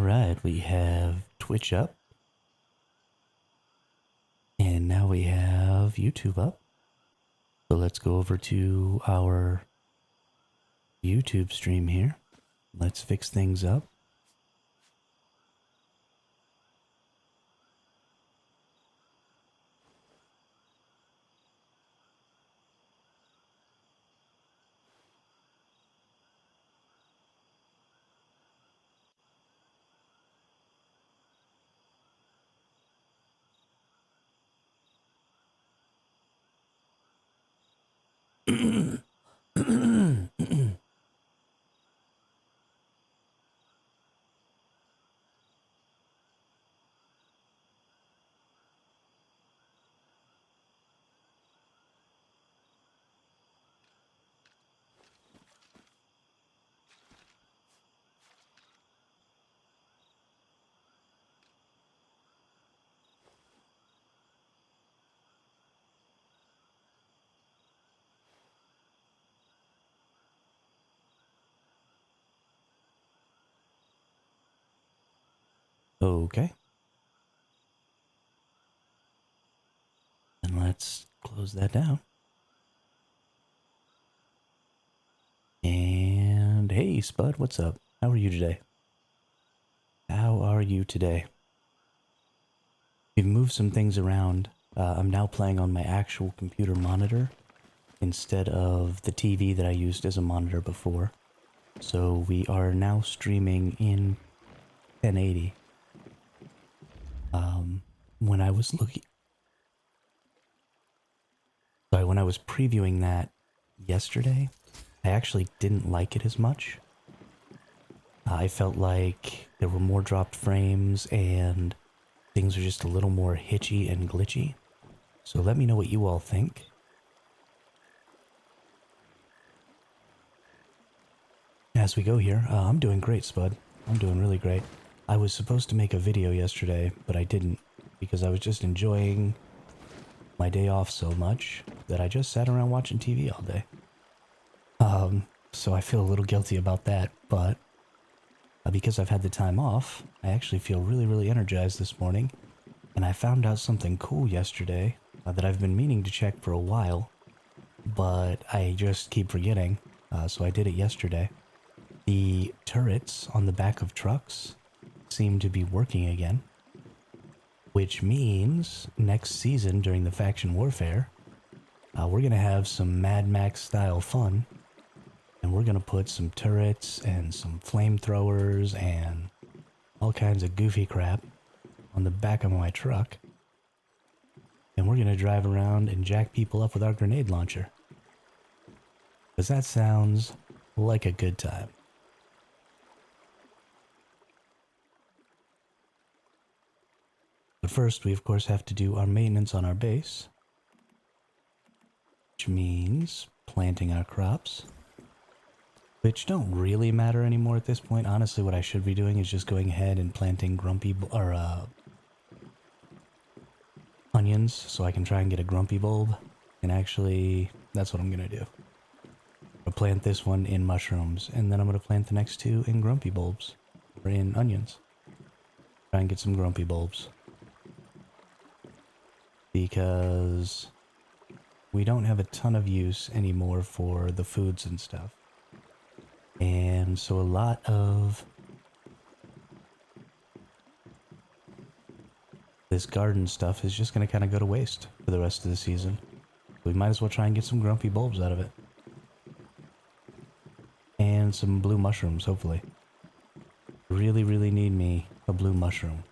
Alright, we have Twitch up. And now we have YouTube up. So let's go over to our YouTube stream here. Let's fix things up. Okay. And let's close that down. And hey, Spud, what's up? How are you today? How are you today? We've moved some things around. I'm now playing on my actual computer monitor instead of the TV that I used as a monitor before. So we are now streaming in 1080. When I was when I was previewing that yesterday, I actually didn't like it as much. I felt like there were more dropped frames and things were just a little more hitchy and glitchy. So let me know what you all think. As we go here, I'm doing great, Spud. I'm doing really great. I was supposed to make a video yesterday, but I didn't because I was just enjoying my day off so much that I just sat around watching TV all day. So I feel a little guilty about that, but because I've had the time off, I actually feel really, really energized this morning. And I found out something cool yesterday that I've been meaning to check for a while, but I just keep forgetting, so I did it yesterday. The turrets on the back of trucks seem to be working again, which means next season during the faction warfare, we're going to have some Mad Max style fun, and we're going to put some turrets and some flamethrowers and all kinds of goofy crap on the back of my truck, and we're going to drive around and jack people up with our grenade launcher. Because that sounds like a good time. But first, we of course have to do our maintenance on our base, which means planting our crops, which don't really matter anymore at this point. Honestly, what I should be doing is just going ahead and planting onions, so I can try and get a grumpy bulb. And actually, that's what I'm gonna do. I'll plant this one in mushrooms, and then I'm gonna plant the next two in grumpy bulbs, or in onions. Try and get some grumpy bulbs. Because we don't have a ton of use anymore for the foods and stuff. And so a lot of this garden stuff is just going to kind of go to waste for the rest of the season. We might as well try and get some grumpy bulbs out of it. And some blue mushrooms, hopefully. Really, really need me a blue mushroom.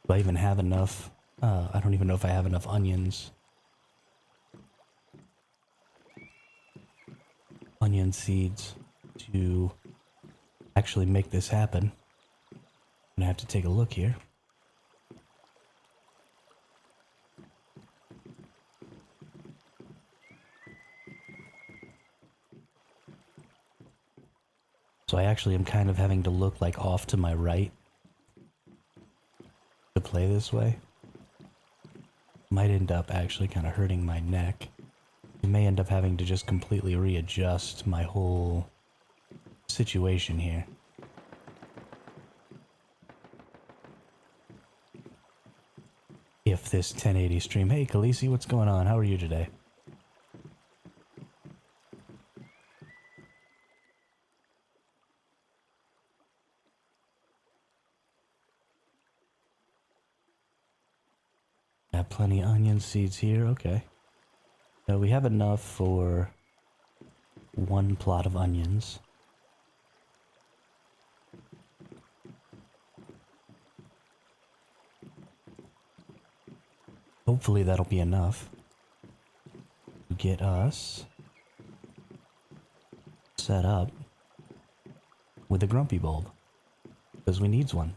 Do I even have enough? I don't even know if I have enough onions. Onion seeds to actually make this happen. I'm gonna have to take a look here. So I actually am kind of having to look like off to my right to play this way. Might end up actually kind of hurting my neck. I may end up having to just completely readjust my whole situation here. If this 1080 stream... Hey, Khaleesi, what's going on? How are you today? Got plenty of onion seeds here. Okay. So we have enough for one plot of onions. Hopefully that'll be enough to get us set up with a grumpy bulb, because we needs one.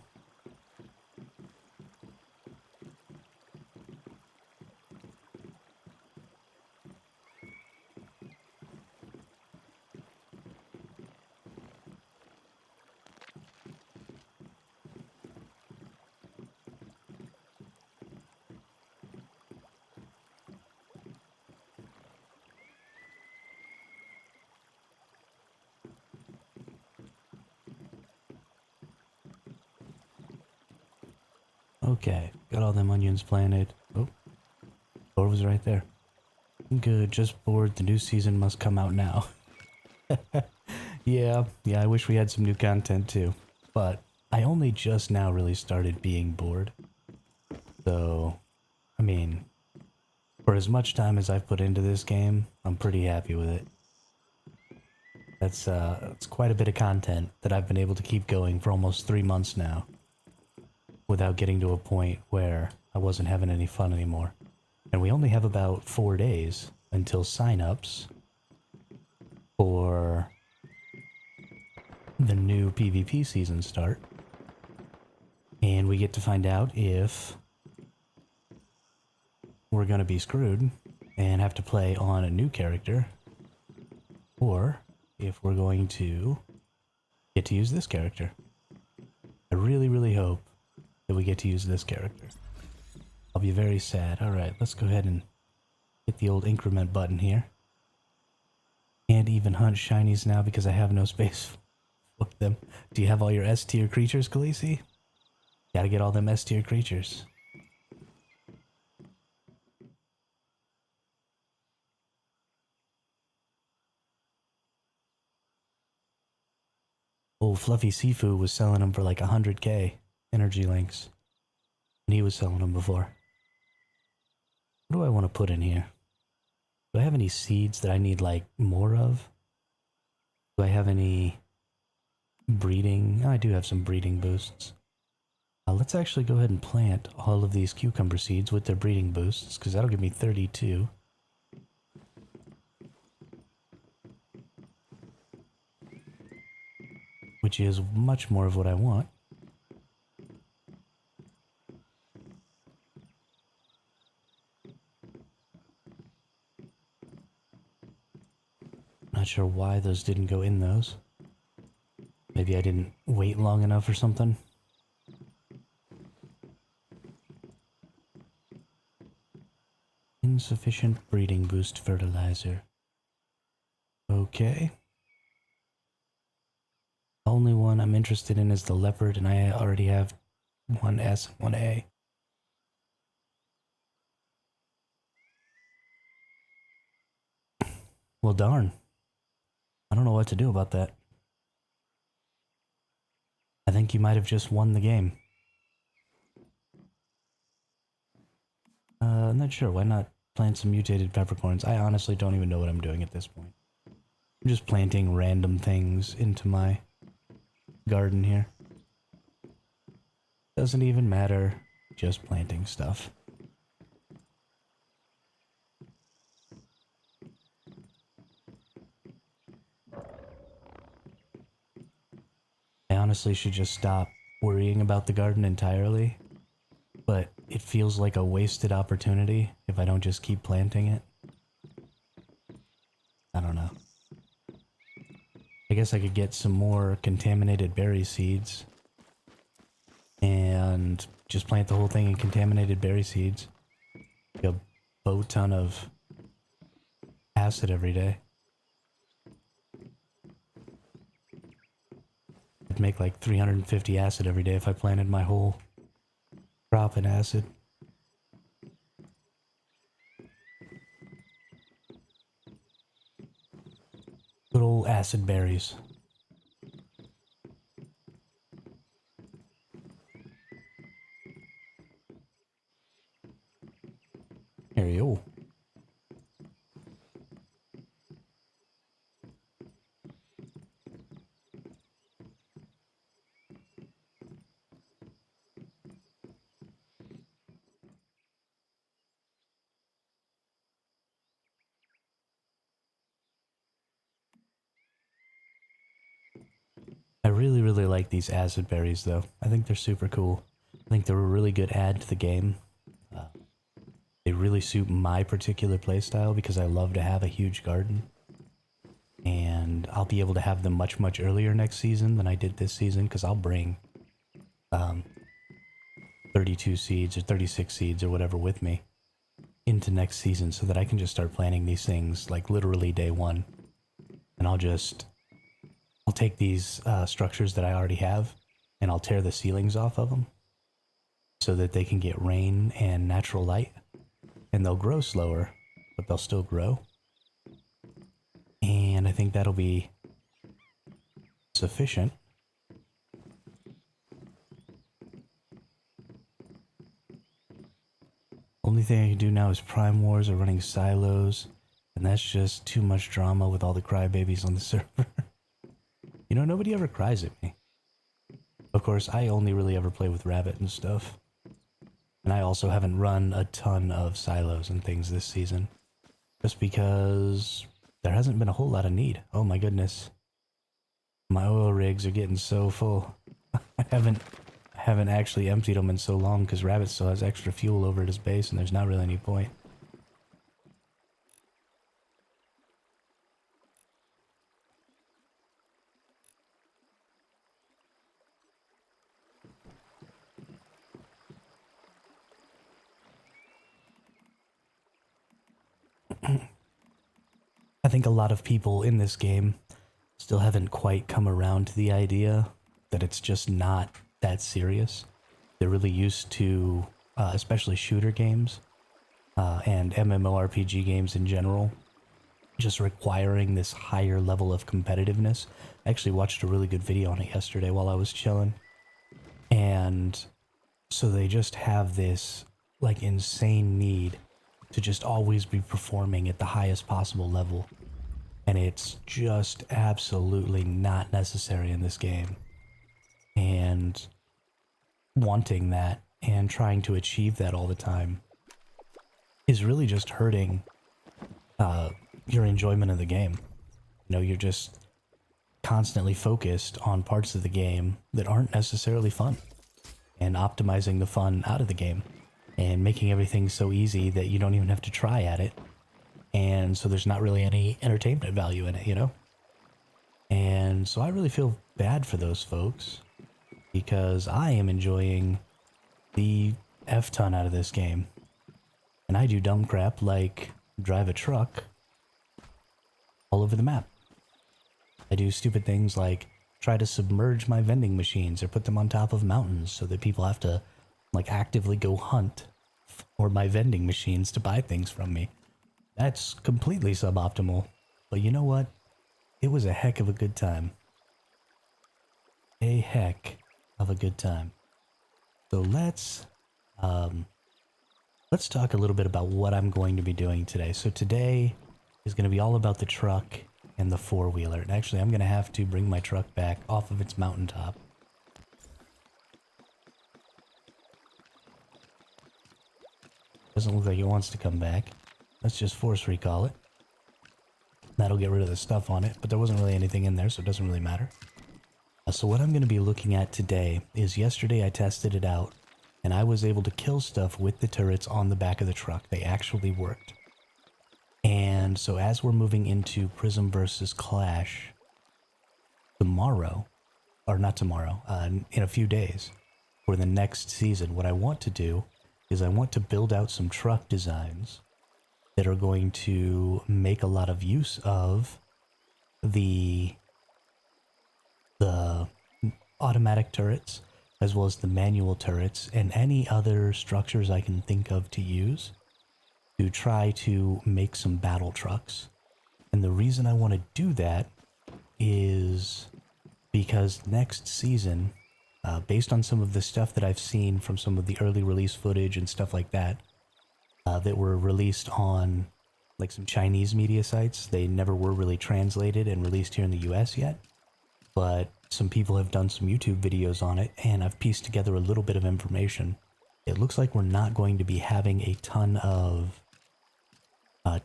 Okay, got all them onions planted. Oh, door was right there. Good, just bored. The new season must come out now. Yeah, I wish we had some new content too. But I only just now really started being bored. So, I mean, for as much time as I've put into this game, I'm pretty happy with it. It's quite a bit of content that I've been able to keep going for almost 3 months now, without getting to a point where I wasn't having any fun anymore. And we only have about 4 days until signups for the new PvP season start. And we get to find out if we're gonna be screwed and have to play on a new character, or if we're going to get to use this character. I really, really hope that we get to use this character. I'll be very sad. Alright, let's go ahead and hit the old increment button here. Can't even hunt shinies now because I have no space for them. Do you have all your S tier creatures, Khaleesi? Gotta get all them S tier creatures. Old Fluffy Sifu was selling them for like 100k energy links. And he was selling them before. What do I want to put in here? Do I have any seeds that I need like more of? Do I have any breeding? Oh, I do have some breeding boosts. Let's actually go ahead and plant all of these cucumber seeds with their breeding boosts, because that'll give me 32. Which is much more of what I want. Not sure why those didn't go in those. Maybe I didn't wait long enough or something. Insufficient breeding boost fertilizer. Okay. Only one I'm interested in is the leopard, and I already have 1S, 1A. Well, darn. I don't know what to do about that. I think you might have just won the game. I'm not sure. Why not plant some mutated peppercorns? I honestly don't even know what I'm doing at this point. I'm just planting random things into my garden here. Doesn't even matter. Just planting stuff. I honestly should just stop worrying about the garden entirely, but it feels like a wasted opportunity if I don't just keep planting it. I don't know. I guess I could get some more contaminated berry seeds and just plant the whole thing in contaminated berry seeds. a boat ton of acid every day. I'd make like 350 acid every day if I planted my whole crop in acid. Good old acid berries. Here you go. I really, really like these acid berries, though. I think they're super cool. I think they're a really good add to the game. Uh, they really suit my particular playstyle because I love to have a huge garden. And I'll be able to have them much, much earlier next season than I did this season because I'll bring 32 seeds or 36 seeds or whatever with me into next season so that I can just start planting these things like literally day one. And I'll take these structures that I already have and I'll tear the ceilings off of them so that they can get rain and natural light. And they'll grow slower, but they'll still grow. And I think that'll be sufficient. Only thing I can do now is Prime Wars or running silos, and that's just too much drama with all the crybabies on the server. You know, nobody ever cries at me. Of course, I only really ever play with Rabbit and stuff. And I also haven't run a ton of silos and things this season. Just because there hasn't been a whole lot of need. Oh my goodness. My oil rigs are getting so full. I haven't actually emptied them in so long because Rabbit still has extra fuel over at his base and there's not really any point. I think a lot of people in this game still haven't quite come around to the idea that it's just not that serious. They're really used to, especially shooter games and MMORPG games in general, just requiring this higher level of competitiveness. I actually watched a really good video on it yesterday while I was chilling. And so they just have this like insane need to just always be performing at the highest possible level. And it's just absolutely not necessary in this game. And wanting that and trying to achieve that all the time is really just hurting your enjoyment of the game. You know, you're just constantly focused on parts of the game that aren't necessarily fun and optimizing the fun out of the game and making everything so easy that you don't even have to try at it. And so there's not really any entertainment value in it, you know? And so I really feel bad for those folks because I am enjoying the F-ton out of this game. And I do dumb crap like drive a truck all over the map. I do stupid things like try to submerge my vending machines or put them on top of mountains so that people have to like actively go hunt for my vending machines to buy things from me. That's completely suboptimal. But you know what? It was a heck of a good time. A heck of a good time. So let's talk a little bit about what I'm going to be doing today. So today is going to be all about the truck and the four-wheeler. And actually, I'm going to have to bring my truck back off of its mountaintop. Doesn't look like it wants to come back. Let's just force recall it. That'll get rid of the stuff on it, but there wasn't really anything in there, so it doesn't really matter. So what I'm going to be looking at today is yesterday I tested it out, and I was able to kill stuff with the turrets on the back of the truck. They actually worked. And so as we're moving into Prismverse's Clash tomorrow, or not tomorrow, in a few days, for the next season, what I want to do is I want to build out some truck designs that are going to make a lot of use of the automatic turrets as well as the manual turrets and any other structures I can think of to use to try to make some battle trucks. And the reason I want to do that is because next season, based on some of the stuff that I've seen from some of the early release footage and stuff like that, that were released on like some Chinese media sites. They never were really translated and released here in the US yet, but some people have done some YouTube videos on it, and I've pieced together a little bit of information. It looks like we're not going to be having a ton of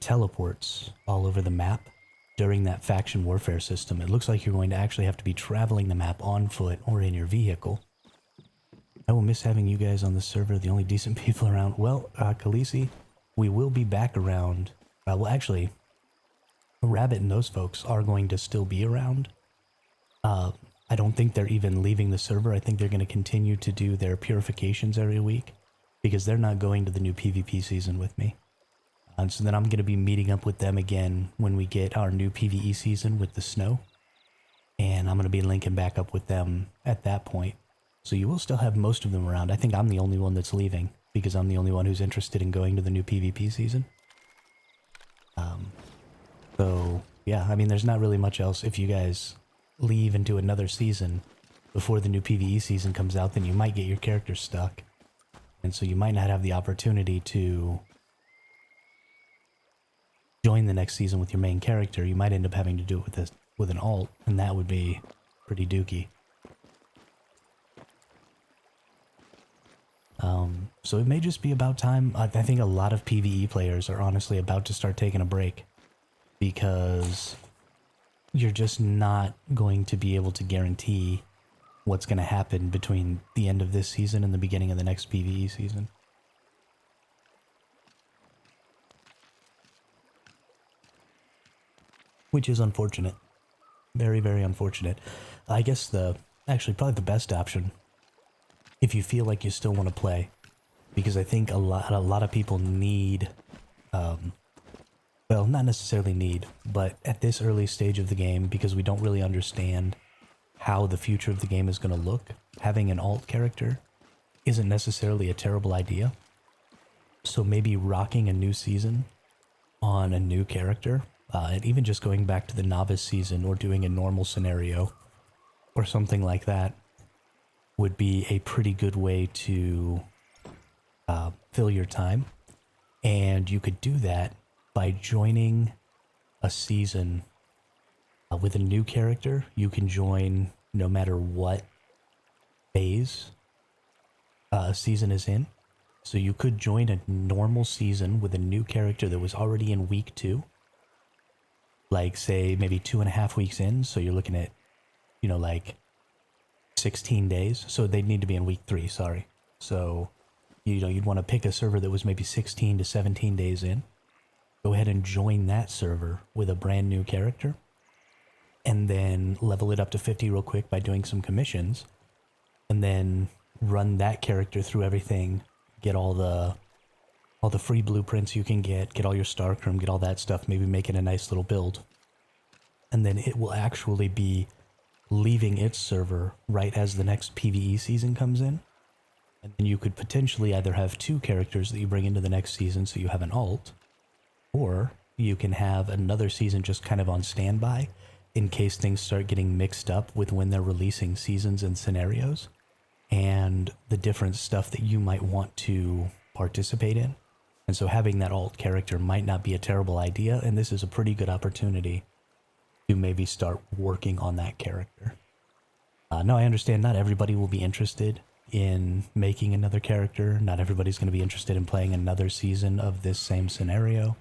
teleports all over the map during that faction warfare system. It looks like you're going to actually have to be traveling the map on foot or in your vehicle. I will miss having you guys on the server, the only decent people around. Well, Khaleesi, we will be back around. Well, actually, Rabbit and those folks are going to still be around. I don't think they're even leaving the server. I think they're going to continue to do their purifications every week because they're not going to the new PvP season with me. And so then I'm going to be meeting up with them again when we get our new PvE season with the snow. And I'm going to be linking back up with them at that point. So you will still have most of them around. I think I'm the only one that's leaving because I'm the only one who's interested in going to the new PvP season. So yeah, I mean, there's not really much else. If you guys leave into another season before the new PvE season comes out, then you might get your character stuck. And so you might not have the opportunity to join the next season with your main character. You might end up having to do it with an alt, and that would be pretty dookie. So it may just be about time. I think a lot of PvE players are honestly about to start taking a break because you're just not going to be able to guarantee what's going to happen between the end of this season and the beginning of the next PvE season. Which is unfortunate. Very, very unfortunate. I guess actually probably the best option, if you feel like you still want to play, because I think a lot of people need, well, not necessarily need, but at this early stage of the game, because we don't really understand how the future of the game is going to look, having an alt character isn't necessarily a terrible idea. So maybe rocking a new season on a new character, and even just going back to the novice season or doing a normal scenario or something like that would be a pretty good way to fill your time. And you could do that by joining a season with a new character. You can join no matter what phase a season is in. So you could join a normal season with a new character that was already in week 2. Like, say, maybe 2.5 weeks in. So you're looking at, like 16 days. So they'd need to be in week 3, sorry. So, you'd want to pick a server that was maybe 16 to 17 days in. Go ahead and join that server with a brand new character. And then level it up to 50 real quick by doing some commissions. And then run that character through everything. Get all the free blueprints you can get all your star chrome, get all that stuff, maybe make it a nice little build. And then it will actually be leaving its server right as the next PvE season comes in. And then you could potentially either have 2 characters that you bring into the next season so you have an alt, or you can have another season just kind of on standby in case things start getting mixed up with when they're releasing seasons and scenarios and the different stuff that you might want to participate in. And so having that alt character might not be a terrible idea, and this is a pretty good opportunity to maybe start working on that character. No, I understand not everybody will be interested in making another character. Not everybody's going to be interested in playing another season of this same scenario.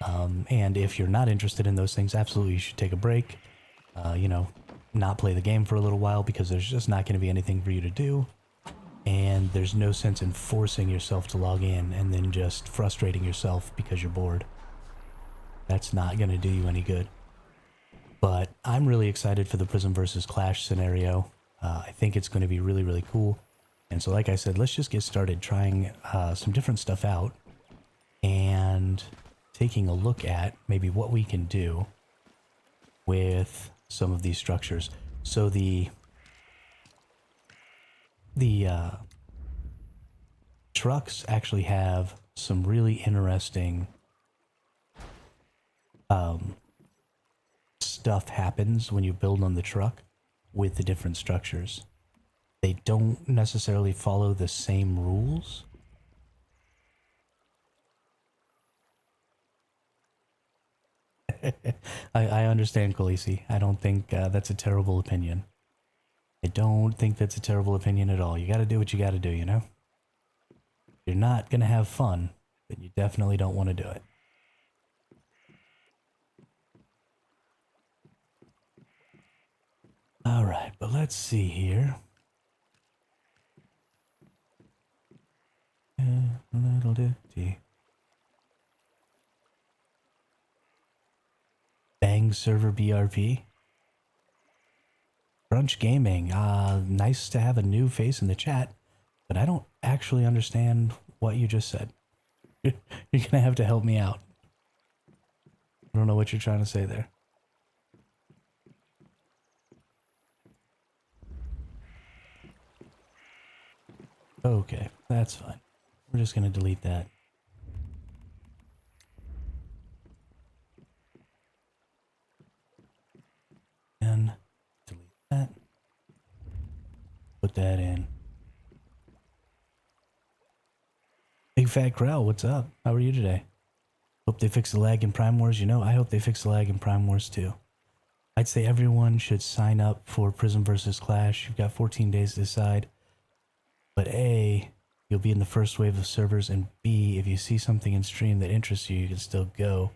And if you're not interested in those things, absolutely you should take a break. Not play the game for a little while because there's just not going to be anything for you to do. And there's no sense in forcing yourself to log in and then just frustrating yourself because you're bored. That's not going to do you any good. But I'm really excited for the Prismverse Clash scenario. I think it's going to be really, really cool. And so like I said, let's just get started trying some different stuff out and taking a look at maybe what we can do with some of these structures. So the trucks actually have some really interesting stuff happens when you build on the truck with the different structures. They don't necessarily follow the same rules. I understand, Khaleesi. I don't think that's a terrible opinion. I don't think that's a terrible opinion at all. You gotta do what you gotta do, you know? If you're not gonna have fun, then you definitely don't want to do it. Alright, but let's see here. A little ditty. Bang server BRP. Brunch Gaming. Nice to have a new face in the chat, but I don't actually understand what you just said. You're gonna have to help me out. I don't know what you're trying to say there. Okay, that's fine. We're just gonna delete that. And delete that. Put that in. Big Fat Crow, what's up? How are you today? Hope they fix the lag in Prime Wars. You know, I hope they fix the lag in Prime Wars too. I'd say everyone should sign up for Prismverse Clash. You've got 14 days to decide. But A, you'll be in the first wave of servers, and B, if you see something in stream that interests you, you can still go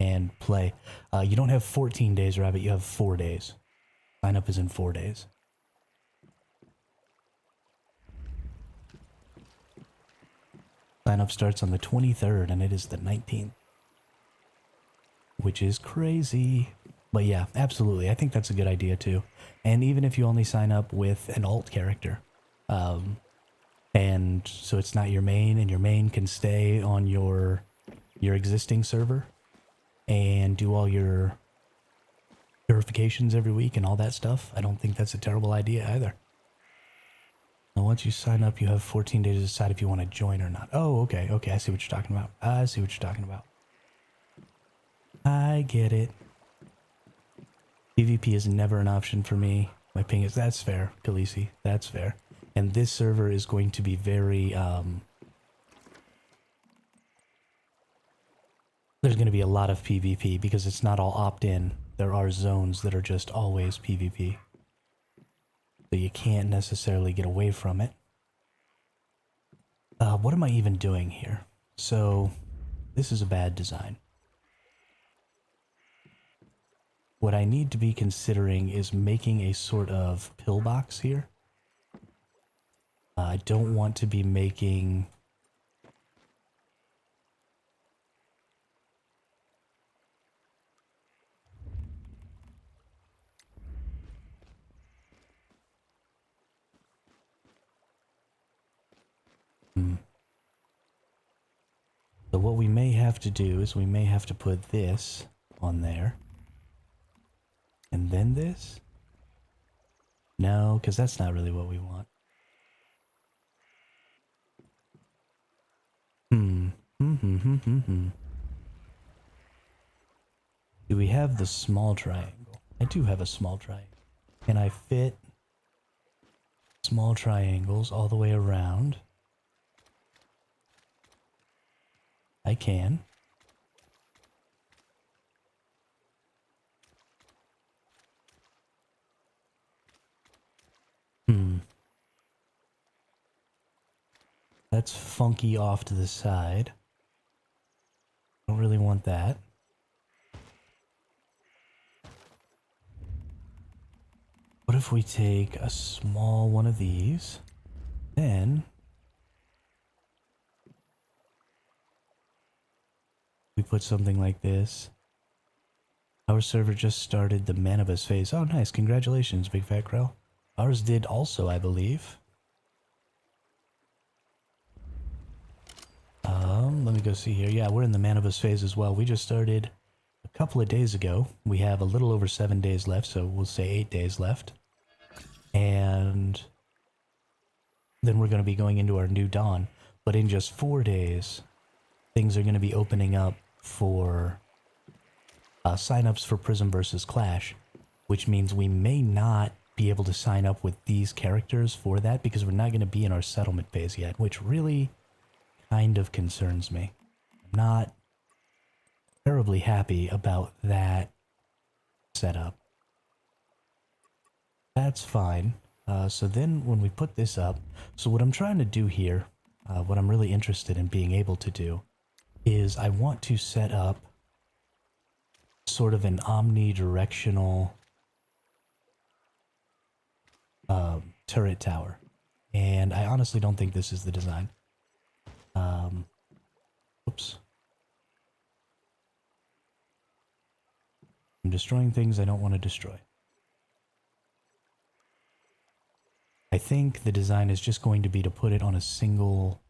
and play. You don't have 14 days, Rabbit, you have 4 days. Sign up is in 4 days. Sign up starts on the 23rd, and it is the 19th. Which is crazy. But yeah, absolutely. I think that's a good idea too. And even if you only sign up with an alt character, and so it's not your main, and your main can stay on your existing server and do all your verifications every week and all that stuff. I don't think that's a terrible idea either. Now once you sign up, you have 14 days to decide if you want to join or not. Oh, okay, okay, I see what you're talking about. I see what you're talking about. I get it. PvP is never an option for me. My ping is, that's fair, Khaleesi, that's fair. And this server is going to be very, there's going to be a lot of PvP because it's not all opt-in. There are zones that are just always PvP. So you can't necessarily get away from it. What am I even doing here? So, this is a bad design. What I need to be considering is making a sort of pillbox here. I don't want to be making... So what we may have to do is we may have to put this on there. And then this? No, because that's not really what we want. Do we have the small triangle? I do have a small triangle. Can I fit small triangles all the way around? I can. That's funky off to the side. Don't really want that. What if we take a small one of these, then we put something like this. Our server just started the Manibus phase. Oh, nice. Congratulations, Big Fat Crow. Ours did also, I believe. go see here. Yeah, we're in the Manibus phase as well. We just started a couple of days ago. We have a little over 7 days left, so we'll say 8 days left. And then we're going to be going into our new dawn. But in just 4 days, things are going to be opening up for signups for Prismverse's Clash, which means we may not be able to sign up with these characters for that because we're not going to be in our settlement phase yet, which really kind of concerns me. I'm not terribly happy about that setup. That's fine. So then when we put this up, so what I'm trying to do here, what I'm really interested in being able to do, is I want to set up sort of an omnidirectional turret tower. And I honestly don't think this is the design. Oops. I'm destroying things I don't want to destroy. I think the design is just going to be to put it on a single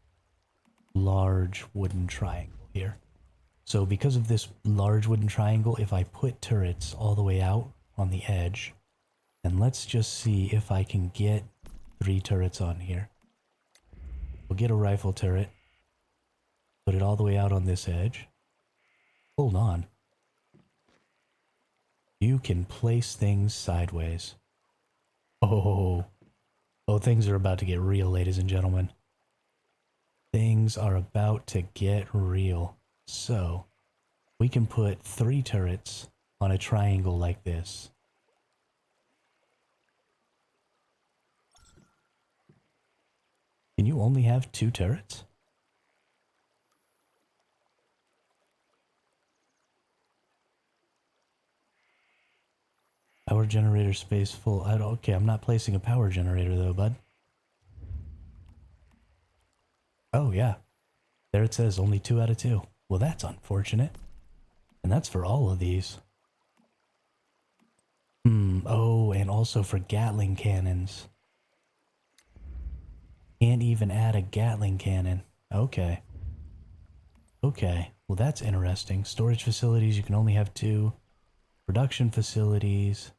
large wooden triangle here. So because of this large wooden triangle, if I put turrets all the way out on the edge, and let's just see if I can get 3 turrets on here. We'll get a rifle turret, put it all the way out on this edge. Hold on. You can place things sideways. Oh, things are about to get real, ladies and gentlemen. Things are about to get real. So, we can put 3 turrets on a triangle like this. Can you only have 2 turrets? Power generator space full. Okay, I'm not placing a power generator though, bud. Oh, yeah. There it says only 2 out of 2. Well, that's unfortunate. And that's for all of these. Oh, and also for Gatling cannons. Can't even add a Gatling cannon. Okay. Okay, well that's interesting. Storage facilities, you can only have 2. Production facilities.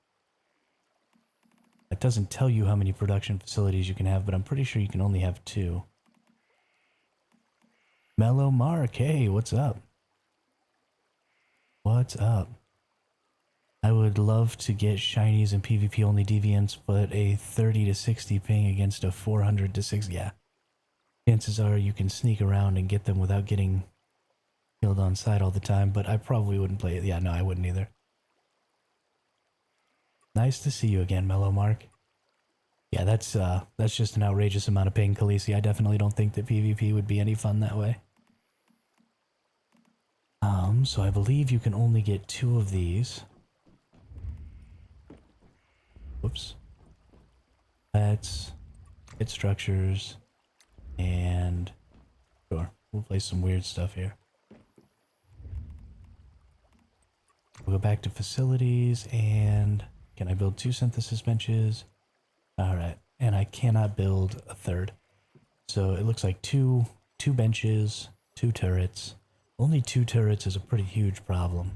It doesn't tell you how many production facilities you can have, but I'm pretty sure you can only have 2. Mellow Mark, hey, what's up? What's up? I would love to get shinies and PvP only deviants, but a 30 to 60 ping against a 400 to 60, yeah. Chances are you can sneak around and get them without getting killed on sight all the time, but I probably wouldn't play it. Yeah, no, I wouldn't either. Nice to see you again, Mellow Mark. Yeah, that's just an outrageous amount of ping, Khaleesi. I definitely don't think that PvP would be any fun that way. So I believe you can only get 2 of these. Whoops. Let's hit structures, and sure, we'll place some weird stuff here. We'll go back to facilities, and can I build 2 synthesis benches? Alright, and I cannot build a 3rd. So it looks like 2 benches, 2 turrets. Only 2 turrets is a pretty huge problem.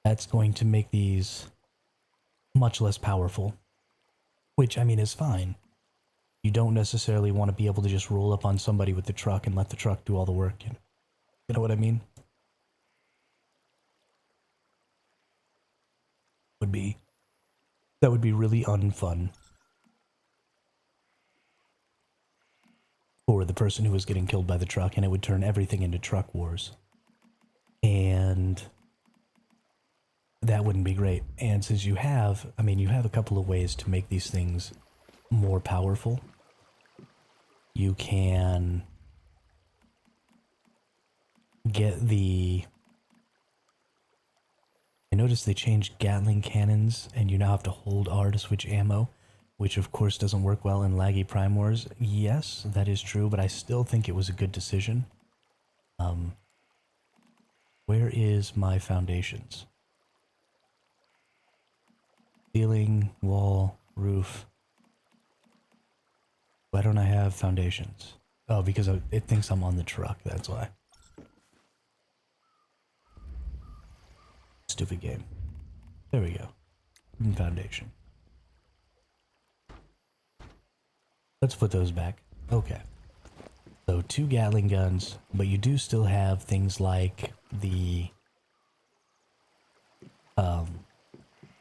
That's going to make these much less powerful, which, I mean, is fine. You don't necessarily want to be able to just roll up on somebody with the truck and let the truck do all the work. You know what I mean? That would be really unfun for the person who was getting killed by the truck, and it would turn everything into truck wars. And that wouldn't be great. And since you have, I mean, you have a couple of ways to make these things more powerful. You can get the... I noticed they changed Gatling cannons, and you now have to hold R to switch ammo, which of course doesn't work well in laggy Prime Wars. Yes, that is true, but I still think it was a good decision. Where is my foundations? Ceiling, wall, roof. Why don't I have foundations? Oh, because it thinks I'm on the truck, that's why. Stupid game. There we go. Foundation. Let's put those back. Okay. So 2 Gatling guns, but you do still have things like the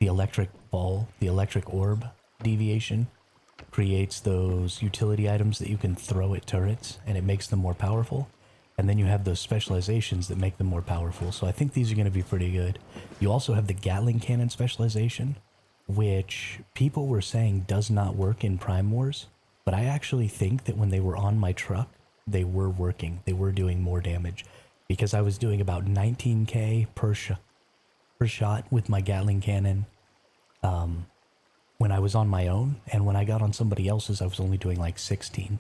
electric ball, the electric orb deviation creates those utility items that you can throw at turrets and it makes them more powerful. And then you have those specializations that make them more powerful. So I think these are going to be pretty good. You also have the Gatling cannon specialization, which people were saying does not work in Prime Wars. But I actually think that when they were on my truck, they were working. They were doing more damage because I was doing about 19k per shot with my Gatling cannon when I was on my own, and when I got on somebody else's, I was only doing like 16.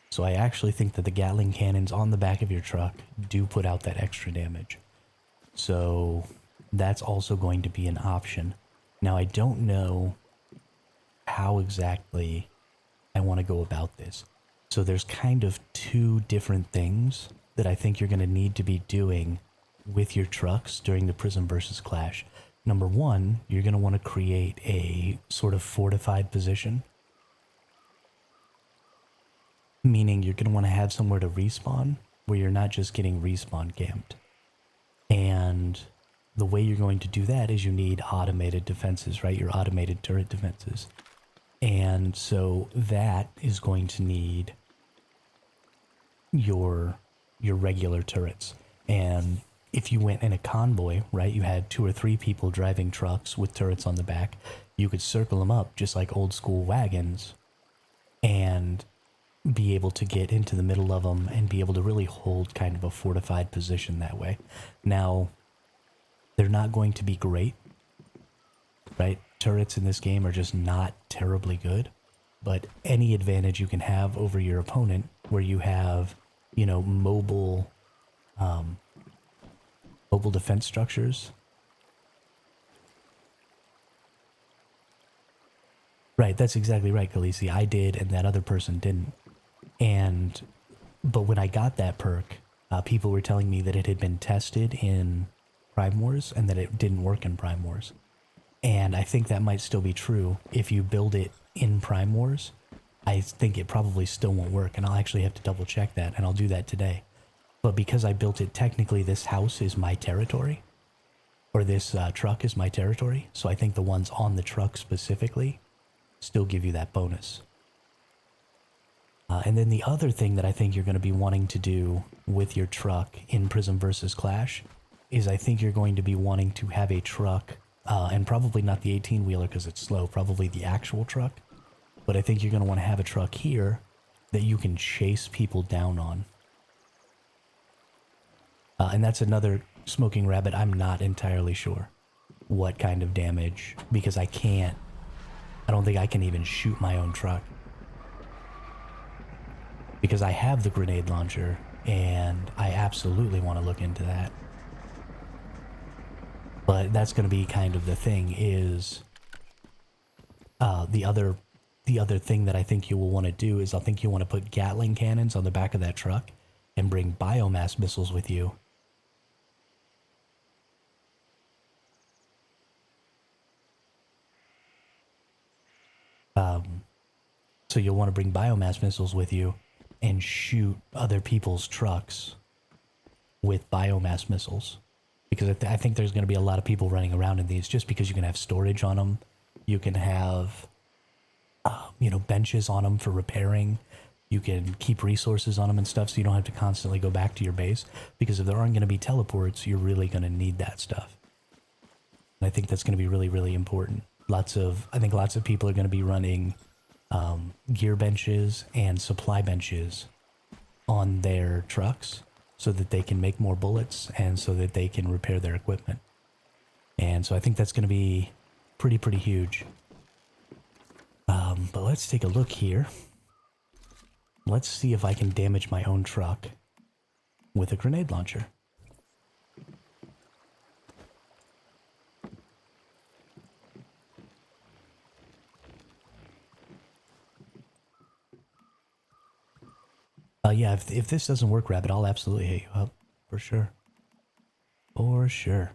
So I actually think that the Gatling cannons on the back of your truck do put out that extra damage. So that's also going to be an option. Now I don't know how exactly I want to go about this. So there's kind of 2 different things that I think you're going to need to be doing with your trucks during the Prismverse clash. Number 1, you're going to want to create a sort of fortified position. Meaning you're going to want to have somewhere to respawn where you're not just getting respawn camped. And the way you're going to do that is you need automated defenses, right? Your automated turret defenses. And so that is going to need your regular turrets. And if you went in a convoy, right, you had 2 or 3 people driving trucks with turrets on the back, you could circle them up just like old school wagons and be able to get into the middle of them and be able to really hold kind of a fortified position that way. Now, they're not going to be great, right? Turrets in this game are just not terribly good, but any advantage you can have over your opponent where you have, you know, mobile defense structures. Right, that's exactly right, Khaleesi. I did, and that other person didn't. But when I got that perk, people were telling me that it had been tested in Prime Wars and that it didn't work in Prime Wars. And I think that might still be true if you build it in Prime Wars. I think it probably still won't work, and I'll actually have to double check that, and I'll do that today. But because I built it, technically this house is my territory, or this truck is my territory, so I think the ones on the truck specifically still give you that bonus. And then the other thing that I think you're going to be wanting to do with your truck in Prismverse Clash is I think you're going to be wanting to have a truck, and probably not the 18-wheeler because it's slow, probably the actual truck. But I think you're going to want to have a truck here that you can chase people down on. And that's another smoking rabbit. I'm not entirely sure what kind of damage, because I don't think I can even shoot my own truck. Because I have the grenade launcher, and I absolutely want to look into that. But that's going to be kind of the thing, is the other thing that I think you will want to do is I think you want to put Gatling cannons on the back of that truck and bring biomass missiles with you. So you'll want to bring biomass missiles with you and shoot other people's trucks with biomass missiles. Because I think there's going to be a lot of people running around in these just because you can have storage on them. You can have, benches on them for repairing. You can keep resources on them and stuff so you don't have to constantly go back to your base. Because if there aren't going to be teleports, you're really going to need that stuff. And I think that's going to be really, really important. I think lots of people are going to be running gear benches and supply benches on their trucks so that they can make more bullets and so that they can repair their equipment. And so I think that's going to be pretty huge. But let's take a look here. Let's see if I can damage my own truck with a grenade launcher. Yeah, if this doesn't work, Rabbit, I'll absolutely hit you up. For sure. For sure.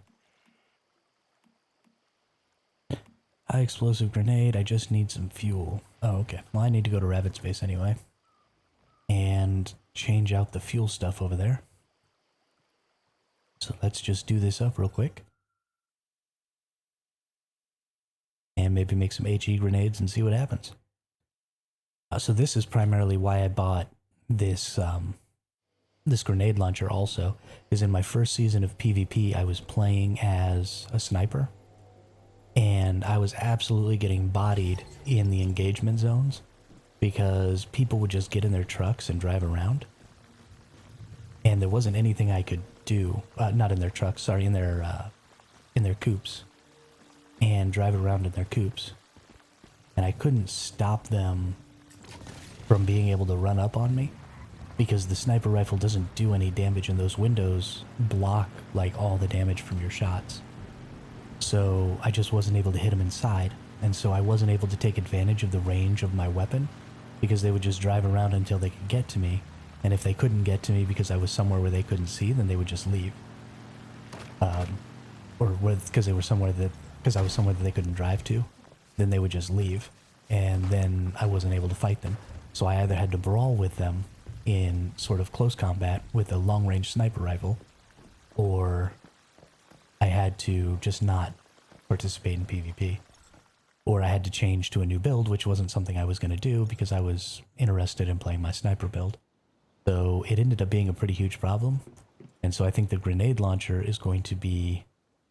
High explosive grenade, I just need some fuel. Oh, okay. Well, I need to go to Rabbit's base anyway. And change out the fuel stuff over there. So let's just do this up real quick. And maybe make some HE grenades and see what happens. So this is primarily why I bought this this grenade launcher also, is in my first season of PvP I was playing as a sniper, and I was absolutely getting bodied in the engagement zones because people would just get in their trucks and drive around, and there wasn't anything I could do, not in their trucks, sorry, in their coupes, and drive around in their coupes, and I couldn't stop them from being able to run up on me because the sniper rifle doesn't do any damage and those windows block like all the damage from your shots. So I just wasn't able to hit them inside, and so I wasn't able to take advantage of the range of my weapon because they would just drive around until they could get to me, and if they couldn't get to me because I was somewhere where they couldn't see, then they would just leave. Or because they were somewhere that, because I was somewhere that they couldn't drive to, then they would just leave, and then I wasn't able to fight them. So I either had to brawl with them in sort of close combat with a long-range sniper rifle, or I had to just not participate in PvP. Or I had to change to a new build, which wasn't something I was going to do because I was interested in playing my sniper build. So it ended up being a pretty huge problem. And so I think the grenade launcher is going to be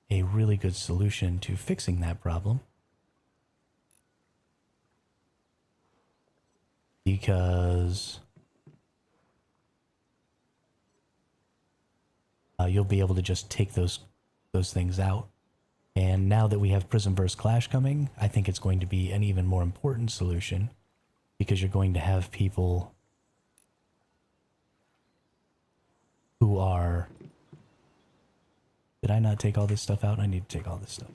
a really good solution to fixing that problem. Because you'll be able to just take those things out. And now that we have Prismverse Clash coming, I think it's going to be an even more important solution because you're going to have people who are... Did I not take all this stuff out? I need to take all this stuff.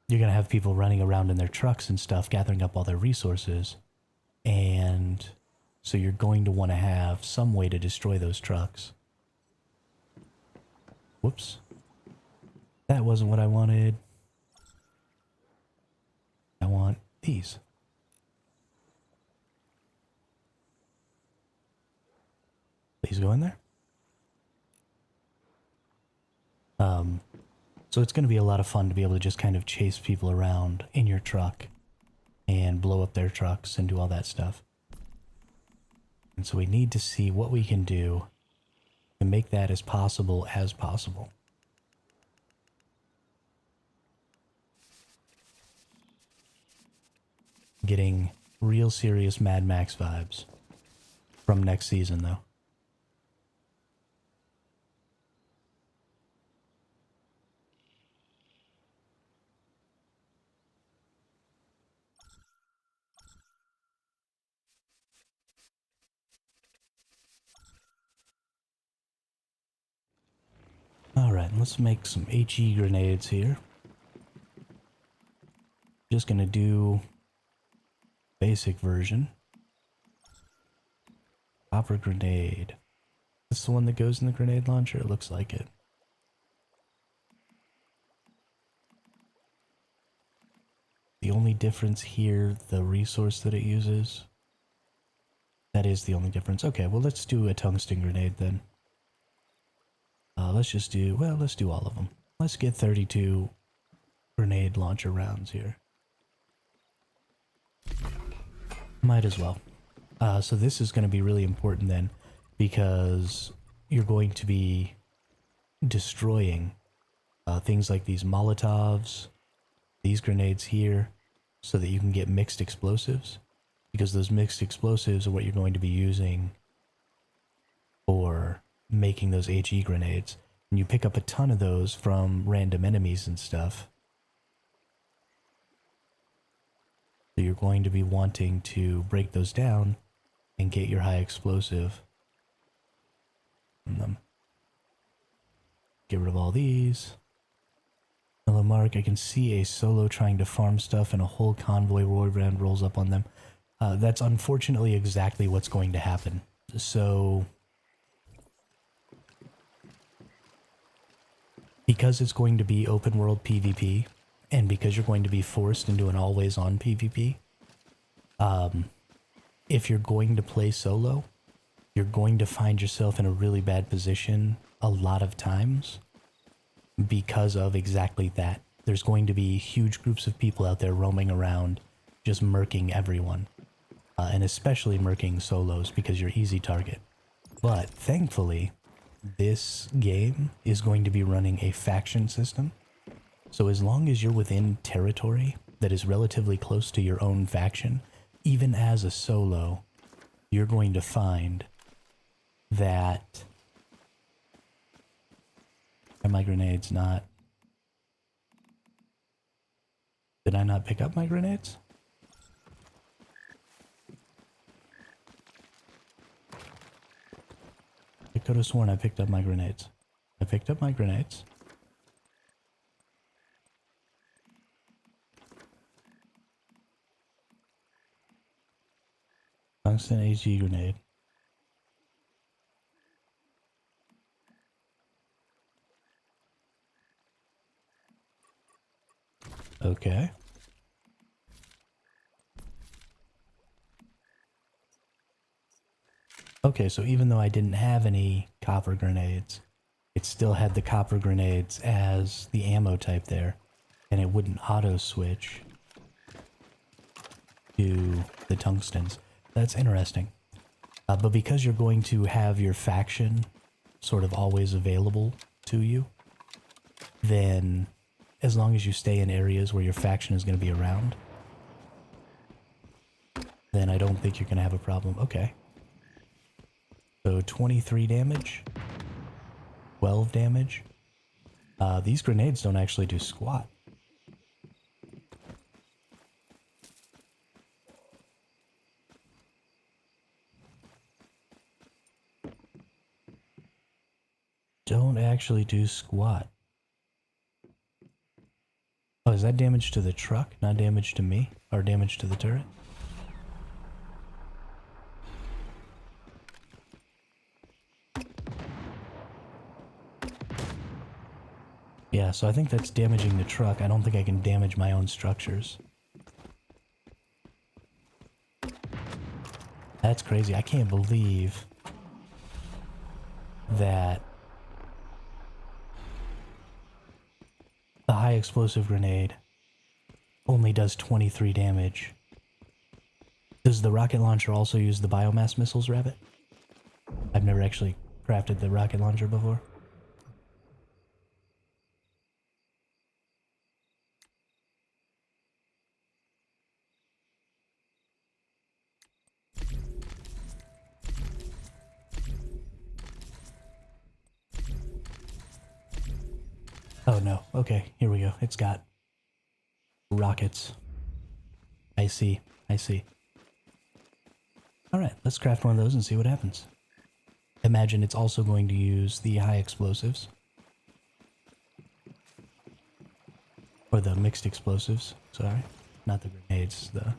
You're going to have people running around in their trucks and stuff, gathering up all their resources. And so you're going to want to have some way to destroy those trucks. Whoops. That wasn't what I wanted. I want these. Please go in there. So it's going to be a lot of fun to be able to just kind of chase people around in your truck and blow up their trucks and do all that stuff. And so we need to see what we can do to make that as possible as possible. Getting real serious Mad Max vibes from next season, though. Alright, let's make some HE grenades here. Just gonna do basic version. Copper grenade. That's the one that goes in the grenade launcher? It looks like it. The only difference here, the resource that it uses. That is the only difference. Okay, well let's do a tungsten grenade then. Let's just do, well, let's do all of them. Let's get 32 grenade launcher rounds here. Might as well. So this is going to be really important then, because you're going to be destroying things like these Molotovs, these grenades here, so that you can get mixed explosives, because those mixed explosives are what you're going to be using for making those HE grenades. And you pick up a ton of those from random enemies and stuff. So you're going to be wanting to break those down and get your high explosive from them. Get rid of all these. Hello, Mark. I can see a solo trying to farm stuff and a whole convoy war brand rolls up on them. That's unfortunately exactly what's going to happen. So, because it's going to be open world PvP, and because you're going to be forced into an always on PvP, if you're going to play solo, you're going to find yourself in a really bad position a lot of times because of exactly that. There's going to be huge groups of people out there roaming around just murking everyone, and especially murking solos because you're easy target. But thankfully, this game is going to be running a faction system. So as long as you're within territory that is relatively close to your own faction, even as a solo, you're going to find that... Are my grenades not... Did I not pick up my grenades? I could have sworn I picked up my grenades. I picked up my grenades. Tungsten AG grenade. Okay. Okay, so even though I didn't have any copper grenades, it still had the copper grenades as the ammo type there, and it wouldn't auto switch to the tungstens. That's interesting. But because you're going to have your faction sort of always available to you, then as long as you stay in areas where your faction is going to be around, then I don't think you're going to have a problem. Okay. So 23 damage, 12 damage. These grenades don't actually do squat. Don't actually do squat. Oh, is that damage to the truck, not damage to me? Or damage to the turret? Yeah, so I think that's damaging the truck. I don't think I can damage my own structures. That's crazy. I can't believe that the high explosive grenade only does 23 damage. Does the rocket launcher also use the biomass missiles, Rabbit? I've never actually crafted the rocket launcher before. Oh no, okay, here we go. It's got rockets. I see, I see. Alright, let's craft one of those and see what happens. Imagine it's also going to use the high explosives. Or the mixed explosives, sorry. Not the grenades, the...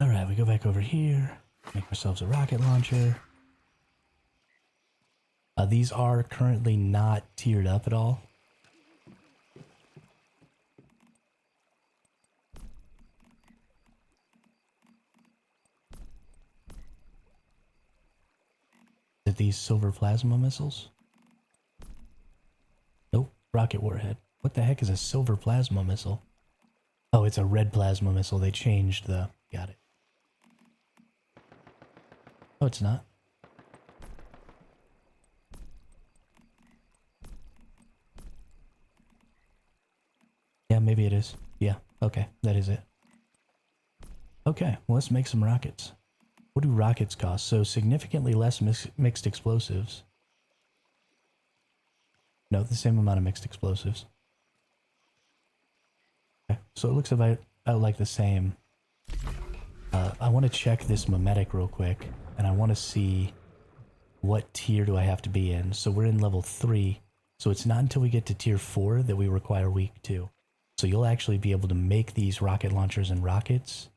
Alright, we go back over here. Make ourselves a rocket launcher. These are currently not tiered up at all. Is it these silver plasma missiles? Nope, rocket warhead. What the heck is a silver plasma missile? Oh, it's a red plasma missile. They changed the... Got it. Oh, it's not. Yeah, maybe it is. Yeah, okay, that is it. Okay, well, let's make some rockets. What do rockets cost? So significantly less mixed explosives. No, the same amount of mixed explosives. Okay, so it looks about like the same. I want to check this mimetic real quick, and I want to see what tier do I have to be in. So we're in level 3, so it's not until we get to tier 4 that we require weak 2. So you'll actually be able to make these rocket launchers and rockets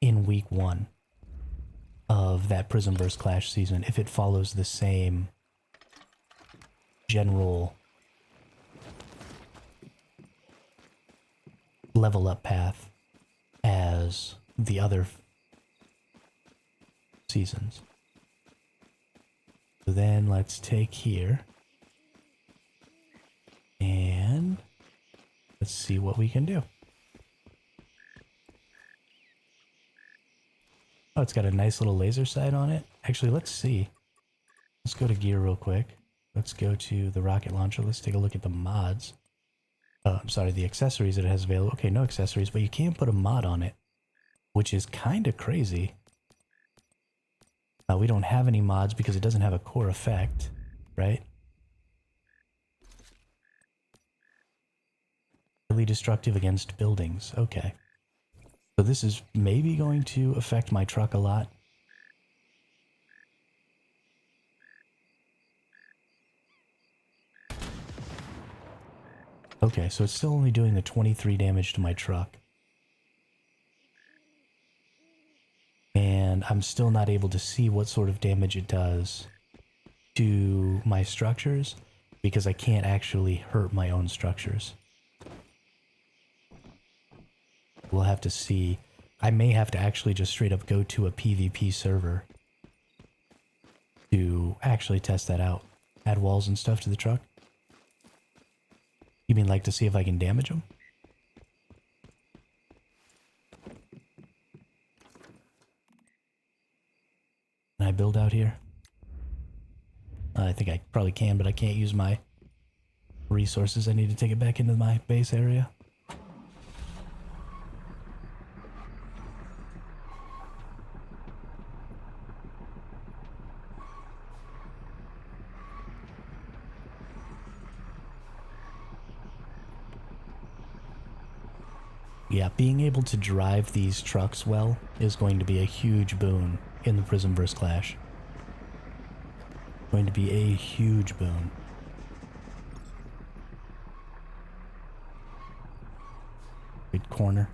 in week 1 of that Prismverse Clash season if it follows the same general level up path as the other seasons. So then let's take here and let's see what we can do. Oh, it's got a nice little laser sight on it. Actually, let's see. Let's go to gear real quick. Let's go to the rocket launcher. Let's take a look at the mods. I'm sorry, the accessories that it has available. Okay, no accessories, but you can put a mod on it, which is kind of crazy. We don't have any mods because it doesn't have a core effect, right? Highly destructive against buildings. Okay. So this is maybe going to affect my truck a lot. Okay, so it's still only doing the 23 damage to my truck. And I'm still not able to see what sort of damage it does to my structures because I can't actually hurt my own structures. We'll have to see. I may have to actually just straight up go to a PvP server to actually test that out. Add walls and stuff to the truck. You mean like to see if I can damage them? Can I build out here? I think I probably can, but I can't use my resources. I need to take it back into my base area. Yeah, being able to drive these trucks well is going to be a huge boon in the Prismverse Clash. Going to be a huge boon. Good corner.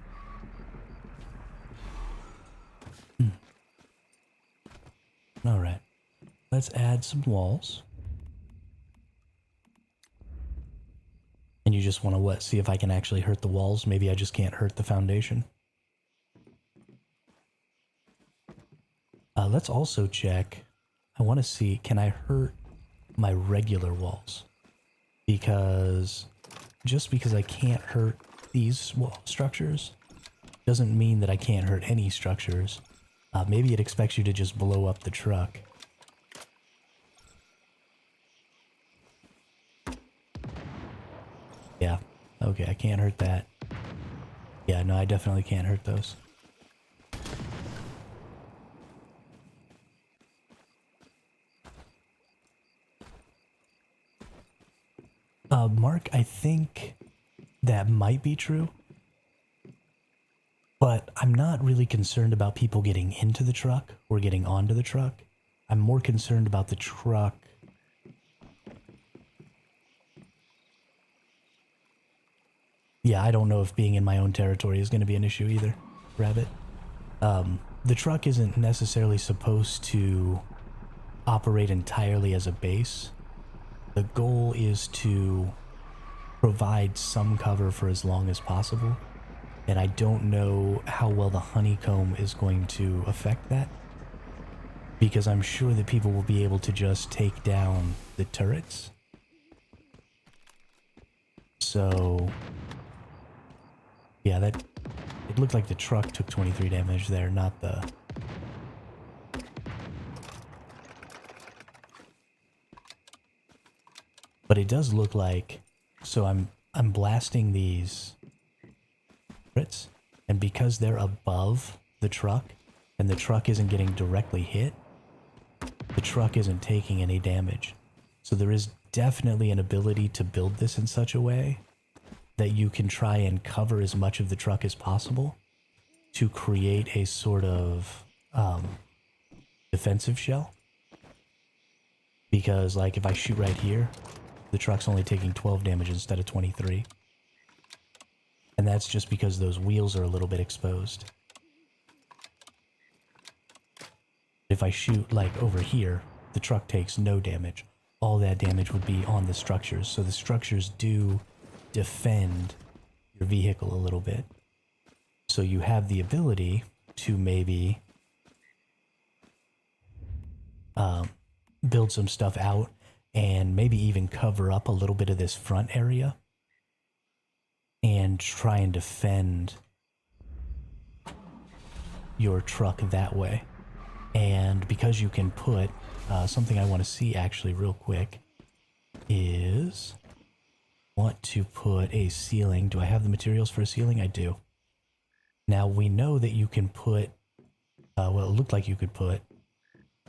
Alright. Let's add some walls. And you just want to what? See if I can actually hurt the walls? Maybe I just can't hurt the foundation. Let's also check. I want to see, can I hurt my regular walls? Because just because I can't hurt these wall structures doesn't mean that I can't hurt any structures. Maybe it expects you to just blow up the truck. Yeah, okay, I can't hurt that. Yeah, no, I definitely can't hurt those. Mark, I think that might be true. But I'm not really concerned about people getting into the truck or getting onto the truck. I'm more concerned about the truck. Yeah, I don't know if being in my own territory is going to be an issue either, Rabbit. The truck isn't necessarily supposed to operate entirely as a base. The goal is to provide some cover for as long as possible. And I don't know how well the honeycomb is going to affect that. Because I'm sure that people will be able to just take down the turrets. So yeah, that it looked like the truck took 23 damage there, not the... But it does look like, so I'm blasting these turrets, and because they're above the truck and the truck isn't getting directly hit, the truck isn't taking any damage. So there is definitely an ability to build this in such a way that you can try and cover as much of the truck as possible to create a sort of defensive shell. Because like if I shoot right here, the truck's only taking 12 damage instead of 23. And that's just because those wheels are a little bit exposed. If I shoot like over here, the truck takes no damage. All that damage would be on the structures. So the structures do defend your vehicle a little bit. So you have the ability to maybe build some stuff out and maybe even cover up a little bit of this front area and try and defend your truck that way. And because you can put something I want to see actually real quick is want to put a ceiling. Do I have the materials for a ceiling? I do. Now we know that you can put well, it looked like you could put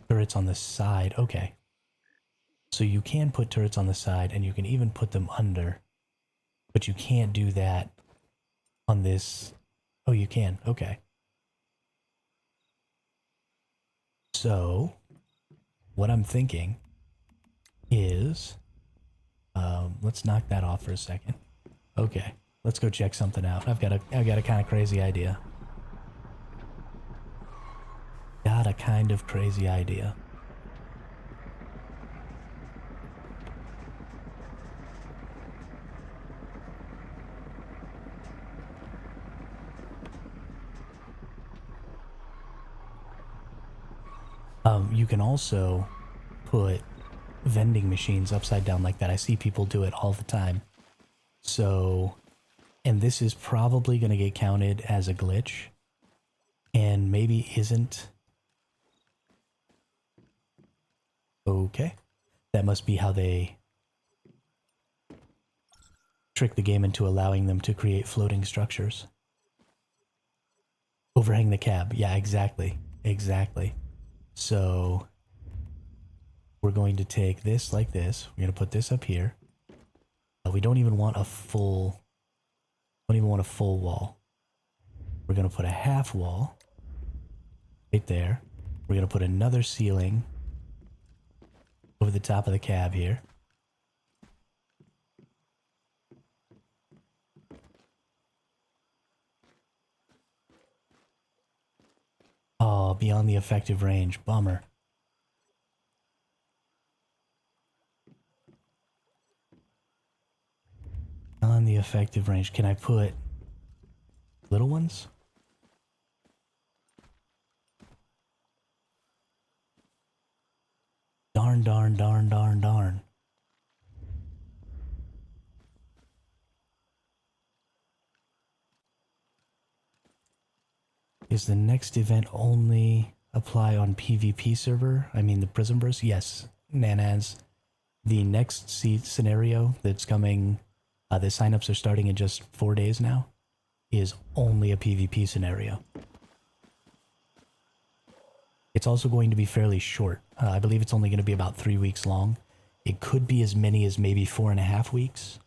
turrets on the side. Okay. So you can put turrets on the side and you can even put them under, but you can't do that on this. Oh, you can. Okay. So what I'm thinking is, let's knock that off for a second. Okay, let's go check something out. I've got a kind of crazy idea. Got a kind of crazy idea. You can also put vending machines upside down like that. I see people do it all the time. So, and this is probably going to get counted as a glitch and maybe isn't. Okay. That must be how they trick the game into allowing them to create floating structures. Overhang the cab. Yeah, exactly. Exactly. So we're going to take this like this. We're going to put this up here. We don't even want a full wall. We're going to put a half wall right there. We're going to put another ceiling over the top of the cab here. Oh, beyond the effective range. Bummer. On the effective range. Can I put little ones? Darn, darn, darn, darn, darn. Is the next event only apply on PvP server? I mean the Prismverse? Yes, Nanaz. The next scenario that's coming, the signups are starting in just 4 days now, is only a PvP scenario. It's also going to be fairly short. I believe it's only going to be about 3 weeks long. It could be as many as maybe 4.5 weeks,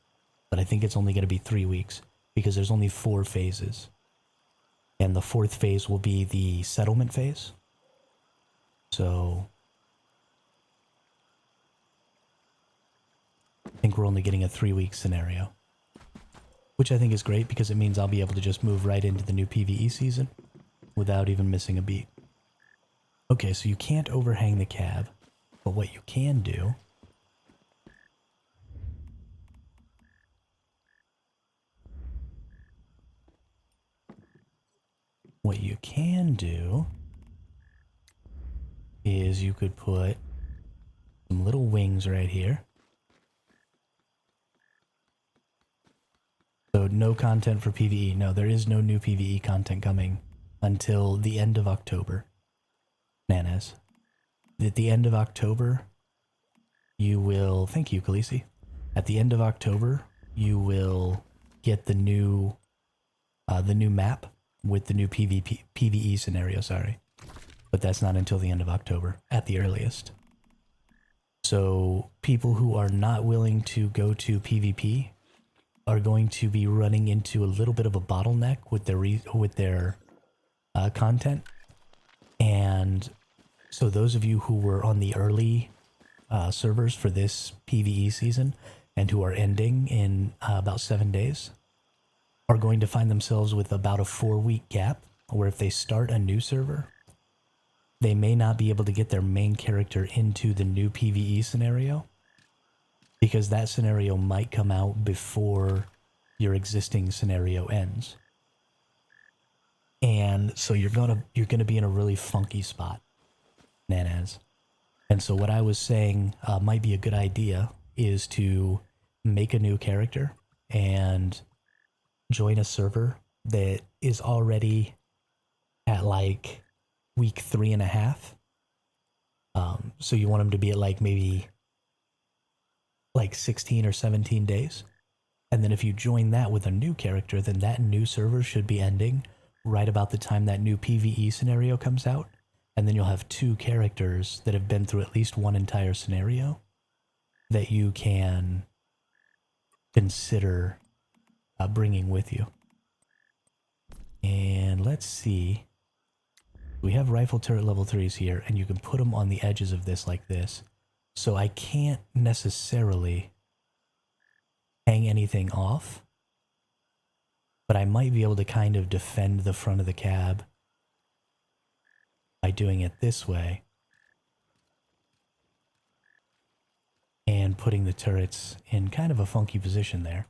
but I think it's only going to be 3 weeks because there's only 4 phases. And the 4th phase will be the settlement phase. So I think we're only getting a 3-week scenario, which I think is great because it means I'll be able to just move right into the new PvE season without even missing a beat. Okay, so you can't overhang the cab, but what you can do is you could put some little wings right here. So no content for PvE. No, there is no new PvE content coming until the end of October. Nanas. At the end of October, you will... Thank you, Khaleesi. At the end of October, you will get the new map with the new PvE scenario, sorry. But that's not until the end of October, at the earliest. So people who are not willing to go to PvP are going to be running into a little bit of a bottleneck with their content. And so those of you who were on the early servers for this PvE season and who are ending in about 7 days are going to find themselves with about a 4-week gap where if they start a new server, they may not be able to get their main character into the new PvE scenario because that scenario might come out before your existing scenario ends. And so you're gonna be in a really funky spot, Nanaz. And so what I was saying might be a good idea is to make a new character and join a server that is already at like week 3.5. So you want them to be at like maybe like 16 or 17 days. And then if you join that with a new character, then that new server should be ending right about the time that new PvE scenario comes out. And then you'll have 2 characters that have been through at least one entire scenario that you can consider bringing with you. And let's see. We have rifle turret level 3s here, and you can put them on the edges of this like this. So I can't necessarily hang anything off, but I might be able to kind of defend the front of the cab by doing it this way and putting the turrets in kind of a funky position there.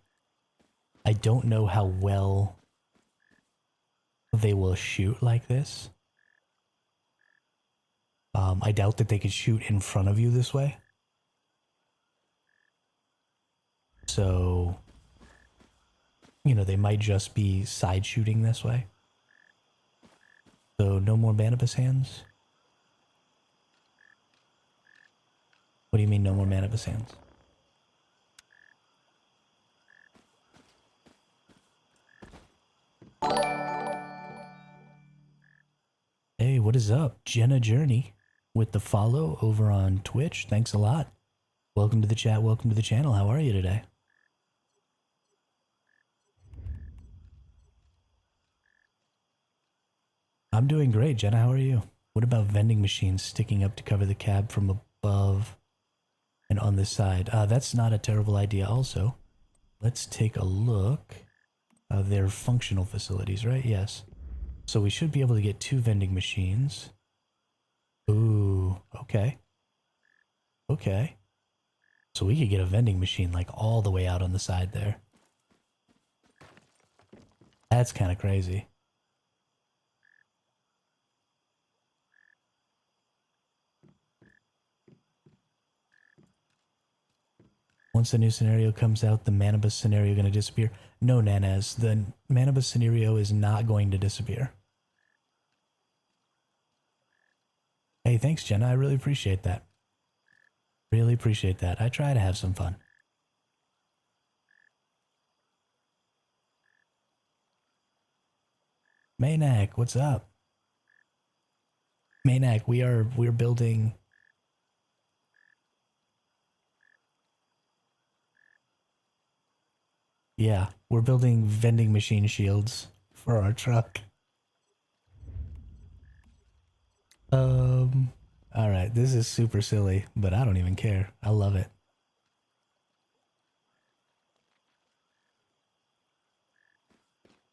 I don't know how well they will shoot like this. I doubt that they could shoot in front of you this way. So, you know, they might just be side shooting this way. So no more Manibus hands? What do you mean no more Manibus hands? Hey, what is up? Jenna Journey with the follow over on Twitch. Thanks a lot. Welcome to the chat. Welcome to the channel. How are you today? I'm doing great, Jenna. How are you? What about vending machines sticking up to cover the cab from above and on this side? That's not a terrible idea also. Let's take a look. They're functional facilities, right? Yes. So we should be able to get 2 vending machines. Ooh, okay. Okay. So we could get a vending machine like all the way out on the side there. That's kind of crazy. Once the new scenario comes out, the Manibus scenario going to disappear? No, Nanaz, the Manibus scenario is not going to disappear. Hey, thanks, Jenna. I really appreciate that. Really appreciate that. I try to have some fun. Maynak, what's up? Maynak, we're building. Yeah, we're building vending machine shields for our truck. Alright, this is super silly, but I don't even care. I love it.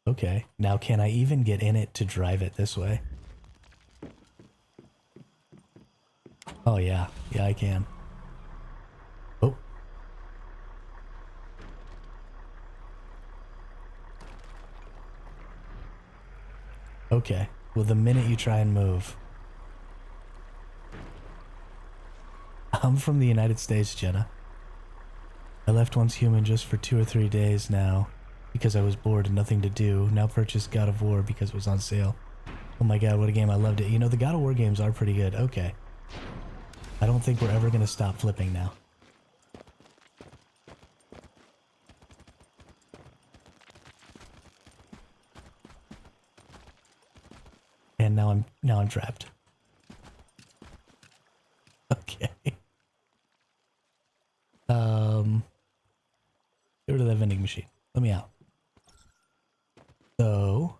Okay, now can I even get in it to drive it this way? Oh yeah, yeah I can. Oh. Okay, well the minute you try and move. I'm from the United States, Jenna. I left once human just for 2 or 3 days now because I was bored and nothing to do. Now purchased God of War because it was on sale. Oh my god, what a game. I loved it. You know, the God of War games are pretty good. Okay. I don't think we're ever going to stop flipping now. And now I'm trapped. Okay. Get rid of that vending machine. Let me out. So,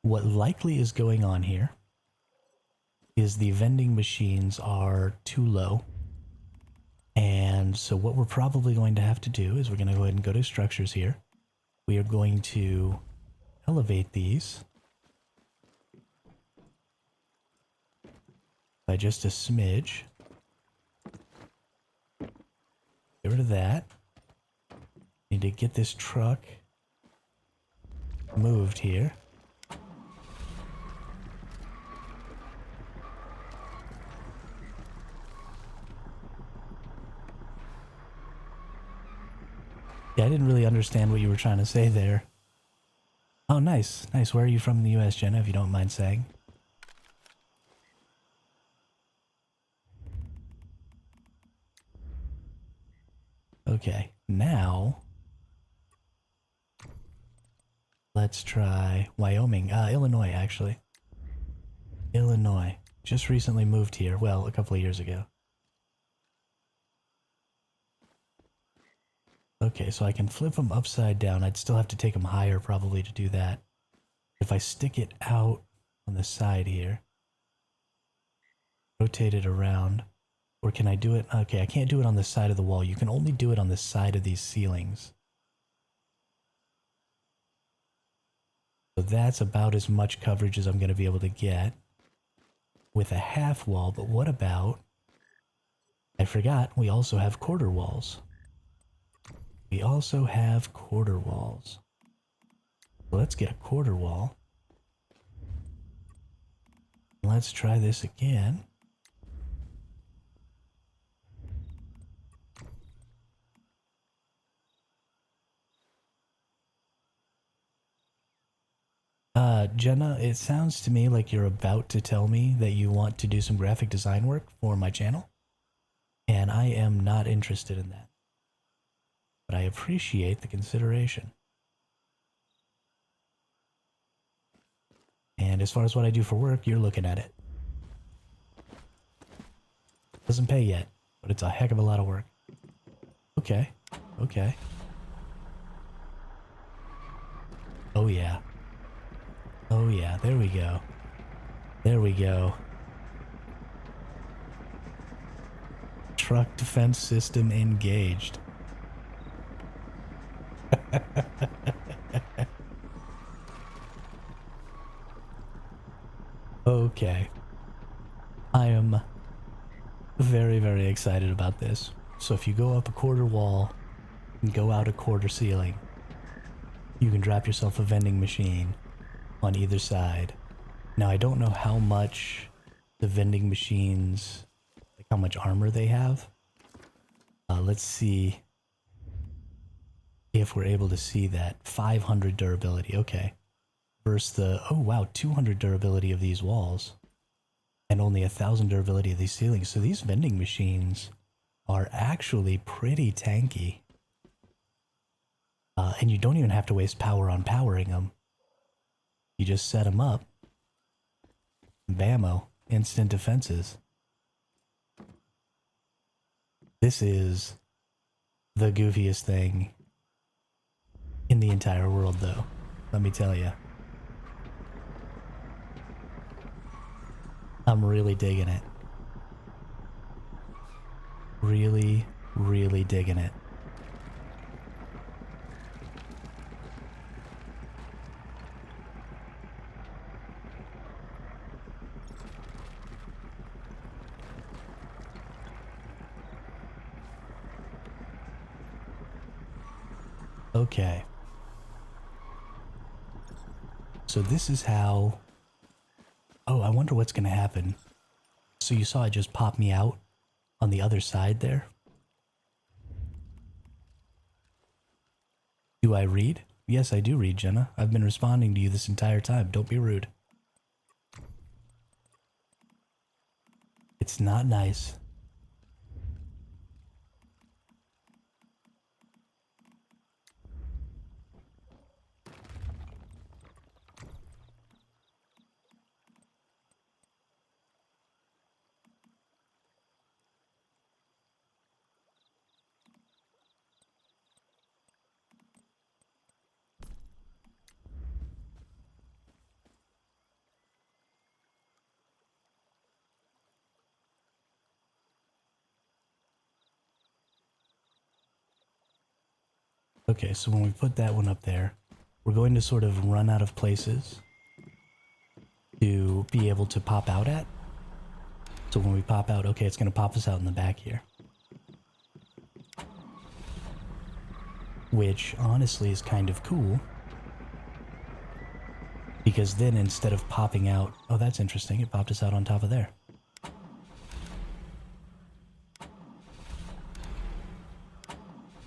what likely is going on here is the vending machines are too low. And so what we're probably going to have to do is we're going to go ahead and go to structures here. we are going to elevate these by just a smidge. Get rid of that. Need to get this truck moved here. Yeah, I didn't really understand what you were trying to say there. Oh, nice. Nice. Where are you from in the US, Jenna, if you don't mind saying? Okay, now let's try Wyoming. Illinois, actually. Illinois. Just recently moved here. Well, a couple of years ago. Okay, so I can flip them upside down. I'd still have to take them higher probably to do that. If I stick it out on the side here, rotate it around, or can I do it? Okay, I can't do it on the side of the wall. You can only do it on the side of these ceilings. So that's about as much coverage as I'm going to be able to get with a half wall. But what about, I forgot, we also have quarter walls. We also have quarter walls. So let's get a quarter wall. Let's try this again. Jenna, it sounds to me like you're about to tell me that you want to do some graphic design work for my channel. And I am not interested in that. But I appreciate the consideration. And as far as what I do for work, you're looking at it. Doesn't pay yet, but it's a heck of a lot of work. Okay, okay. Oh yeah. Oh yeah, there we go. There we go. Truck defense system engaged. Okay. I am very, very excited about this. So if you go up a quarter wall and go out a quarter ceiling, you can drop yourself a vending machine on either side. Now I don't know how much the vending machines, like how much armor they have. Let's see if we're able to see that. 500 durability, okay. Versus the, oh wow, 200 durability of these walls. And only 1,000 durability of these ceilings. So these vending machines are actually pretty tanky. And you don't even have to waste power on powering them. You just set them up. Bammo. Instant defenses. This is the goofiest thing in the entire world, though. Let me tell you. I'm really digging it. Really, really digging it. Okay. So this is how... Oh, I wonder what's going to happen. So you saw it just pop me out on the other side there? Do I read? Yes, I do read, Jenna. I've been responding to you this entire time. Don't be rude. It's not nice. Okay, so when we put that one up there, we're going to sort of run out of places to be able to pop out at. So when we pop out, okay, it's going to pop us out in the back here. Which, honestly, is kind of cool. Because then instead of popping out... Oh, that's interesting. It popped us out on top of there.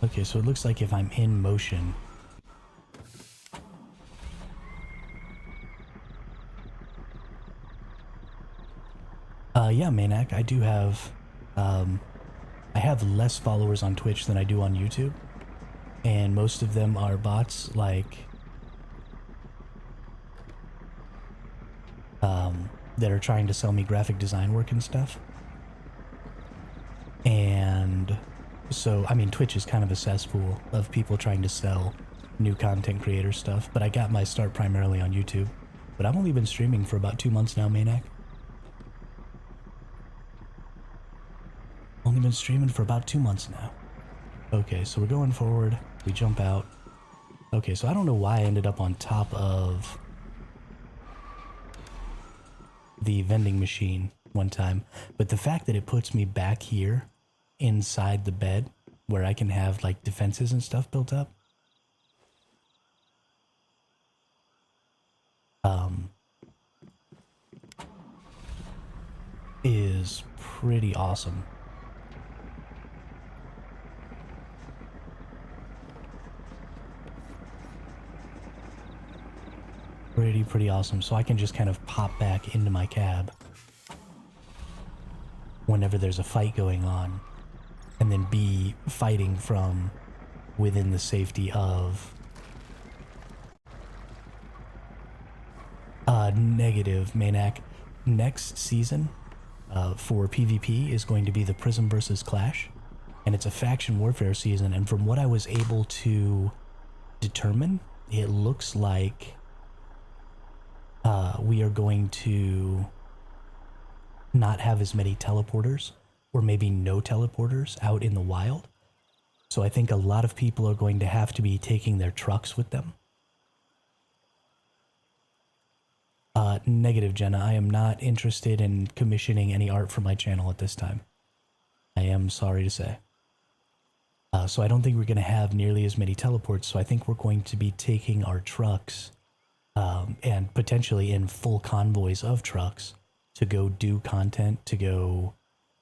Okay, so it looks like if I'm in motion... yeah, Maniac, I do have... I have less followers on Twitch than I do on YouTube. And most of them are bots, like... that are trying to sell me graphic design work and stuff. And so, I mean, Twitch is kind of a cesspool of people trying to sell new content creator stuff, but I got my start primarily on YouTube. But I've only been streaming for about 2 months now, Maniac. Only been streaming for about 2 months now. Okay, so we're going forward. We jump out. Okay, so I don't know why I ended up on top of the vending machine one time, but the fact that it puts me back here inside the bed where I can have like defenses and stuff built up is pretty awesome. Pretty awesome. So I can just kind of pop back into my cab whenever there's a fight going on and then be fighting from within the safety of negative, Maniac. Next season for PvP is going to be the Prismverse Clash, and it's a faction warfare season, and from what I was able to determine, it looks like we are going to not have as many teleporters, or maybe no teleporters out in the wild. So I think a lot of people are going to have to be taking their trucks with them. Negative, Jenna. I am not interested in commissioning any art for my channel at this time. I am sorry to say. So I don't think we're going to have nearly as many teleports, so I think we're going to be taking our trucks and potentially in full convoys of trucks to go do content, to go,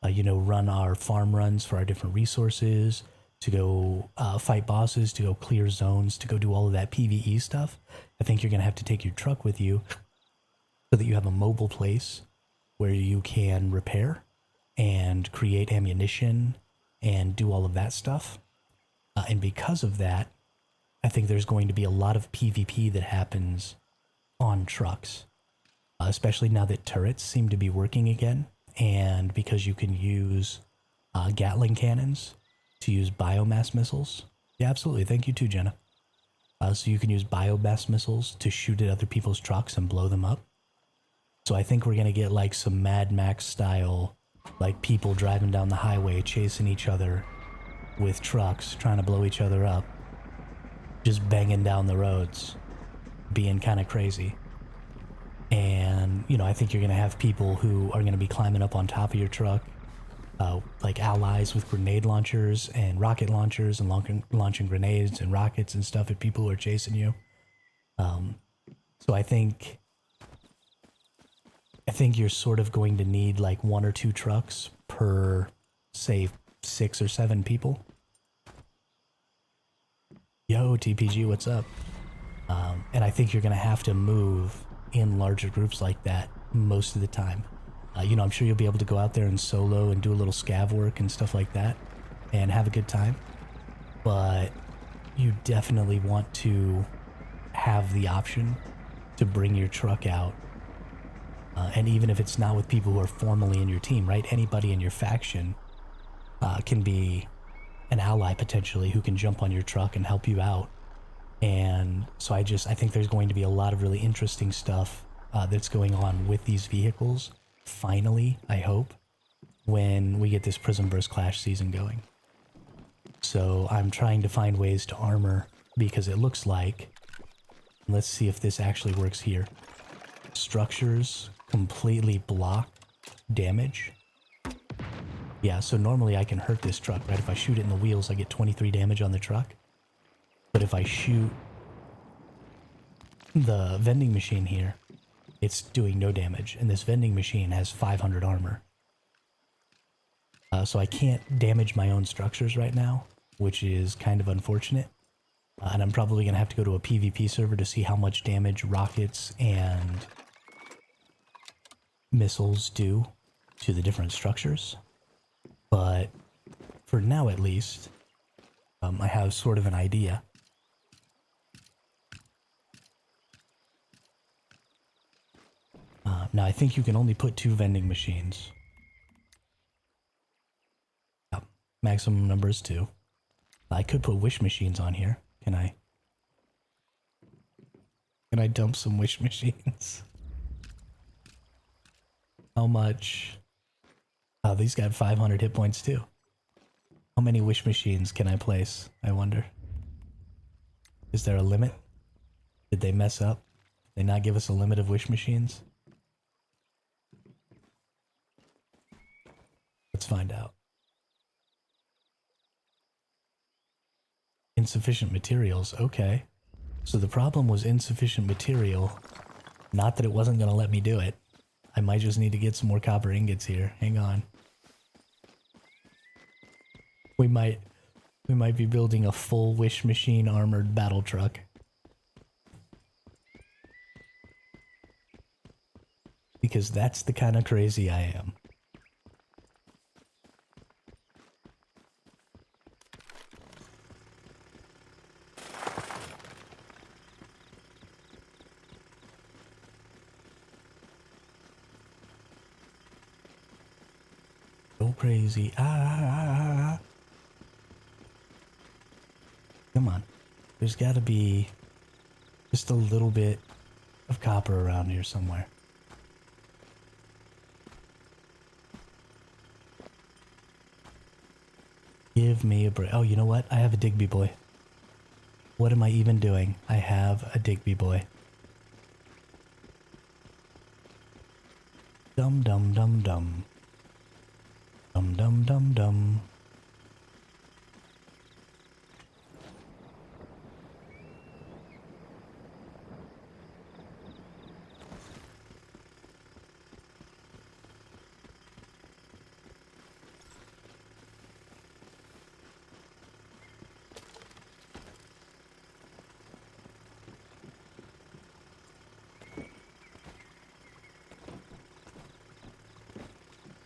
you know, run our farm runs for our different resources, to go fight bosses, to go clear zones, to go do all of that PvE stuff. I think you're going to have to take your truck with you so that you have a mobile place where you can repair and create ammunition and do all of that stuff. And because of that, I think there's going to be a lot of PvP that happens on trucks, especially now that turrets seem to be working again, and because you can use Gatling cannons to use biomass missiles. Yeah, absolutely. Thank you too, Jenna. So you can use biomass missiles to shoot at other people's trucks and blow them up. So I think we're going to get like some Mad Max style, like people driving down the highway chasing each other with trucks, trying to blow each other up, just banging down the roads, being kind of crazy. And, you know, I think you're going to have people who are going to be climbing up on top of your truck, like allies with grenade launchers and rocket launchers and launching grenades and rockets and stuff at people who are chasing you. So I think you're sort of going to need like 1 or 2 trucks per, say, 6 or 7 people. Yo, TPG, what's up? And I think you're going to have to move in larger groups like that most of the time. You know, I'm sure you'll be able to go out there and solo and do a little scav work and stuff like that and have a good time. But you definitely want to have the option to bring your truck out. And even if it's not with people who are formally in your team, right? Anybody in your faction can be an ally potentially who can jump on your truck and help you out. And so I think there's going to be a lot of really interesting stuff that's going on with these vehicles. Finally, I hope, when we get this Prismverse Clash season going. So I'm trying to find ways to armor because it looks like, let's see if this actually works here. Structures completely block damage. Yeah, so normally I can hurt this truck, right? If I shoot it in the wheels, I get 23 damage on the truck. But if I shoot the vending machine here, it's doing no damage. And this vending machine has 500 armor. So I can't damage my own structures right now, which is kind of unfortunate. And I'm probably going to have to go to a PvP server to see how much damage rockets and missiles do to the different structures. But for now, at least, I have sort of an idea. Now, I think you can only put 2 vending machines. Yep. Maximum number is 2. I could put wish machines on here. Can I? Can I dump some wish machines? How much? Oh, these got 500 hit points too. How many wish machines can I place, I wonder? Is there a limit? Did they mess up? Did they not give us a limit of wish machines? Let's find out. Insufficient materials, okay. So the problem was insufficient material. Not that it wasn't going to let me do it. I might just need to get some more copper ingots here. Hang on. We might be building a full wish machine armored battle truck. Because that's the kind of crazy I am. So crazy. Ah. Come on. There's got to be just a little bit of copper around here somewhere. Give me a break. Oh, you know what? I have a Digby boy. What am I even doing? I have a Digby boy. Dum dum dum dum. Dum dum dum dum.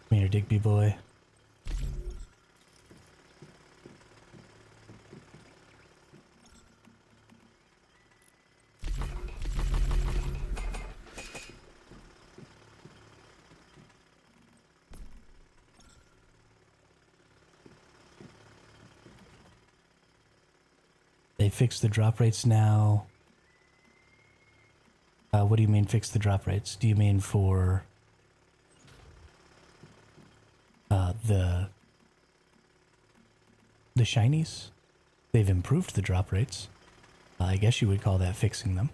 Come here, Digby boy. They fixed the drop rates now. What do you mean fix the drop rates? Do you mean for the shinies? They've improved the drop rates. I guess you would call that fixing them.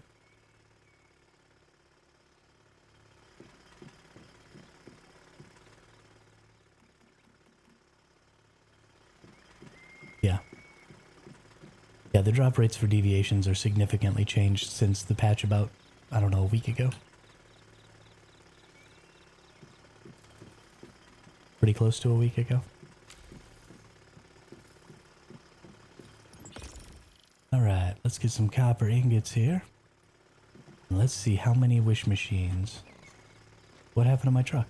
Yeah. Yeah, the drop rates for deviations are significantly changed since the patch about, I don't know, a week ago. Pretty close to a week ago. Alright, let's get some copper ingots here. Let's see how many wish machines. What happened to my truck?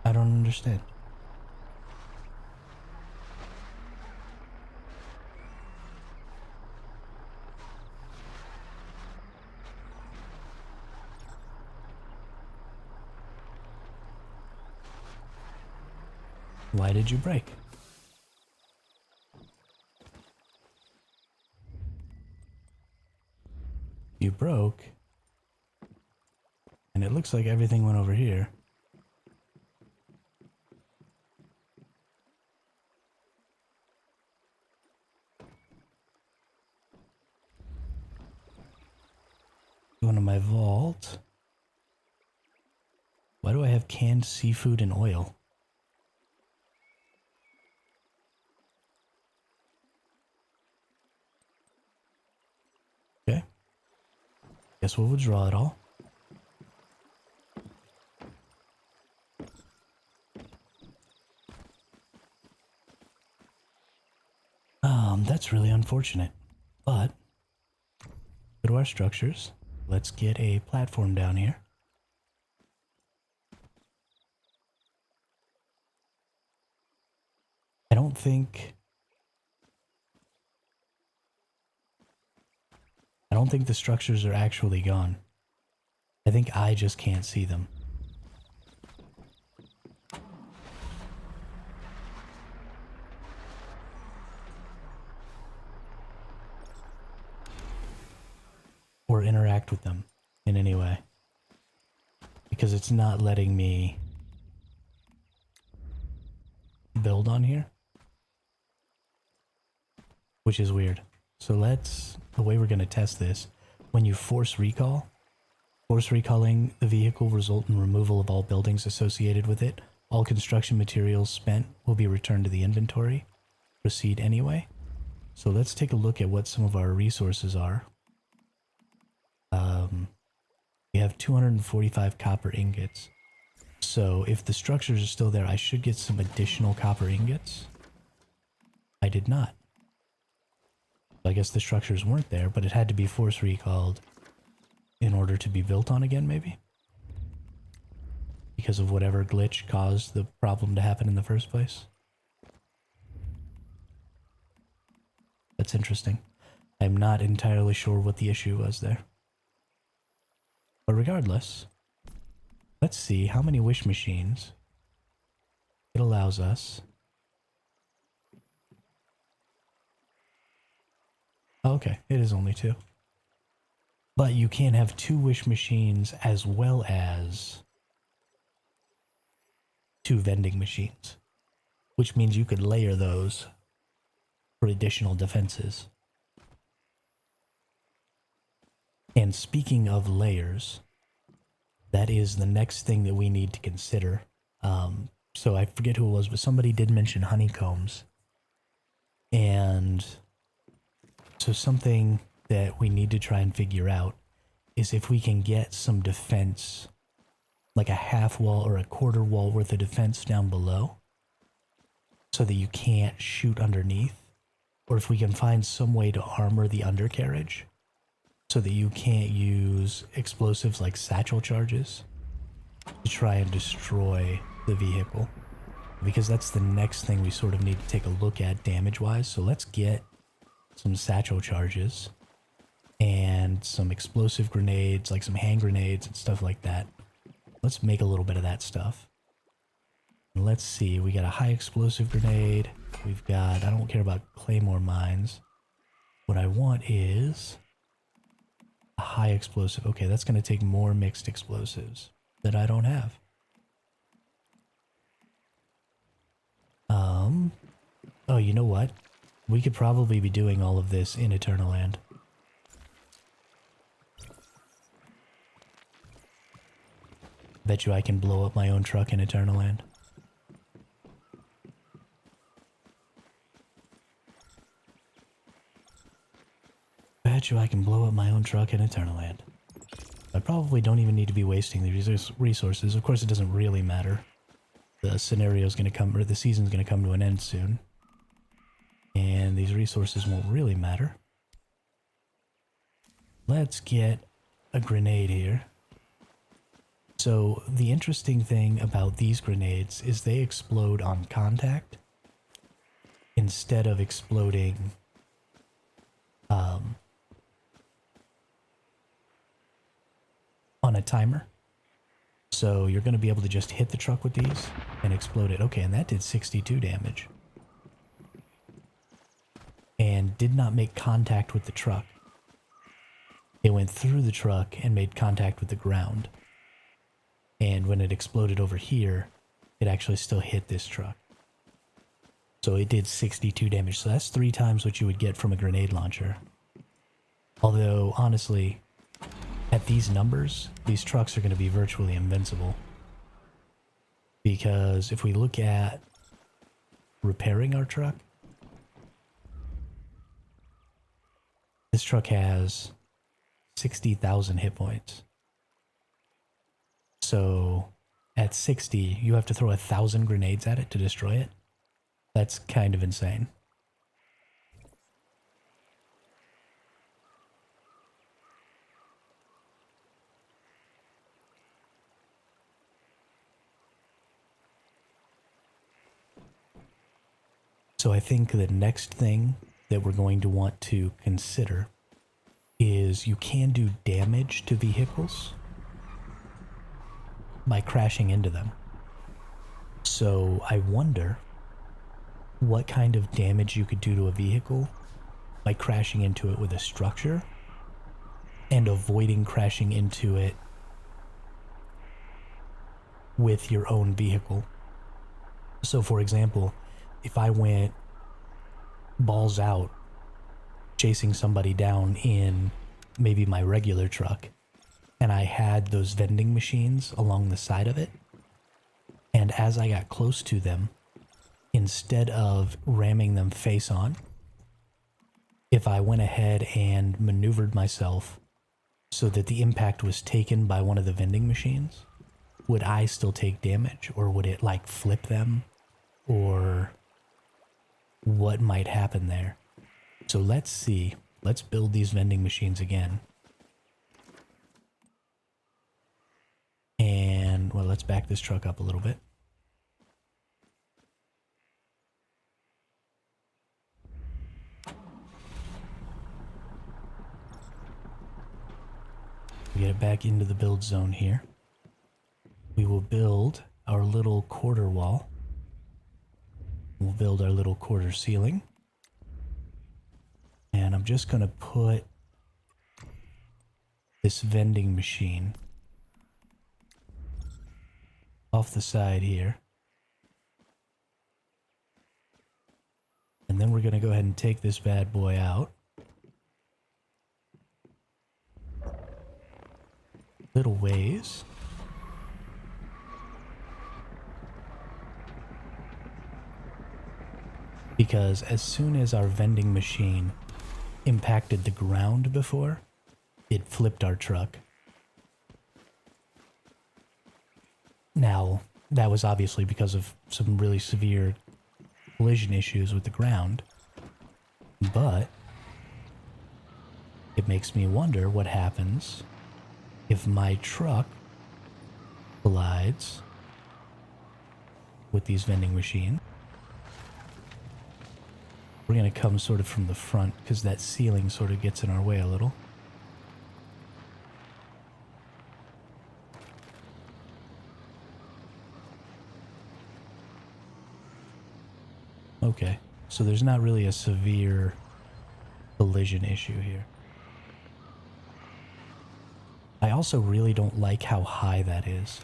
I don't understand. Why did you break? You broke And it looks like everything went over here. Going to my vault. Why do I have canned seafood and oil? Okay. Guess we'll withdraw it all. That's really unfortunate. But go to our structures. Let's get a platform down here. I don't think the structures are actually gone. I think I just can't see them. Or interact with them in any way. Because it's not letting me build on here. Which is weird. So the way we're going to test this, when you force recalling the vehicle result in removal of all buildings associated with it. All construction materials spent will be returned to the inventory. Proceed anyway. So let's take a look at what some of our resources are. We have 245 copper ingots. So if the structures are still there, I should get some additional copper ingots. I did not. I guess the structures weren't there, but it had to be force recalled in order to be built on again, maybe? Because of whatever glitch caused the problem to happen in the first place. That's interesting. I'm not entirely sure what the issue was there. But regardless, let's see how many wish machines it allows us. Oh, okay, it is only 2. But you can have 2 wish machines as well as 2 vending machines, which means you could layer those for additional defenses. And speaking of layers, that is the next thing that we need to consider. So I forget who it was, but somebody did mention honeycombs. And so something that we need to try and figure out is if we can get some defense, like a half wall or a quarter wall worth of defense down below, so that you can't shoot underneath. Or if we can find some way to armor the undercarriage, so that you can't use explosives like satchel charges to try and destroy the vehicle. Because that's the next thing we sort of need to take a look at damage-wise. So let's get some satchel charges and some explosive grenades, like some hand grenades and stuff like that. Let's make a little bit of that stuff. And let's see, we got a high explosive grenade. We've got, I don't care about claymore mines. What I want is a high explosive. Okay, that's going to take more mixed explosives that I don't have. Oh, you know what? We could probably be doing all of this in Eternal Land. Bet you I can blow up my own truck in Eternal Land. Bet you I can blow up my own truck in Eternal Land. I probably don't even need to be wasting these resources. Of course, it doesn't really matter. The scenario's going to come, or the season's going to come to an end soon. And these resources won't really matter. Let's get a grenade here. So the interesting thing about these grenades is they explode on contact instead of exploding on a timer. So you're going to be able to just hit the truck with these and explode it. Okay, and that did 62 damage. And did not make contact with the truck. It went through the truck and made contact with the ground. And when it exploded over here, it actually still hit this truck. So it did 62 damage. So that's 3 times what you would get from a grenade launcher. Although, honestly, at these numbers, these trucks are going to be virtually invincible. Because if we look at repairing our truck, this truck has 60,000 hit points. So at 60, you have to throw 1,000 grenades at it to destroy it. That's kind of insane. So I think the next thing that we're going to want to consider is you can do damage to vehicles by crashing into them. So I wonder what kind of damage you could do to a vehicle by crashing into it with a structure and avoiding crashing into it with your own vehicle. So for example, if I went balls out chasing somebody down in maybe my regular truck and I had those vending machines along the side of it, and as I got close to them, instead of ramming them face on, if I went ahead and maneuvered myself so that the impact was taken by one of the vending machines, would I still take damage, or would it like flip them, or what might happen there? So let's see. Let's build these vending machines again. And, well, let's back this truck up a little bit. We get it back into the build zone here. We will build our little quarter wall. We'll build our little quarter ceiling. And I'm just going to put this vending machine off the side here. And then we're going to go ahead and take this bad boy out. Little ways. Because as soon as our vending machine impacted the ground before, it flipped our truck. Now, that was obviously because of some really severe collision issues with the ground, but it makes me wonder what happens if my truck collides with these vending machines. We're going to come sort of from the front because that ceiling sort of gets in our way a little. Okay, so there's not really a severe collision issue here. I also really don't like how high that is.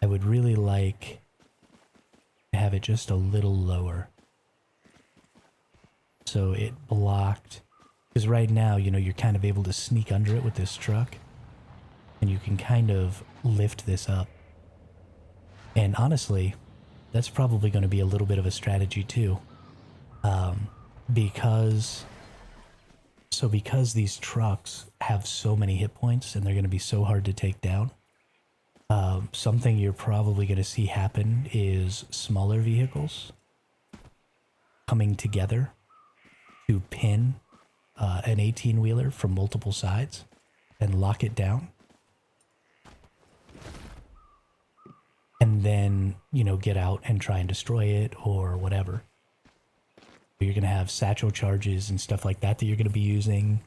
I would really like to have it just a little lower. So it blocked, because right now, you know, you're kind of able to sneak under it with this truck, and you can kind of lift this up. And honestly, that's probably going to be a little bit of a strategy too. Because these trucks have so many hit points and they're going to be so hard to take down, something you're probably going to see happen is smaller vehicles coming together to pin an 18-wheeler from multiple sides and lock it down. And then, you know, get out and try and destroy it or whatever. You're going to have satchel charges and stuff like that you're going to be using.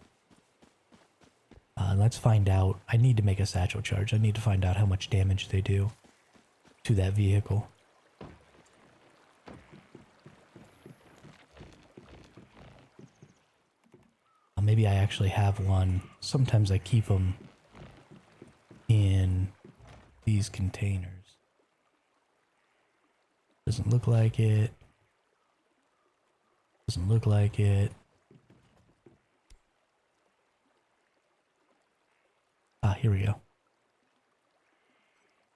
Let's find out. I need to make a satchel charge. I need to find out how much damage they do to that vehicle. Maybe I actually have one. Sometimes I keep them in these containers? Doesn't look like it. Doesn't look like it. Ah, here we go.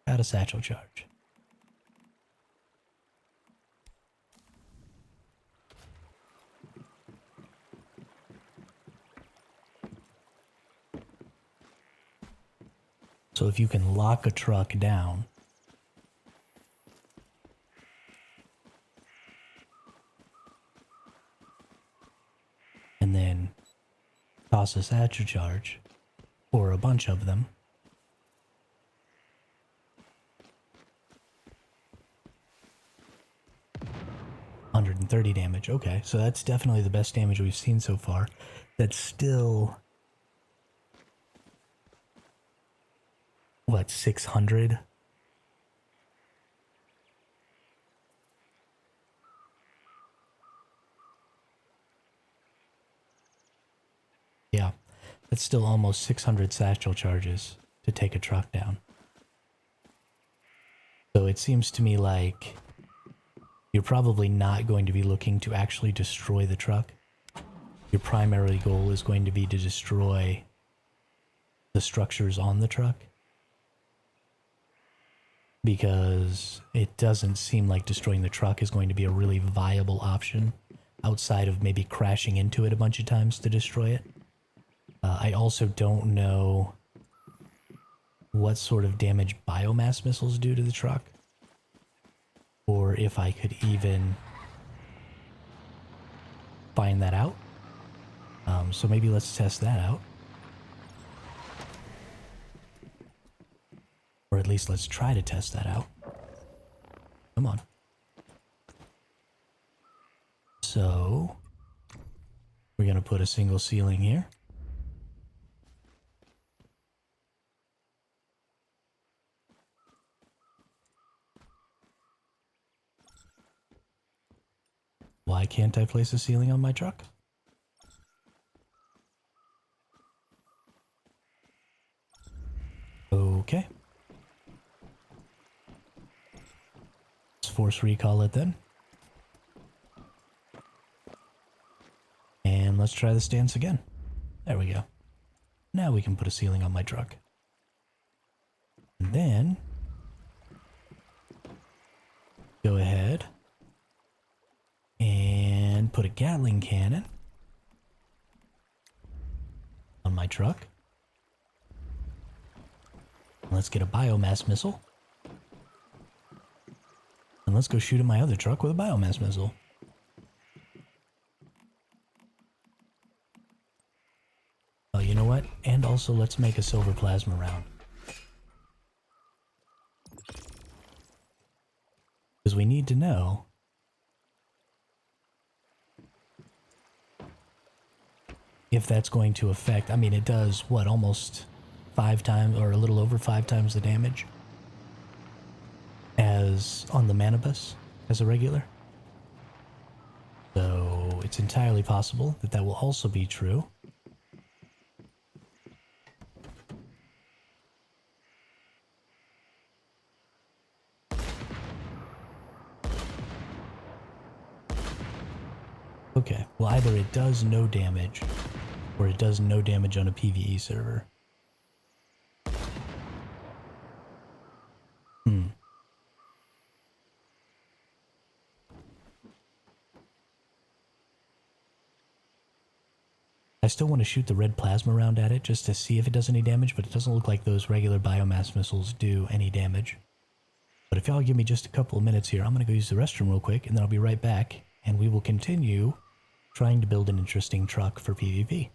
Got a satchel charge. So if you can lock a truck down, and then toss a satchel charge, or a bunch of them, $130 damage. Okay, so that's definitely the best damage we've seen so far. That's still, what, 600? Yeah, that's still almost 600 satchel charges to take a truck down. So it seems to me like you're probably not going to be looking to actually destroy the truck. Your primary goal is going to be to destroy the structures on the truck, because it doesn't seem like destroying the truck is going to be a really viable option outside of maybe crashing into it a bunch of times to destroy it. I also don't know what sort of damage biomass missiles do to the truck, or if I could even find that out. So maybe let's test that out. Or at least let's try to test that out. Come on. So we're going to put a single ceiling here. Why can't I place a ceiling on my truck? Okay. Let's force recall it then. And let's try the stance again. There we go. Now we can put a ceiling on my truck. And then go ahead and put a Gatling cannon on my truck. Let's get a biomass missile. And let's go shoot at my other truck with a biomass missile. Oh, you know what? And also let's make a silver plasma round. Because we need to know if that's going to affect, I mean, it does, what, almost 5 times, or a little over 5 times the damage as on the manibus, as a regular. So it's entirely possible that that will also be true. Okay, well either it does no damage, or it does no damage on a PvE server. I still want to shoot the red plasma round at it just to see if it does any damage, but it doesn't look like those regular biomass missiles do any damage. But if y'all give me just a couple of minutes here, I'm going to go use the restroom real quick, and then I'll be right back, and we will continue trying to build an interesting truck for PvP.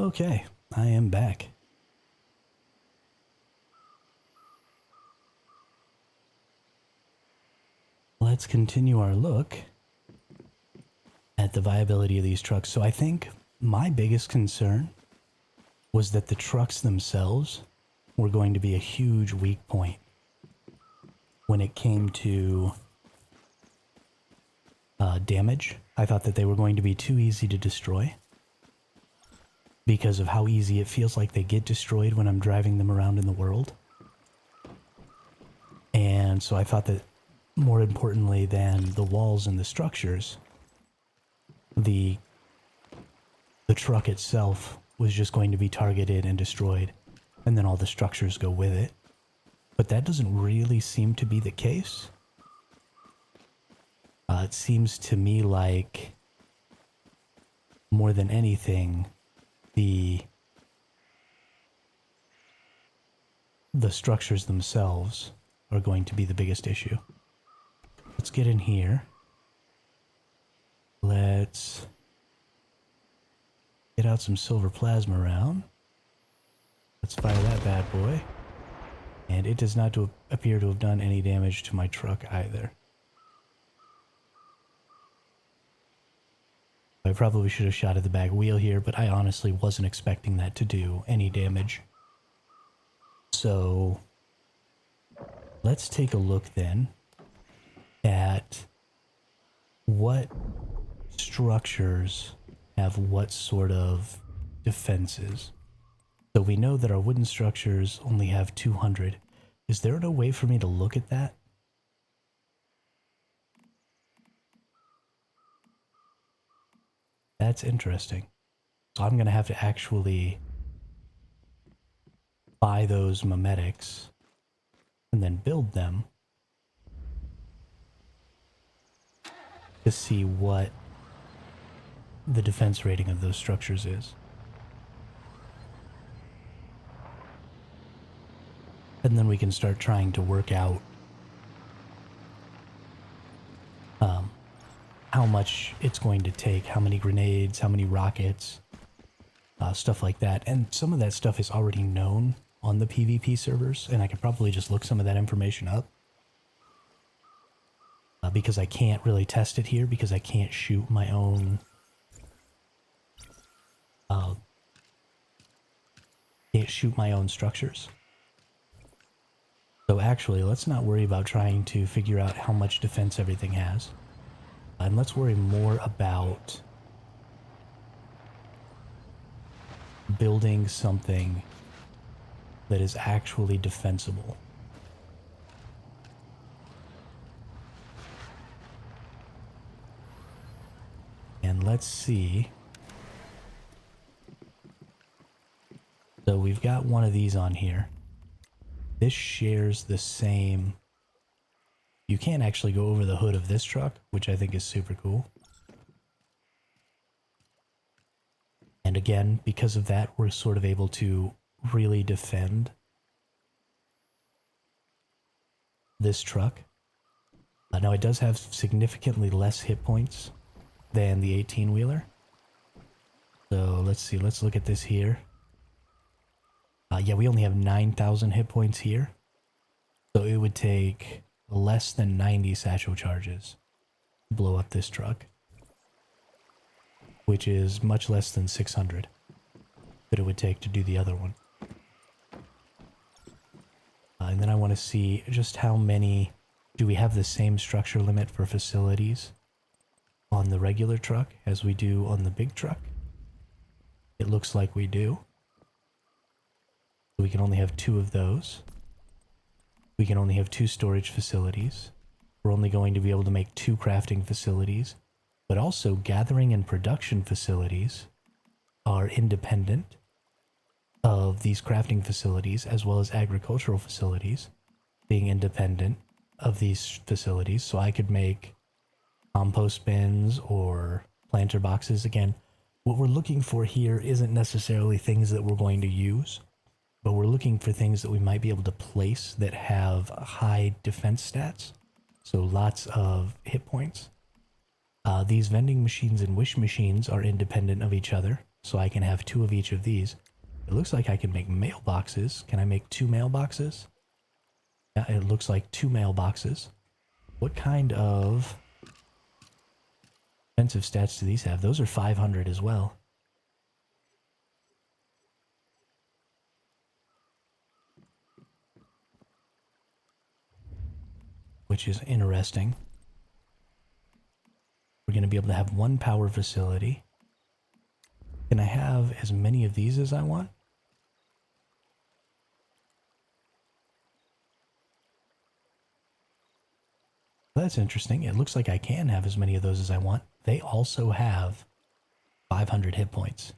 Okay, I am back. Let's continue our look at the viability of these trucks. So I think my biggest concern was that the trucks themselves were going to be a huge weak point when it came to damage. I thought that they were going to be too easy to destroy because of how easy it feels like they get destroyed when I'm driving them around in the world. And so I thought that more importantly than the walls and the structures, the truck itself was just going to be targeted and destroyed, and then all the structures go with it. But that doesn't really seem to be the case. It seems to me like, more than anything, the structures themselves are going to be the biggest issue. Let's get in here. Let's get out some silver plasma round. Let's fire that bad boy. And it does not appear to have done any damage to my truck either. I probably should have shot at the back wheel here, but I honestly wasn't expecting that to do any damage. So let's take a look then at what structures have what sort of defenses. So we know that our wooden structures only have 200. Is there no way for me to look at that? That's interesting. So I'm going to have to actually buy those memetics and then build them to see what the defense rating of those structures is. And then we can start trying to work out how much it's going to take, how many grenades, how many rockets, stuff like that. And some of that stuff is already known on the PvP servers, and I could probably just look some of that information up. Because I can't really test it here because I can't shoot my own structures. So actually, let's not worry about trying to figure out how much defense everything has. And let's worry more about building something that is actually defensible. And let's see. So we've got one of these on here. This shares the same. You can't actually go over the hood of this truck, which I think is super cool. And again, because of that, we're sort of able to really defend this truck. Now it does have significantly less hit points than the 18-wheeler. So let's see, let's look at this here. Yeah, we only have 9,000 hit points here. So it would take less than 90 satchel charges to blow up this truck, which is much less than 600 that it would take to do the other one. And then I want to see just how many. Do we have the same structure limit for facilities on the regular truck as we do on the big truck? It looks like we do. We can only have 2 of those. We can only have 2 storage facilities. We're only going to be able to make 2 crafting facilities, but also gathering and production facilities are independent of these crafting facilities, as well as agricultural facilities being independent of these facilities. So I could make compost bins or planter boxes. Again, what we're looking for here isn't necessarily things that we're going to use, but we're looking for things that we might be able to place that have high defense stats, so lots of hit points. These vending machines and wish machines are independent of each other, so I can have 2 of each of these. It looks like I can make mailboxes. Can I make 2 mailboxes? Yeah, it looks like 2 mailboxes. What kind of defensive stats do these have? Those are 500 as well. Which is interesting. We're going to be able to have 1 power facility. Can I have as many of these as I want? That's interesting. It looks like I can have as many of those as I want. They also have 500 hit points.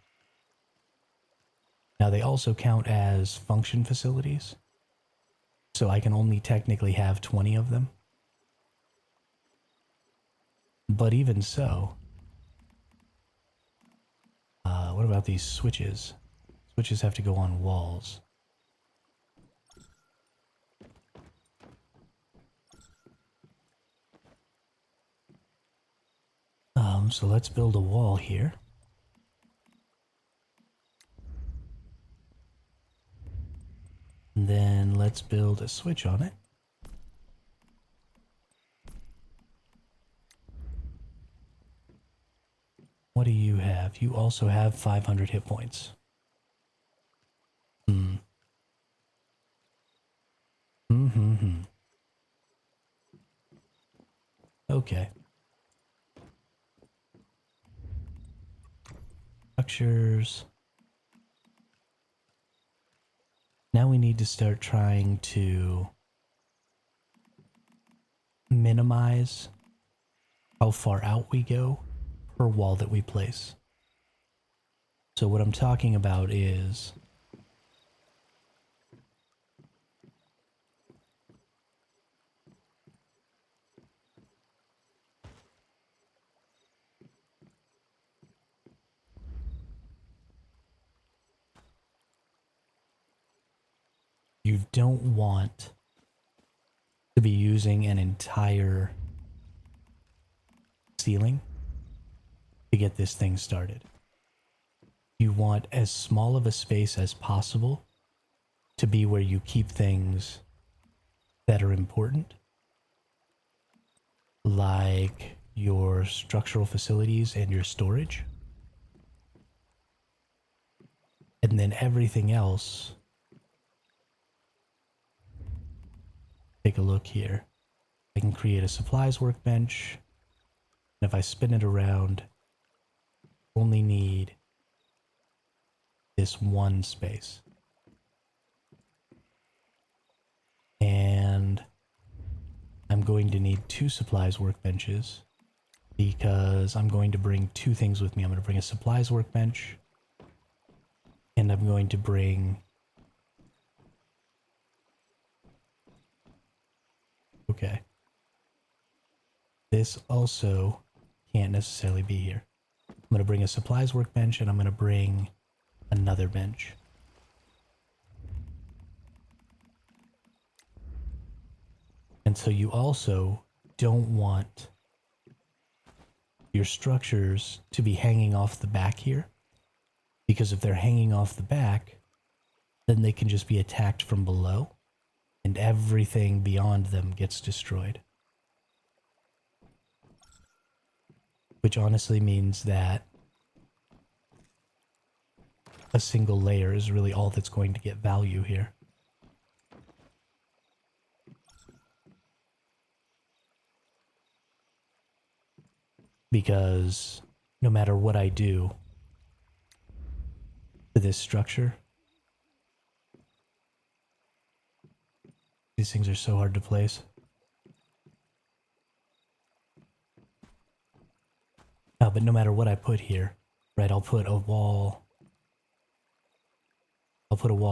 Now they also count as function facilities, so I can only technically have 20 of them. But even so, what about these switches? Switches have to go on walls. So let's build a wall here. And then let's build a switch on it. What do you have? You also have 500 hit points. Okay. Structures. Now we need to start trying to minimize how far out we go per wall that we place. So what I'm talking about is you don't want to be using an entire ceiling to get this thing started. You want as small of a space as possible to be where you keep things that are important, like your structural facilities and your storage. And then everything else, take a look here. I can create a supplies workbench, and if I spin it around, only need this one space. And I'm going to need 2 supplies workbenches because I'm going to bring 2 things with me. I'm going to bring a supplies workbench, and I'm going to bring... Okay. This also can't necessarily be here. I'm going to bring a supplies workbench, and I'm going to bring another bench. And so you also don't want your structures to be hanging off the back here, because if they're hanging off the back, then they can just be attacked from below, and everything beyond them gets destroyed. Which honestly means that a single layer is really all that's going to get value here. Because no matter what I do to this structure, these things are so hard to place. But no matter what I put here, right, I'll put a wall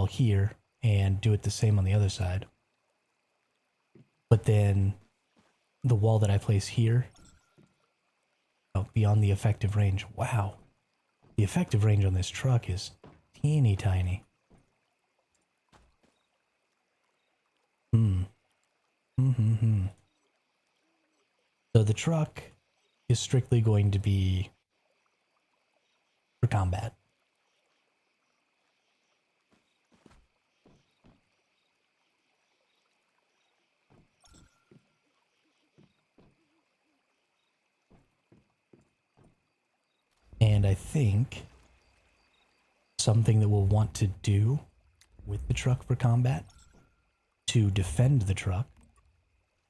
here and do it the same on the other side. But then the wall that I place here, beyond the effective range, wow. The effective range on this truck is teeny tiny. So the truck is strictly going to be for combat. And I think something that we'll want to do with the truck for combat to defend the truck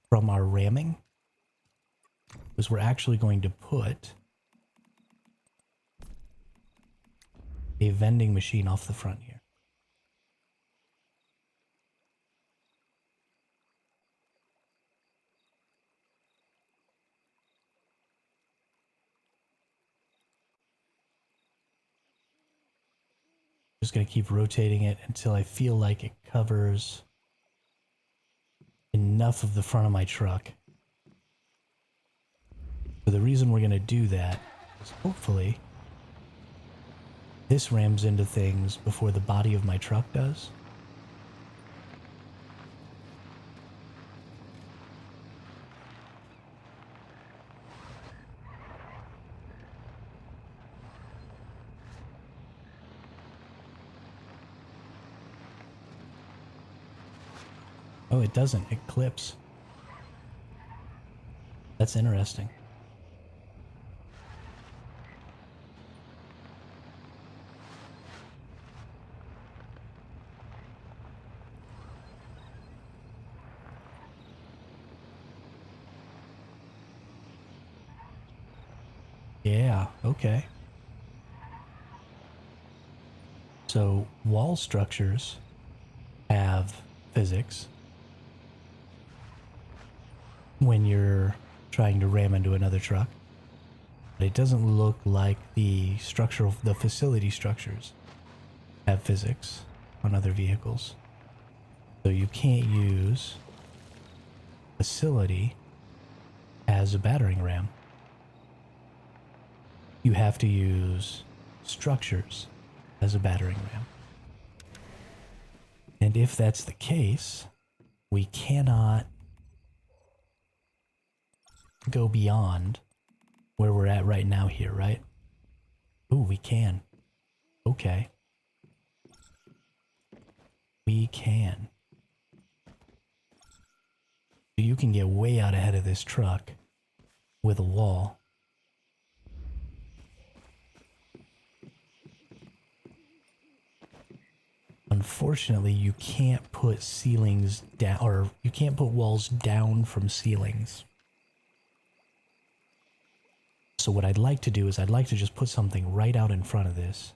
from our ramming was we're actually going to put a vending machine off the front here. Just going to keep rotating it until I feel like it covers enough of the front of my truck. So the reason we're going to do that is hopefully this rams into things before the body of my truck does. Oh, it doesn't. It clips. That's interesting. Yeah, okay. So wall structures have physics when you're trying to ram into another truck. But it doesn't look like the facility structures have physics on other vehicles. So you can't use facility as a battering ram. You have to use structures as a battering ram. And if that's the case, we cannot go beyond where we're at right now here, right? Ooh, we can. Okay. We can. So you can get way out ahead of this truck with a wall. Unfortunately, you can't put ceilings down, or you can't put walls down from ceilings. So what I'd like to do is I'd like to just put something right out in front of this.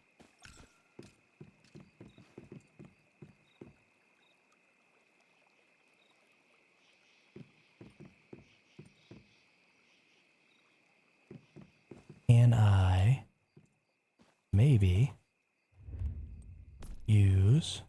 Can I maybe use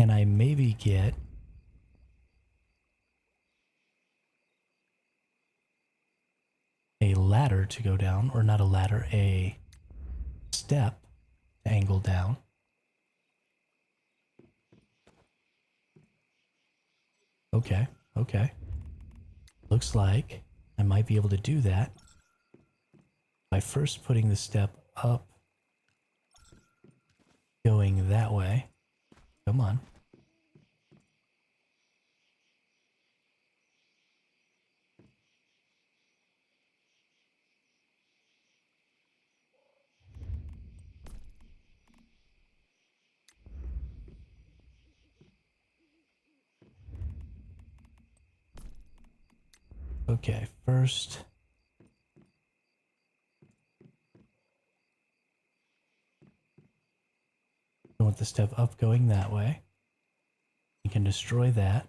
can I maybe get a ladder to go down, or not a ladder, a step to angle down. Okay, okay. Looks like I might be able to do that by first putting the step up, going that way. Come on. Okay, first I want the step up going that way. You can destroy that.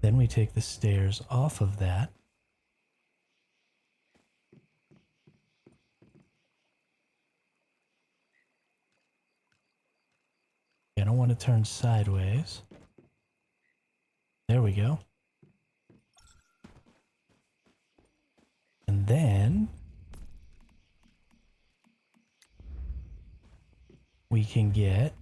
Then we take the stairs off of that. I don't want to turn sideways. There we go. And then we can get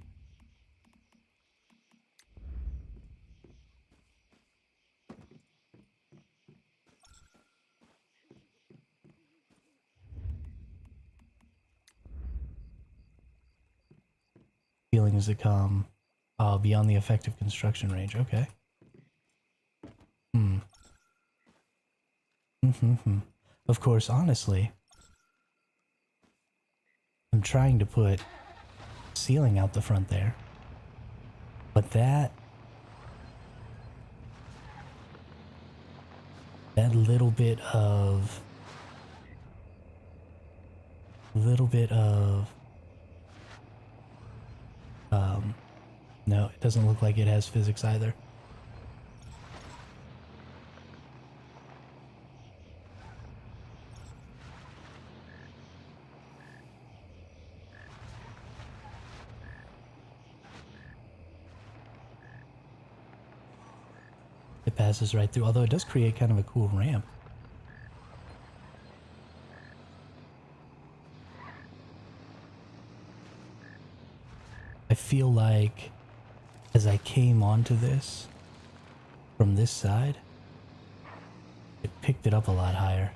Ceilings that come beyond the effective construction range. Okay. Hmm. Of course, honestly, I'm trying to put ceiling out the front there, but that little bit of no, it doesn't look like it has physics either. It passes right through, although it does create kind of a cool ramp. I feel like as I came onto this from this side, it picked it up a lot higher.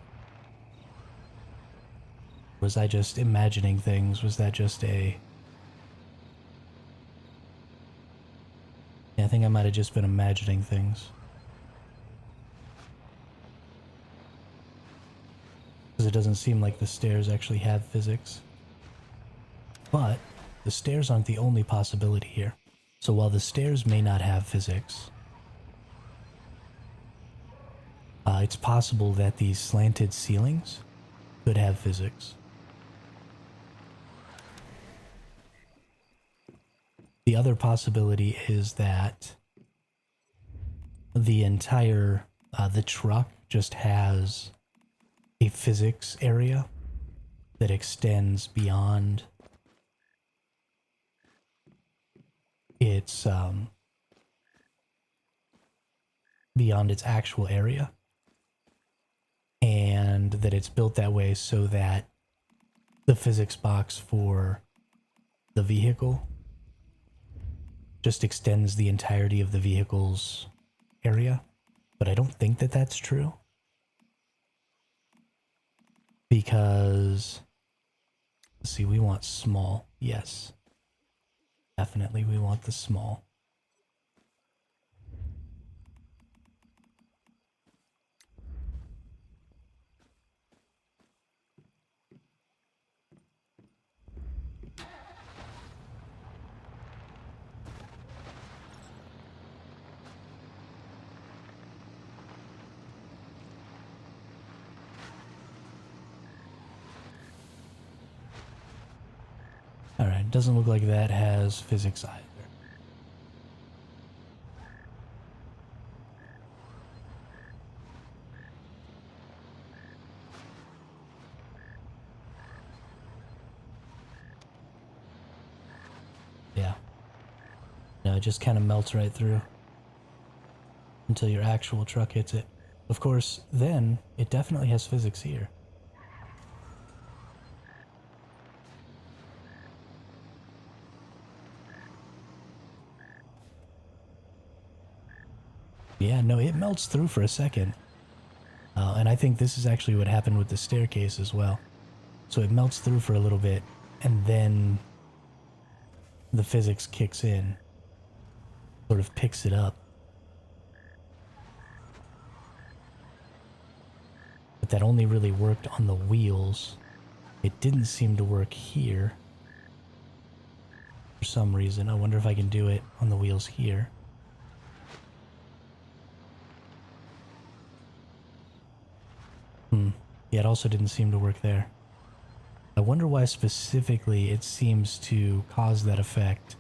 Was I just imagining things? Was that just a... Yeah, I think I might have just been imagining things. Because it doesn't seem like the stairs actually have physics. But the stairs aren't the only possibility here. So while the stairs may not have physics, it's possible that these slanted ceilings could have physics. The other possibility is that the entire, the truck just has a physics area that extends beyond its, beyond its actual area. And that it's built that way so that the physics box for the vehicle just extends the entirety of the vehicle's area. But I don't think that that's true. Because, let's see, we want small. Yes. Definitely we want the small. Alright, doesn't look like that has physics either. Yeah. No, it just kind of melts right through until your actual truck hits it. Of course, then it definitely has physics here. Yeah, no, it melts through for a second. And I think this is actually what happened with the staircase as well. So it melts through for a little bit, and then the physics kicks in, sort of picks it up. But that only really worked on the wheels. It didn't seem to work here. For some reason. I wonder if I can do it on the wheels here. Yeah, it also didn't seem to work there. I wonder why specifically it seems to cause that effect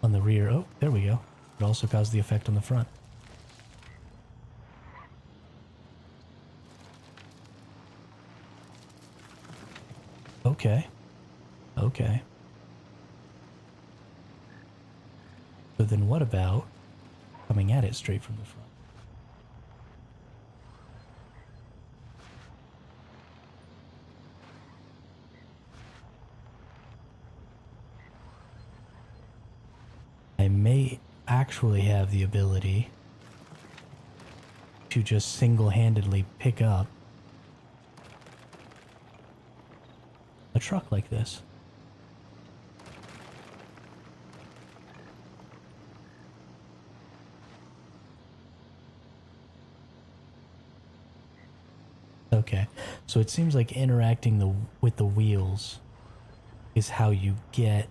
on the rear. Oh, there we go. It also caused the effect on the front. Okay. Okay. So then what about coming at it straight from the front? I may actually have the ability to just single-handedly pick up a truck like this. Okay. So it seems like interacting with the wheels is how you get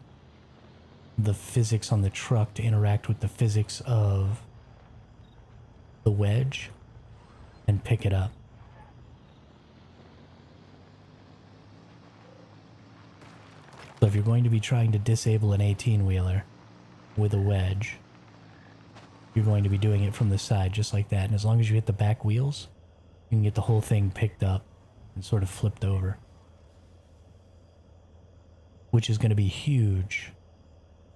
the physics on the truck to interact with the physics of the wedge and pick it up. So if you're going to be trying to disable an 18-wheeler with a wedge, you're going to be doing it from the side just like that. And as long as you hit the back wheels, you can get the whole thing picked up and sort of flipped over. Which is going to be huge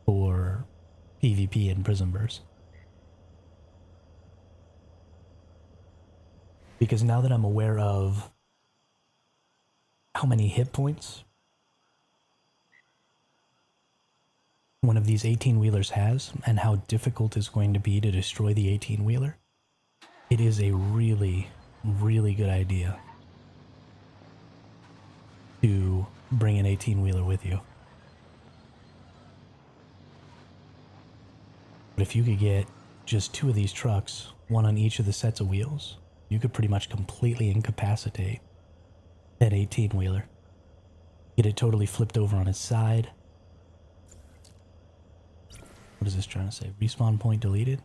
for PvP in Prismverse. Because now that I'm aware of how many hit points one of these 18-wheelers has and how difficult it's going to be to destroy the 18-wheeler, it is a really, really good idea to bring an 18-wheeler with you. But if you could get just 2 of these trucks, one on each of the sets of wheels, you could pretty much completely incapacitate that 18-wheeler. Get it totally flipped over on its side. What is this trying to say? Respawn point deleted?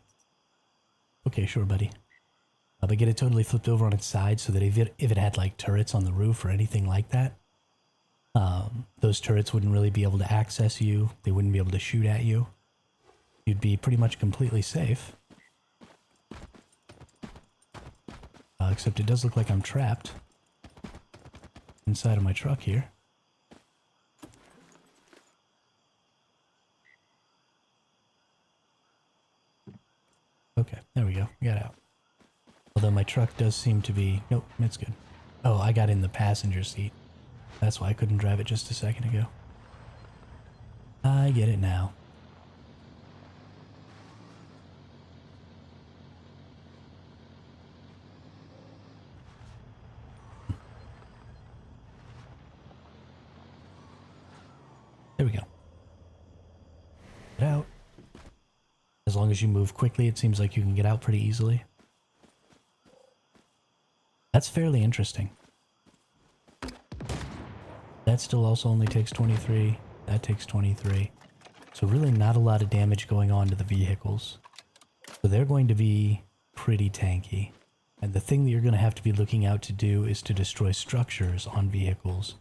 Okay, sure, buddy. But get it totally flipped over on its side so that if it had like turrets on the roof or anything like that, those turrets wouldn't really be able to access you. They wouldn't be able to shoot at you. You'd be pretty much completely safe. Except it does look like I'm trapped inside of my truck here. Okay, there we go. We got out. Although my truck does seem to be... Nope, it's good. Oh, I got in the passenger seat. That's why I couldn't drive it just a second ago. I get it now. There we go. Get out. As long as you move quickly, it seems like you can get out pretty easily. That's fairly interesting. That still also only takes 23. That takes 23. So really not a lot of damage going on to the vehicles. So they're going to be pretty tanky. And the thing that you're going to have to be looking out to do is to destroy structures on vehicles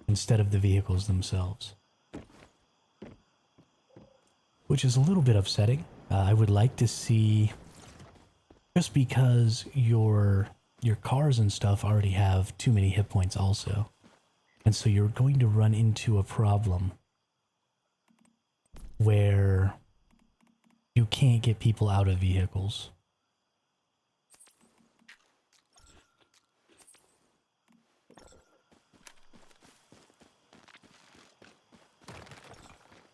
instead of the vehicles themselves. Which is a little bit upsetting. I would like to see, just because your cars and stuff already have too many hit points also. And so you're going to run into a problem where you can't get people out of vehicles.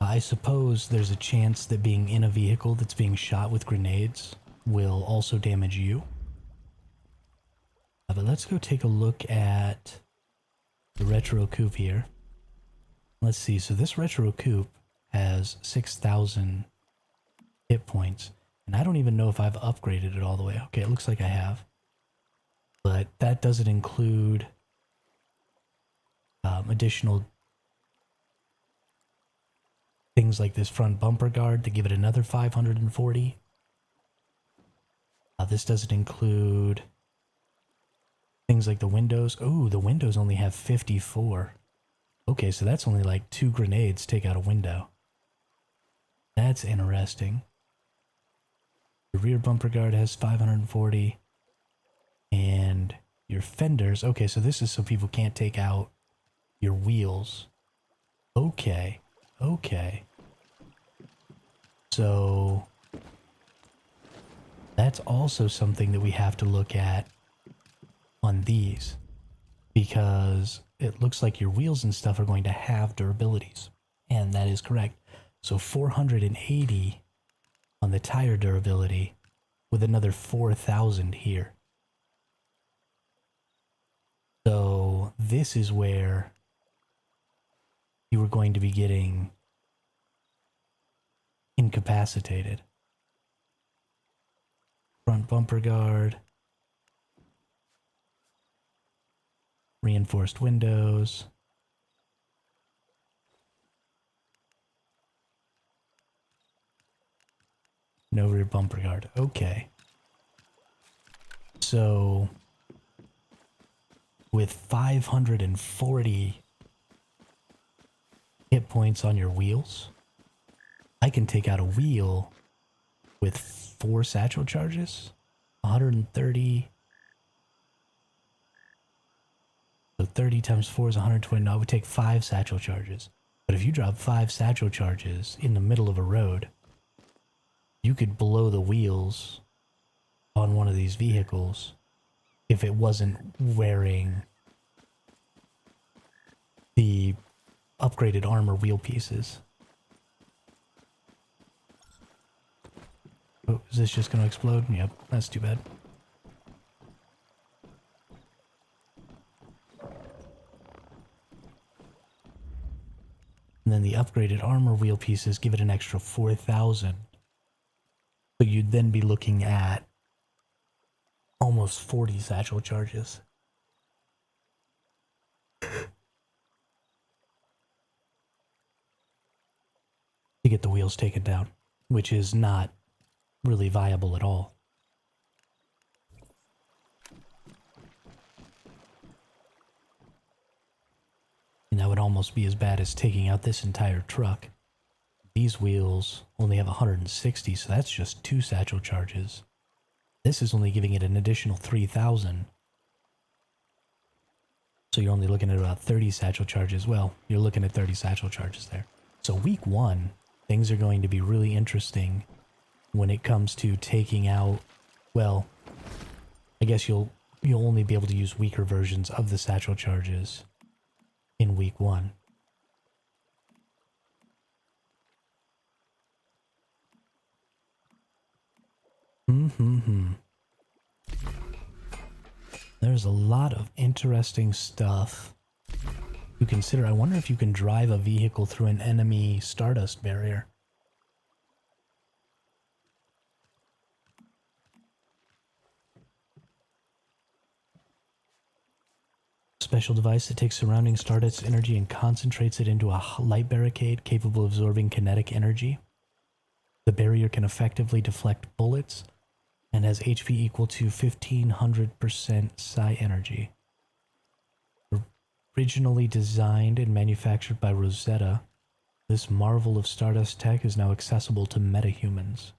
I suppose there's a chance that being in a vehicle that's being shot with grenades will also damage you. But let's go take a look at the retro coupe here. Let's see, so this retro coupe has 6,000 hit points, and I don't even know if I've upgraded it all the way. Okay, it looks like I have. But that doesn't include additional things like this front bumper guard to give it another 540. This doesn't include things like the windows. Oh, the windows only have 54. Okay, so that's only like 2 grenades take out a window. That's interesting. The rear bumper guard has 540. And your fenders. Okay, so this is so people can't take out your wheels. Okay. Okay. So that's also something that we have to look at on these, because it looks like your wheels and stuff are going to have durabilities, and that is correct. So 480 on the tire durability with another 4,000 here. So this is where you were going to be getting incapacitated. Front bumper guard. Reinforced windows. No rear bumper guard. Okay. So, with 540 hit points on your wheels, I can take out a wheel with 4 satchel charges. 130. So 30 times 4 is 120. No, it would take 5 satchel charges. But if you drop 5 satchel charges in the middle of a road, you could blow the wheels on one of these vehicles if it wasn't wearing the upgraded armor wheel pieces. Oh, is this just going to explode? Yep, that's too bad. And then the upgraded armor wheel pieces give it an extra 4,000. So you'd then be looking at almost 40 satchel charges. To get the wheels taken down, which is not really viable at all. And that would almost be as bad as taking out this entire truck. These wheels only have 160, so that's just 2 satchel charges. This is only giving it an additional 3,000. So you're only looking at about 30 satchel charges. Well, you're looking at 30 satchel charges there. So week 1, things are going to be really interesting when it comes to taking out, well, I guess you'll only be able to use weaker versions of the satchel charges in week 1. There's a lot of interesting stuff to consider. I wonder if you can drive a vehicle through an enemy stardust barrier. Special device that takes surrounding stardust energy and concentrates it into a light barricade capable of absorbing kinetic energy. The barrier can effectively deflect bullets and has HP equal to 1500% psi energy. Originally designed and manufactured by Rosetta, this marvel of Stardust tech is now accessible to metahumans.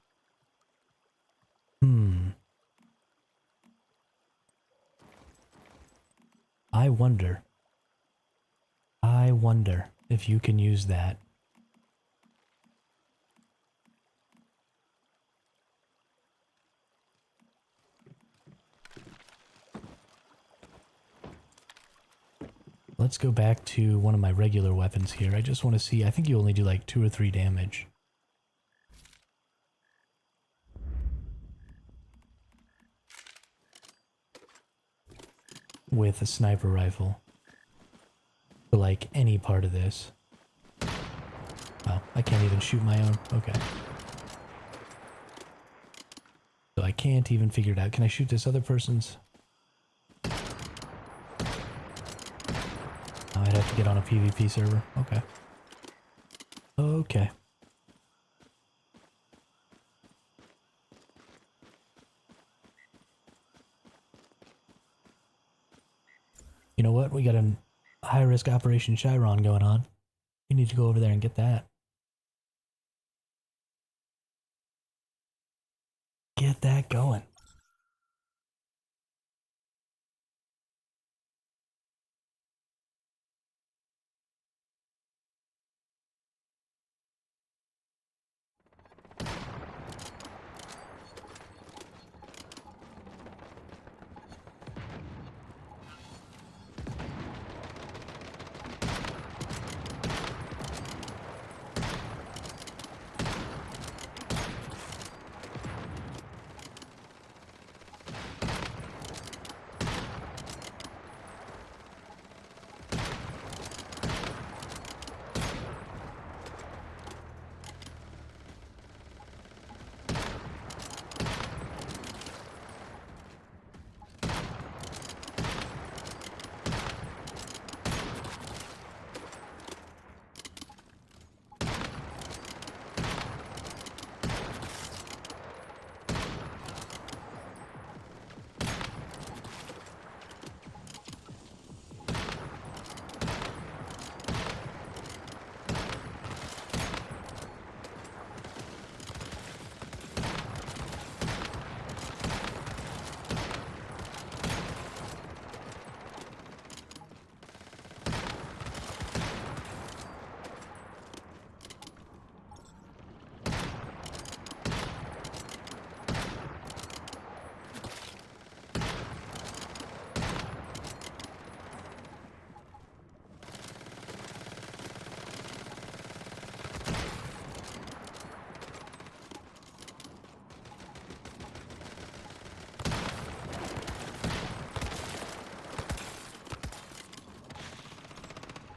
I wonder if you can use that. Let's go back to one of my regular weapons here. I just want to see, I think you only do like 2 or 3 damage. With a sniper rifle. For like any part of this. Oh, I can't even shoot my own. Okay. So I can't even figure it out. Can I shoot this other person's? I'd have to get on a PvP server. Okay. Okay. You know what? We got a high-risk Operation Chiron going on. You need to go over there and get that. Get that going.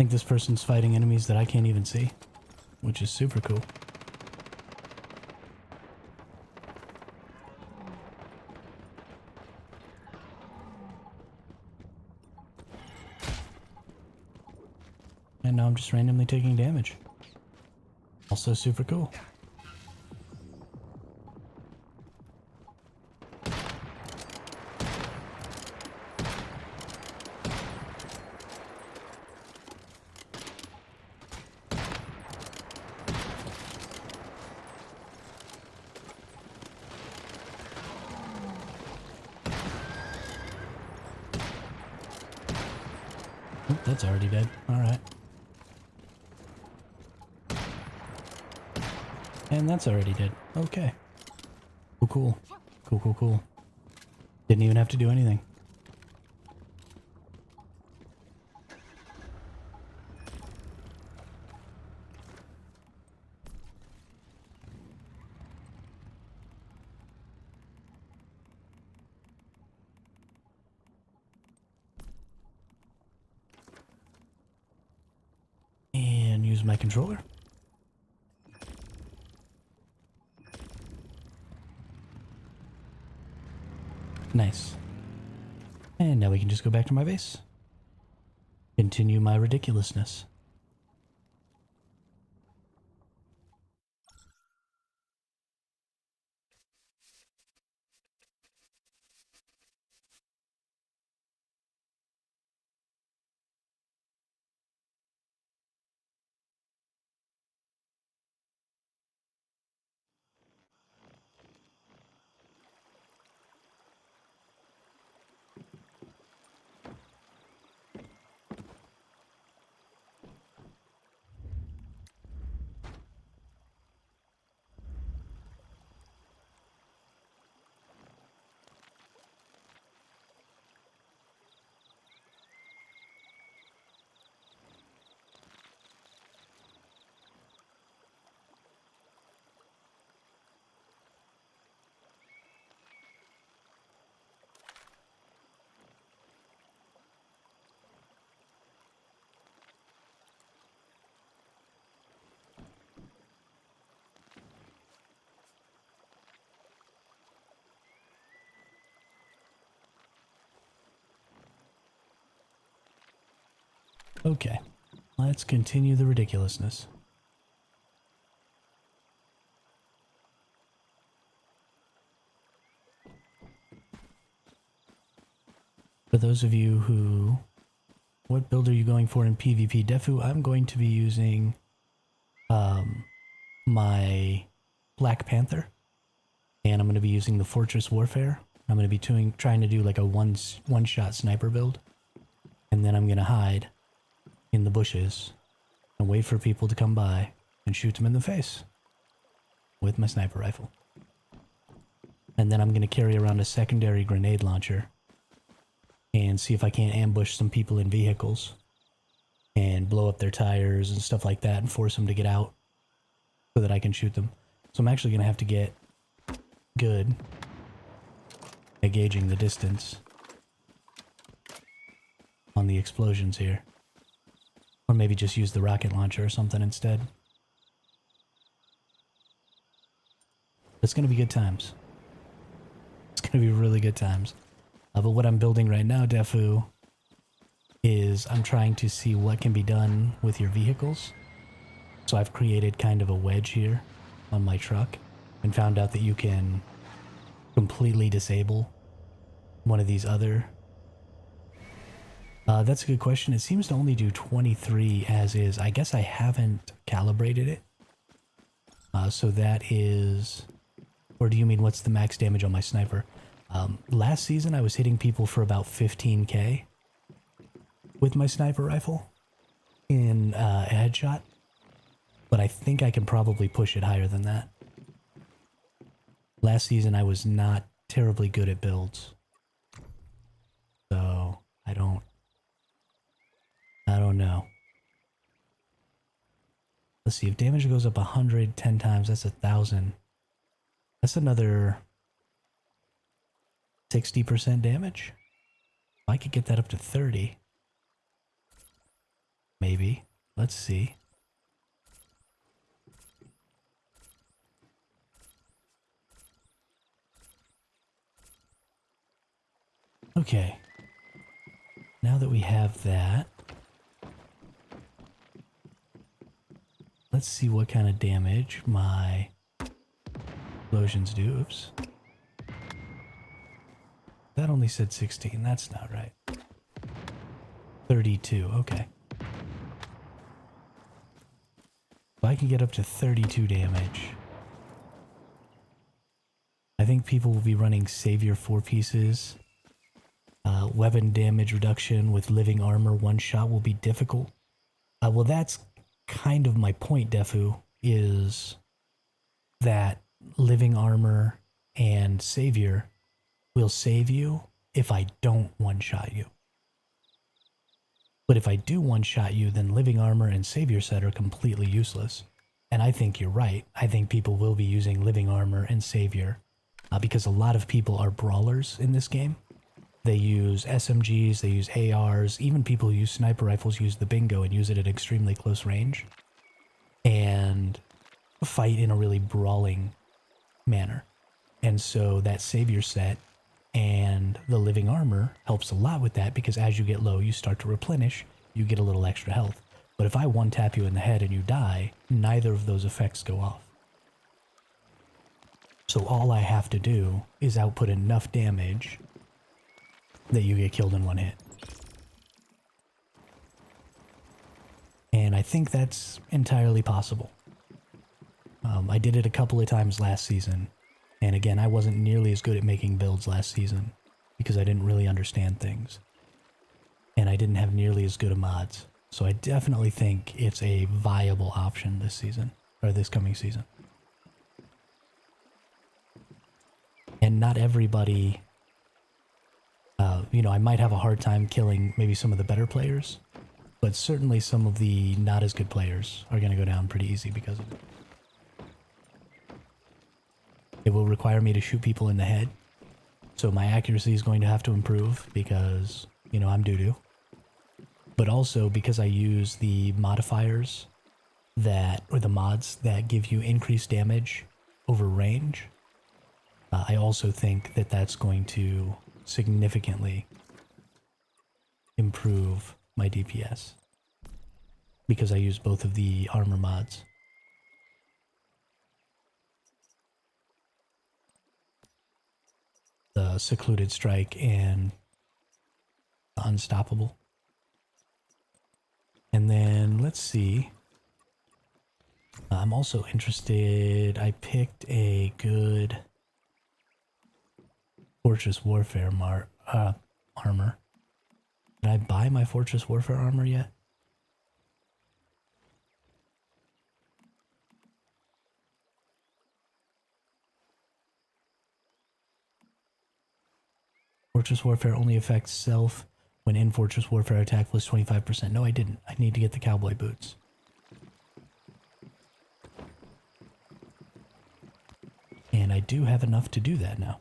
think this person's fighting enemies that I can't even see, which is super cool. And now I'm just randomly taking damage. Also super cool. Oop, that's already dead. Alright. And that's already dead. Okay. Cool, cool. Cool, cool, cool. Didn't even have to do anything. And use my controller. Nice. And now we can just go back to my base. Continue my ridiculousness. Okay, let's continue the ridiculousness. For those of you who... What build are you going for in PvP? Defu, I'm going to be using my Black Panther. And I'm going to be using the Fortress Warfare. I'm going to be trying to do like a one-shot sniper build. And then I'm going to hide in the bushes and wait for people to come by and shoot them in the face with my sniper rifle. And then I'm going to carry around a secondary grenade launcher and see if I can't ambush some people in vehicles and blow up their tires and stuff like that and force them to get out so that I can shoot them. So I'm actually going to have to get good at gauging the distance on the explosions here. Or maybe just use the rocket launcher or something instead. It's going to be good times. It's going to be really good times. But what I'm building right now, Defu, is I'm trying to see what can be done with your vehicles. So I've created kind of a wedge here on my truck and found out that you can completely disable one of these other... that's a good question. It seems to only do 23 as is. I guess I haven't calibrated it. So that is... Or do you mean what's the max damage on my sniper? Last season I was hitting people for about 15k with my sniper rifle in a headshot. But I think I can probably push it higher than that. Last season I was not terribly good at builds. So I don't know. Let's see, if damage goes up 110 times, that's 1,000. That's another 60% damage. I could get that up to 30. Maybe. Let's see. Okay. Now that we have that, let's see what kind of damage my explosions do. Oops. That only said 16. That's not right. 32. Okay. So I can get up to 32 damage. I think people will be running Savior 4 pieces. Weapon damage reduction with living armor one shot will be difficult. Well, that's kind of my point, Defu, is that living armor and Savior will save you if I don't one-shot you. But if I do one-shot you, then living armor and Savior set are completely useless. And I think you're right. I think people will be using living armor and Savior because a lot of people are brawlers in this game. They use SMGs, they use ARs, even people who use sniper rifles use the bingo and use it at extremely close range and fight in a really brawling manner. And so that Savior set and the living armor helps a lot with that because as you get low, you start to replenish, you get a little extra health. But if I one-tap you in the head and you die, neither of those effects go off. So all I have to do is output enough damage that you get killed in one hit. And I think that's entirely possible. I did it a couple of times last season. And again, I wasn't nearly as good at making builds last season because I didn't really understand things. And I didn't have nearly as good of mods. So I definitely think it's a viable option this season, or this coming season. And not everybody, I might have a hard time killing maybe some of the better players, but certainly some of the not as good players are going to go down pretty easy because of it. It will require me to shoot people in the head, so my accuracy is going to have to improve because, I'm doo-doo. But also because I use the modifiers or the mods that give you increased damage over range, I also think that that's going to significantly improve my DPS because I use both of the armor mods. The Secluded Strike and Unstoppable. And then let's see. I'm also interested. I picked a good Fortress Warfare armor. Did I buy my Fortress Warfare armor yet? Fortress Warfare only affects self when in Fortress Warfare attack plus 25%. No, I didn't. I need to get the cowboy boots. And I do have enough to do that now.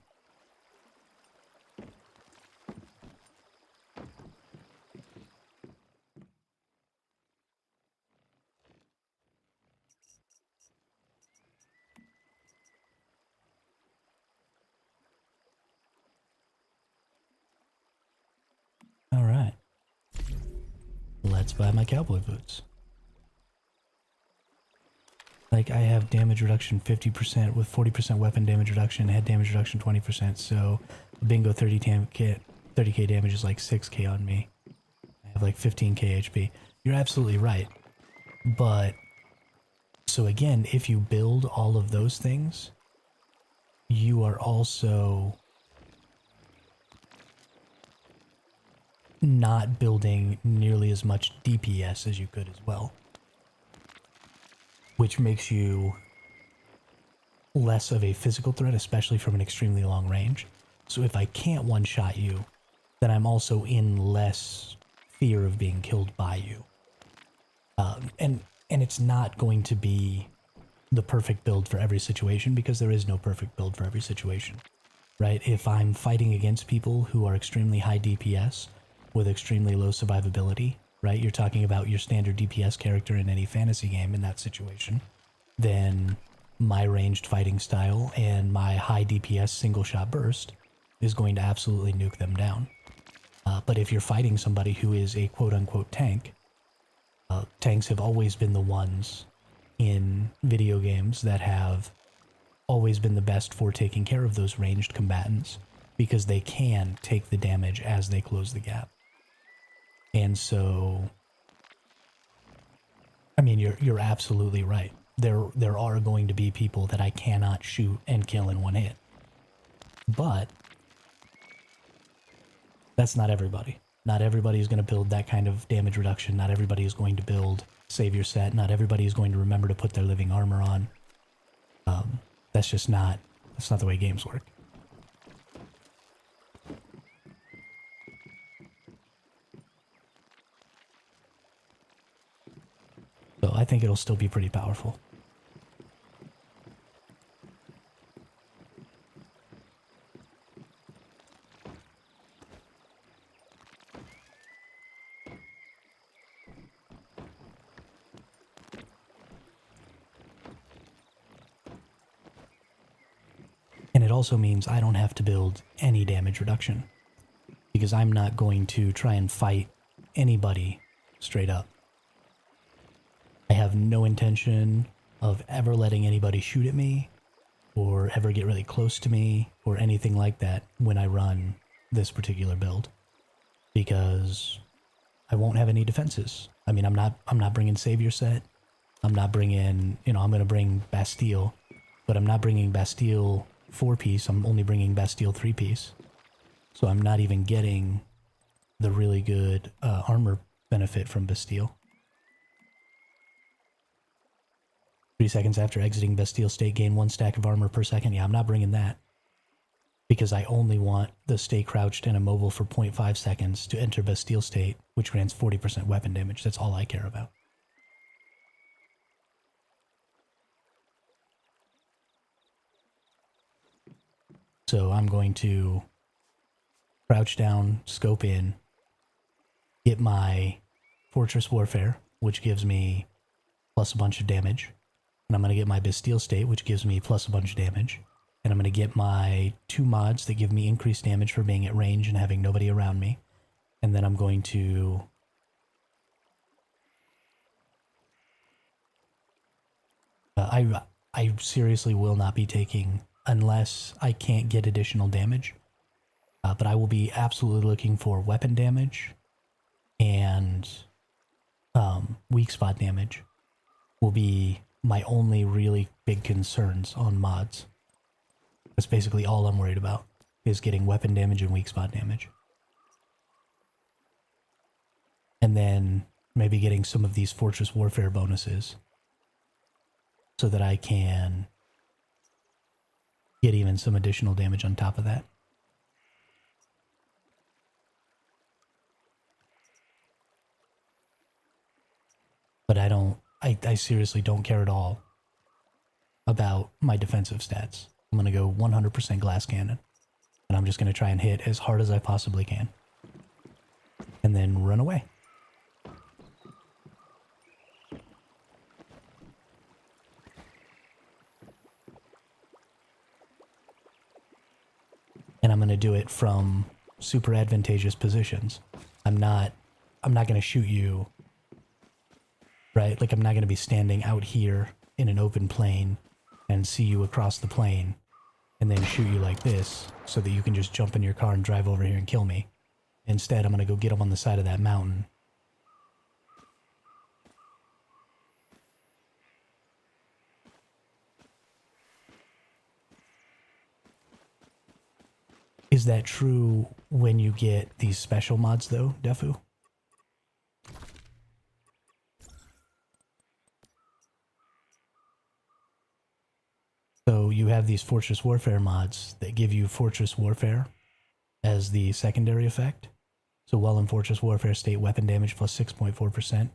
Alright. Let's buy my cowboy boots. Like, I have damage reduction 50% with 40% weapon damage reduction, head damage reduction 20%, so bingo 30k damage is like 6k on me. I have like 15k HP. You're absolutely right. But, so again, if you build all of those things, you are also not building nearly as much DPS as you could as well. Which makes you less of a physical threat, especially from an extremely long range. So if I can't one-shot you, then I'm also in less fear of being killed by you. And it's not going to be the perfect build for every situation because there is no perfect build for every situation, right? If I'm fighting against people who are extremely high DPS with extremely low survivability, right? You're talking about your standard DPS character in any fantasy game in that situation. Then my ranged fighting style and my high DPS single shot burst is going to absolutely nuke them down. But if you're fighting somebody who is a quote-unquote tank, tanks have always been the ones in video games that have always been the best for taking care of those ranged combatants because they can take the damage as they close the gap. And so, I mean, you're absolutely right. There are going to be people that I cannot shoot and kill in one hit. But that's not everybody. Not everybody is going to build that kind of damage reduction. Not everybody is going to build Savior Set. Not everybody is going to remember to put their living armor on. That's just not, that's not the way games work. So I think it'll still be pretty powerful. And it also means I don't have to build any damage reduction because I'm not going to try and fight anybody straight up. I have no intention of ever letting anybody shoot at me or ever get really close to me or anything like that when I run this particular build because I won't have any defenses. I mean, I'm not bringing Savior Set. I'm not bringing, I'm going to bring Bastille, but I'm not bringing Bastille 4-piece, I'm only bringing Bastille 3-piece. So I'm not even getting the really good armor benefit from Bastille. 3 seconds after exiting Bastille state, gain 1 stack of armor per second. Yeah, I'm not bringing that. Because I only want the stay crouched and immobile for 0.5 seconds to enter Bastille state, which grants 40% weapon damage. That's all I care about. So I'm going to crouch down, scope in, get my Fortress Warfare, which gives me plus a bunch of damage. And I'm going to get my Bastille State, which gives me plus a bunch of damage. And I'm going to get my 2 mods that give me increased damage for being at range and having nobody around me. And then I'm going to I seriously will not be taking unless I can't get additional damage. But I will be absolutely looking for weapon damage and weak spot damage will be my only really big concerns on mods. That's basically all I'm worried about, is getting weapon damage and weak spot damage. And then maybe getting some of these Fortress Warfare bonuses so that I can get even some additional damage on top of that. But I seriously don't care at all about my defensive stats. I'm going to go 100% glass cannon. And I'm just going to try and hit as hard as I possibly can. And then run away. And I'm going to do it from super advantageous positions. I'm not going to shoot you, right? Like, I'm not going to be standing out here in an open plane and see you across the plane and then shoot you like this so that you can just jump in your car and drive over here and kill me. Instead, I'm going to go get them on the side of that mountain. Is that true when you get these special mods, though, Defu? So you have these Fortress Warfare mods that give you Fortress Warfare as the secondary effect. So while in Fortress Warfare state, weapon damage plus 6.4%.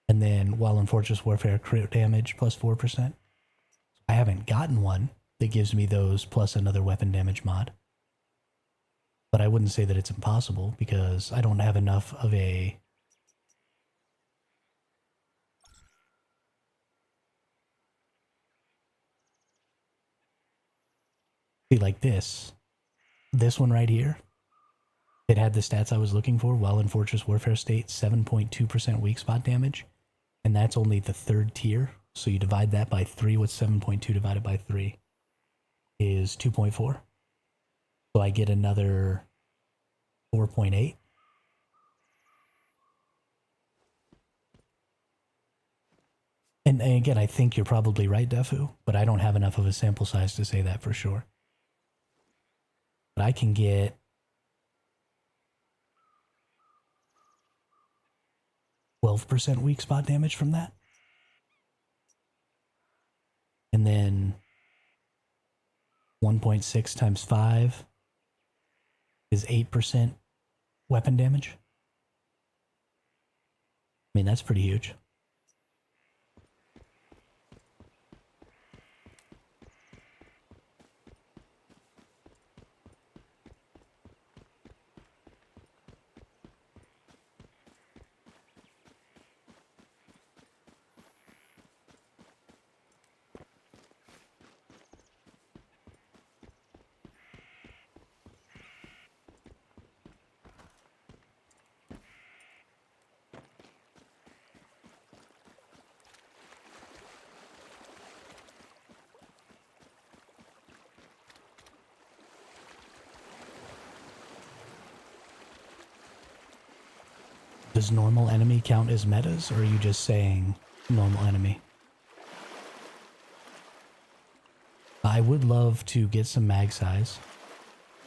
And then while in Fortress Warfare, crit damage plus 4%. I haven't gotten one that gives me those plus another weapon damage mod. But I wouldn't say that it's impossible because I don't have enough of a... See, like this one right here, it had the stats I was looking for while in Fortress Warfare state, 7.2% weak spot damage, and that's only the 3rd tier, so you divide that by 3, what's 7.2 divided by 3? Is 2.4. So I get another 4.8. And again, I think you're probably right, Defu, but I don't have enough of a sample size to say that for sure. But I can get 12% weak spot damage from that. And then 1.6 times 5 is 8% weapon damage. I mean, that's pretty huge. Does normal enemy count as metas, or are you just saying normal enemy? I would love to get some mag size.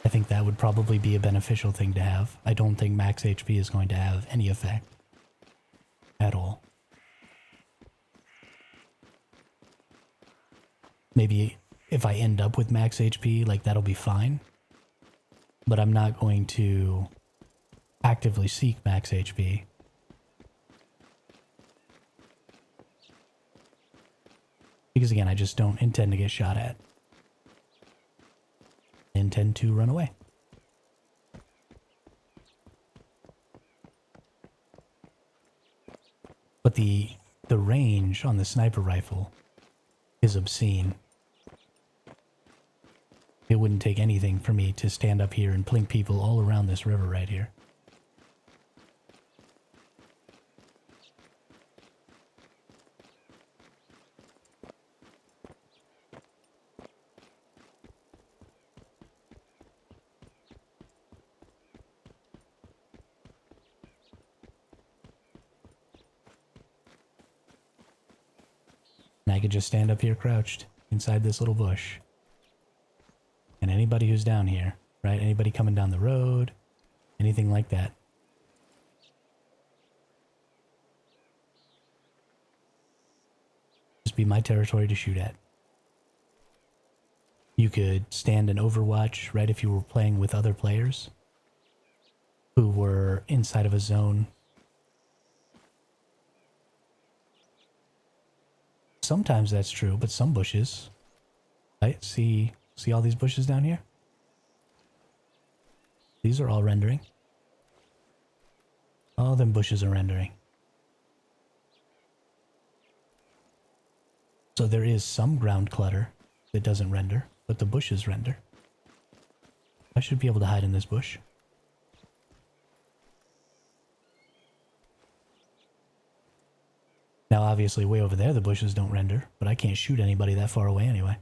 I think that would probably be a beneficial thing to have. I don't think max HP is going to have any effect at all. Maybe if I end up with max HP, like that'll be fine. But I'm not going to actively seek max HP. Because again, I just don't intend to get shot at. I intend to run away. But the range on the sniper rifle is obscene. It wouldn't take anything for me to stand up here and plink people all around this river right here. And I could just stand up here crouched inside this little bush. And anybody who's down here, right? Anybody coming down the road, anything like that. Just be my territory to shoot at. You could stand and overwatch, right, if you were playing with other players who were inside of a zone. Sometimes that's true, but some bushes, right? See all these bushes down here? These are all rendering. All them bushes are rendering. So there is some ground clutter that doesn't render, but the bushes render. I should be able to hide in this bush. Now obviously way over there the bushes don't render, but I can't shoot anybody that far away anyway.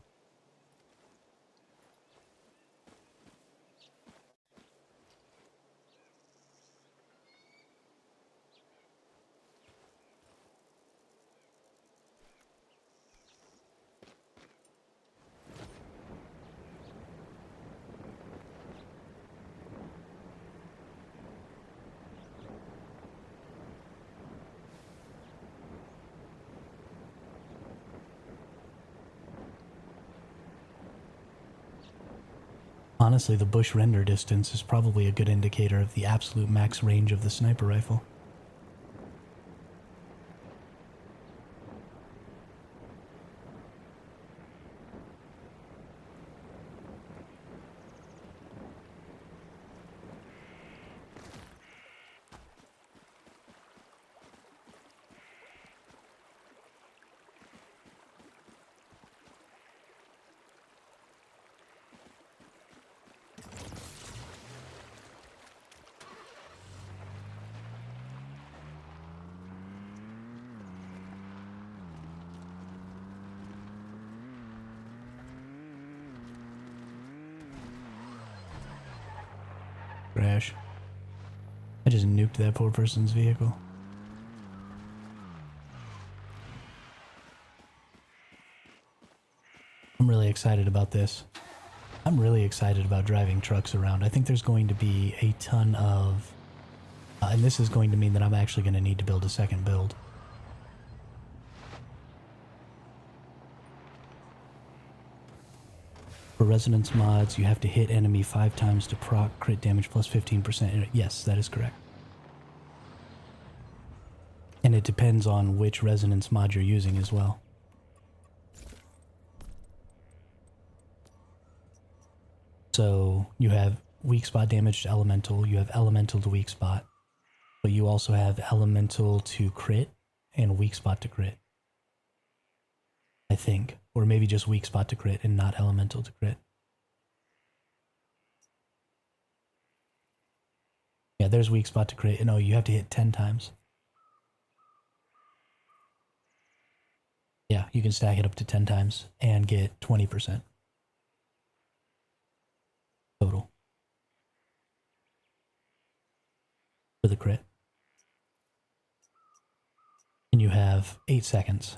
Honestly, the bush render distance is probably a good indicator of the absolute max range of the sniper rifle. Crash. I just nuked that poor person's vehicle. I'm really excited about this. I'm really excited about driving trucks around. I think there's going to be a ton of... and this is going to mean that I'm actually going to need to build a second build. For resonance mods, you have to hit enemy 5 times to proc crit damage plus 15%. Yes, that is correct. And it depends on which resonance mod you're using as well. So you have weak spot damage to elemental, you have elemental to weak spot, but you also have elemental to crit and weak spot to crit. I think. Or maybe just weak spot to crit and not elemental to crit. Yeah, there's weak spot to crit. No, you have to hit 10 times. Yeah, you can stack it up to 10 times and get 20% total for the crit. And you have 8 seconds.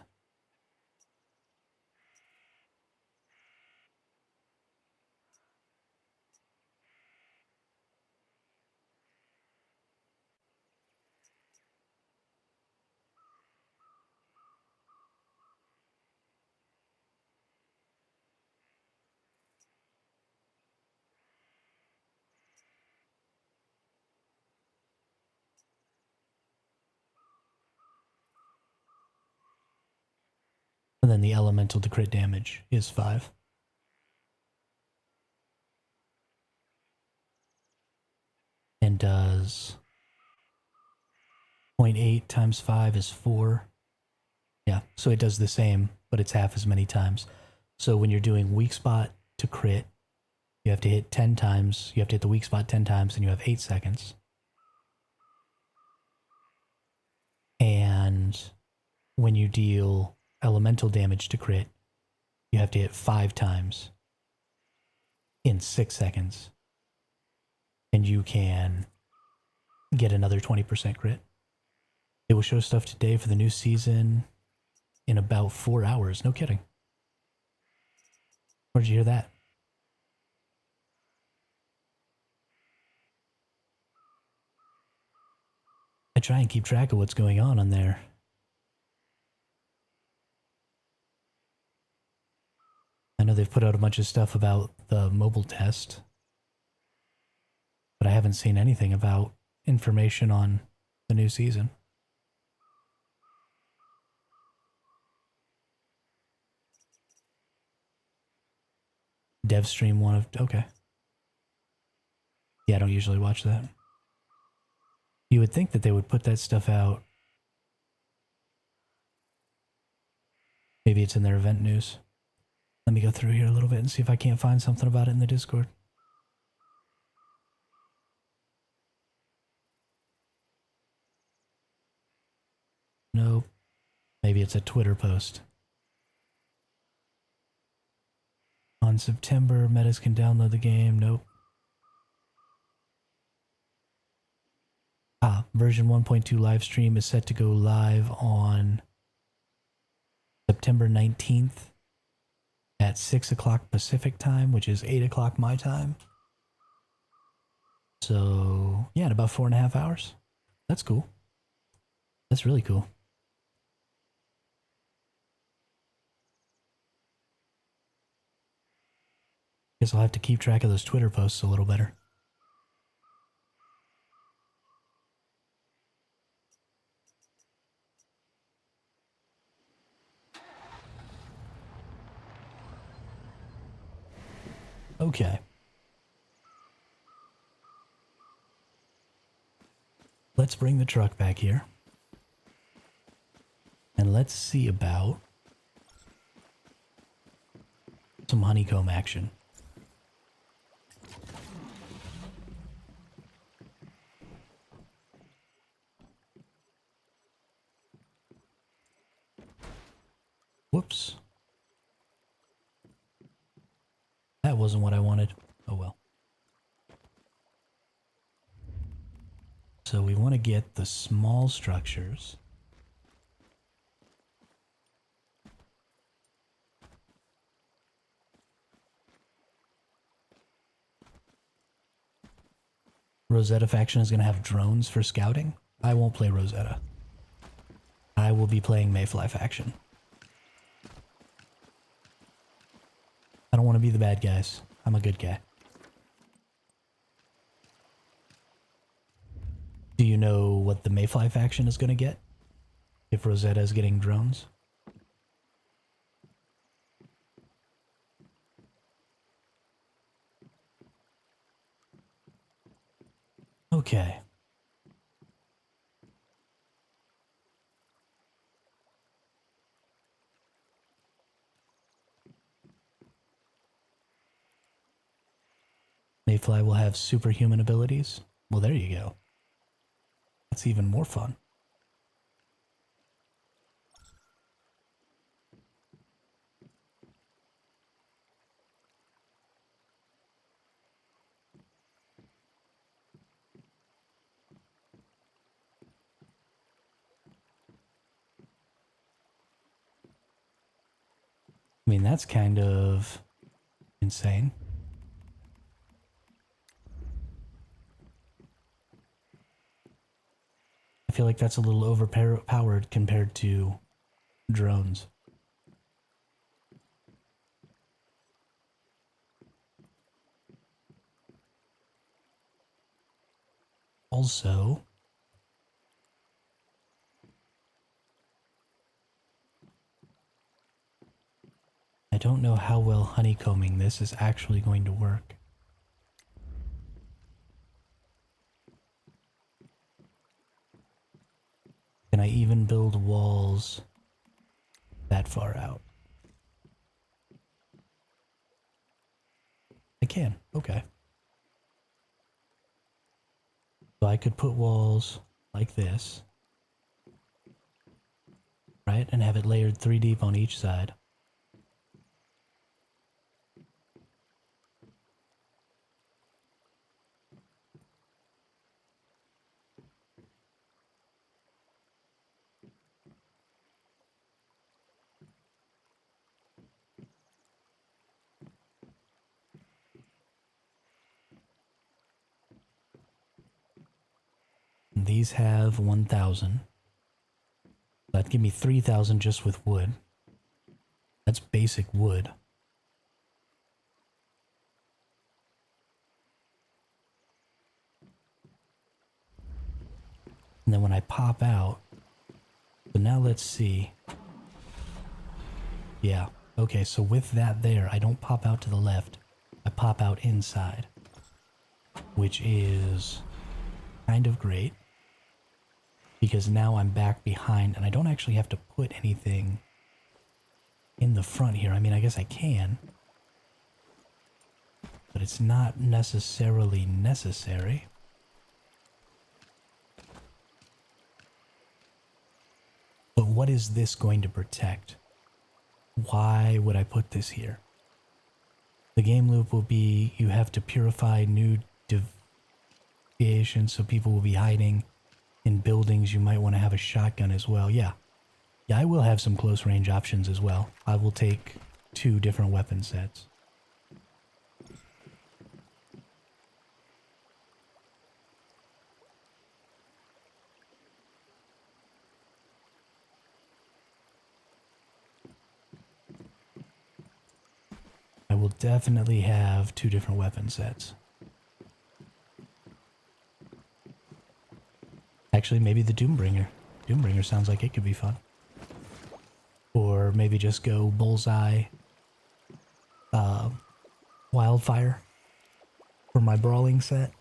And then the elemental to crit damage is 5. And does 0.8 times 5 is 4. Yeah, so it does the same, but it's half as many times. So when you're doing weak spot to crit, you have to hit 10 times. You have to hit the weak spot 10 times, and you have 8 seconds. And when you deal elemental damage to crit, you have to hit 5 times in 6 seconds. And you can get another 20% crit. It will show stuff today for the new season in about 4 hours. No kidding. Where'd you hear that? I try and keep track of what's going on there. I know they've put out a bunch of stuff about the mobile test, but I haven't seen anything about information on the new season. Dev stream one of... Okay. Yeah, I don't usually watch that. You would think that they would put that stuff out. Maybe it's in their event news. Let me go through here a little bit and see if I can't find something about it in the Discord. Nope. Maybe it's a Twitter post. On September, metas can download the game. Nope. Version 1.2 live stream is set to go live on September 19th at 6 o'clock Pacific time, which is 8 o'clock my time. So, yeah, in about 4.5 hours. That's cool. That's really cool. Guess I'll have to keep track of those Twitter posts a little better. Okay. Let's bring the truck back here. And let's see about some honeycomb action. Whoops. That wasn't what I wanted. Oh well. So we want to get the small structures. Rosetta faction is going to have drones for scouting. I won't play Rosetta. I will be playing Mayfly faction. I don't want to be the bad guys. I'm a good guy. Do you know what the Mayfly faction is going to get if Rosetta is getting drones? Okay. Mayfly will have superhuman abilities. Well, there you go. That's even more fun. I mean, that's kind of insane. I feel like that's a little overpowered compared to drones. Also, I don't know how well honeycombing this is actually going to work. Can I even build walls that far out? I can. Okay. So I could put walls like this, right? And have it layered 3 deep on each side. And these have 1,000. That'd give me 3,000 just with wood. That's basic wood. And then when I pop out, so now let's see. Yeah, okay, so with that there, I don't pop out to the left. I pop out inside, which is kind of great because now I'm back behind and I don't actually have to put anything in the front here. I mean, I guess I can, but it's not necessarily necessary. But what is this going to protect? Why would I put this here? The game loop will be you have to purify new deviations, so people will be hiding in buildings. You might want to have a shotgun as well. Yeah, I will have some close range options as well. I will take 2 different weapon sets. I will definitely have 2 different weapon sets. Actually, maybe the Doombringer. Doombringer sounds like it could be fun. Or maybe just go Bullseye, Wildfire for my brawling set.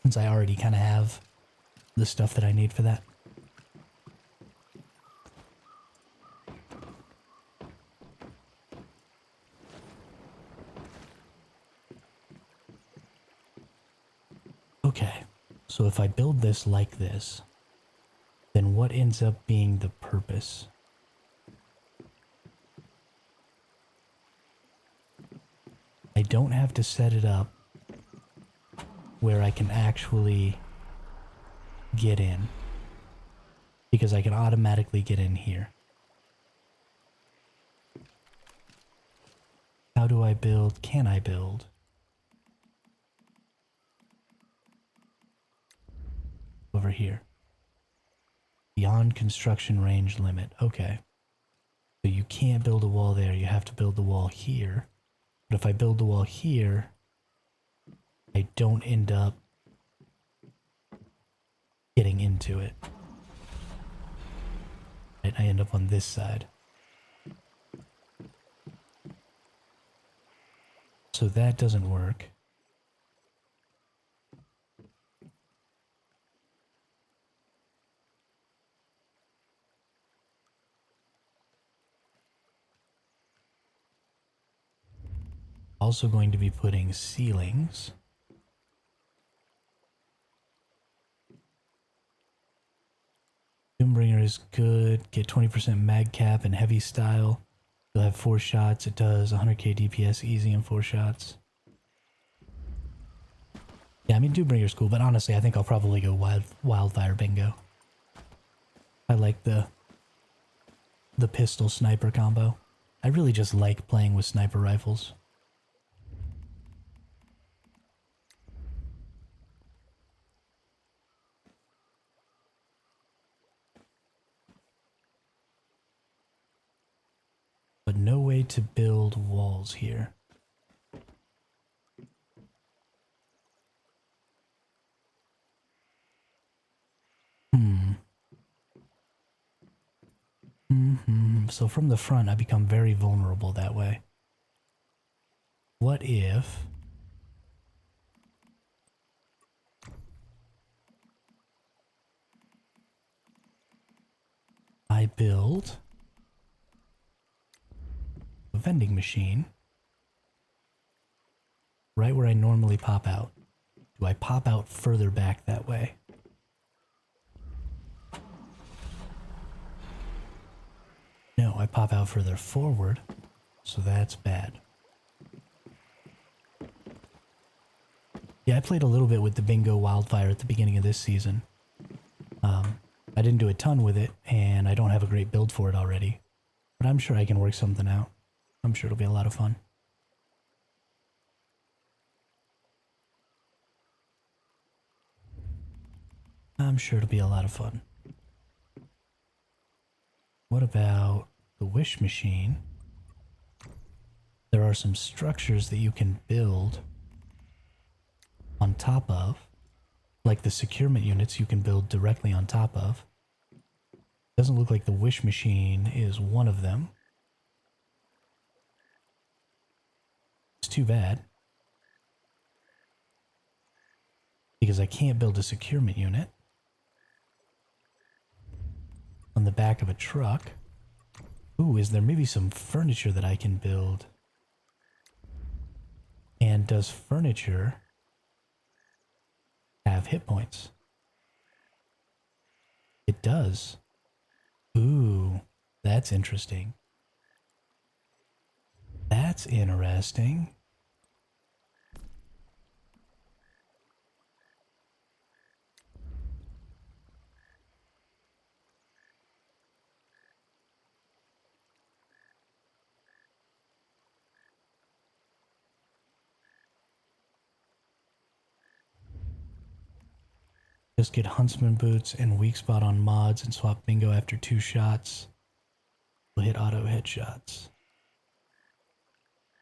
Since I already kind of have the stuff that I need for that. Okay, so if I build this like this, then what ends up being the purpose? I don't have to set it up where I can actually get in. Because I can automatically get in here. How do I build? Can I build? Over here. Beyond construction range limit. Okay. So you can't build a wall there. You have to build the wall here. But if I build the wall here, I don't end up getting into it. Right? I end up on this side. So that doesn't work. Also going to be putting ceilings. Doombringer is good. Get 20% mag cap and heavy style. You'll have 4 shots. It does 100k DPS easy in 4 shots. Yeah, I mean, Doombringer's cool, but honestly, I think I'll probably go Wildfire Bingo. I like the pistol sniper combo. I really just like playing with sniper rifles. But no way to build walls here. So from the front, I become very vulnerable that way. What if I build a vending machine right where I normally pop out? Do I pop out further back that way? No, I pop out further forward, so that's bad. Yeah, I played a little bit with the Bingo Wildfire at the beginning of this season. I didn't do a ton with it, and I don't have a great build for it already. But I'm sure I can work something out. I'm sure it'll be a lot of fun. I'm sure it'll be a lot of fun. What about the wish machine? There are some structures that you can build on top of, like the securement units you can build directly on top of. Doesn't look like the wish machine is one of them. It's too bad. Because I can't build a securement unit on the back of a truck. Ooh, is there maybe some furniture that I can build? And does furniture have hit points? It does. Ooh, that's interesting. That's interesting. Just get Huntsman boots and weak spot on mods and swap Bingo after 2 shots. We'll hit auto headshots.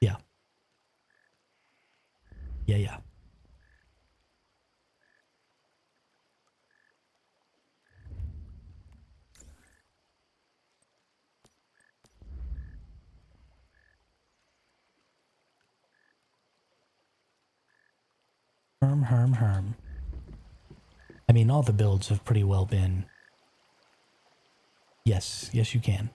Yeah. Yeah. Herm. I mean, all the builds have pretty well been... Yes, you can.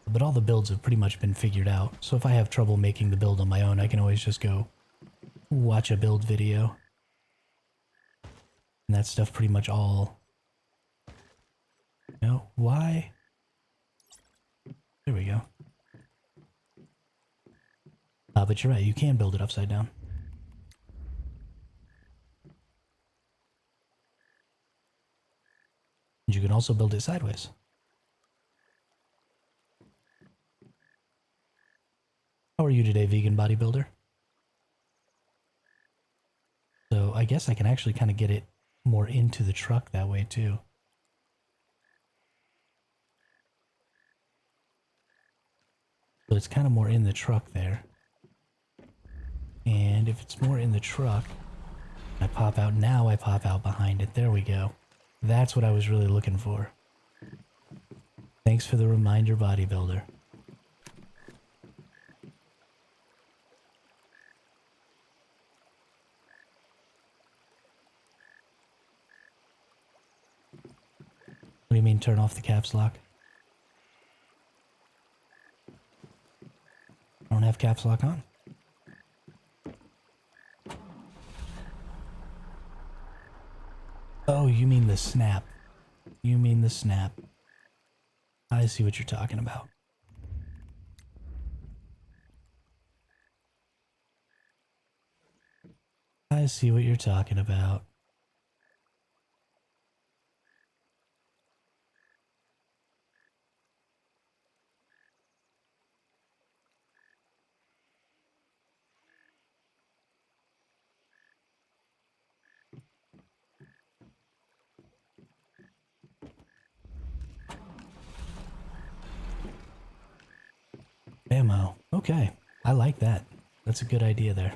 But all the builds have pretty much been figured out, so if I have trouble making the build on my own, I can always just go watch a build video. And that stuff pretty much all... No, why? There we go. But you're right, you can build it upside down. And you can also build it sideways. How are you today, vegan bodybuilder? So I guess I can actually kind of get it more into the truck that way too. So it's kind of more in the truck there. And if it's more in the truck, I pop out. Now I pop out behind it. There we go. That's what I was really looking for. Thanks for the reminder, bodybuilder. What do you mean turn off the caps lock? I don't have caps lock on. Oh, you mean the snap. You mean the snap. I see what you're talking about. I see what you're talking about. Ammo. Okay. I like that. That's a good idea there.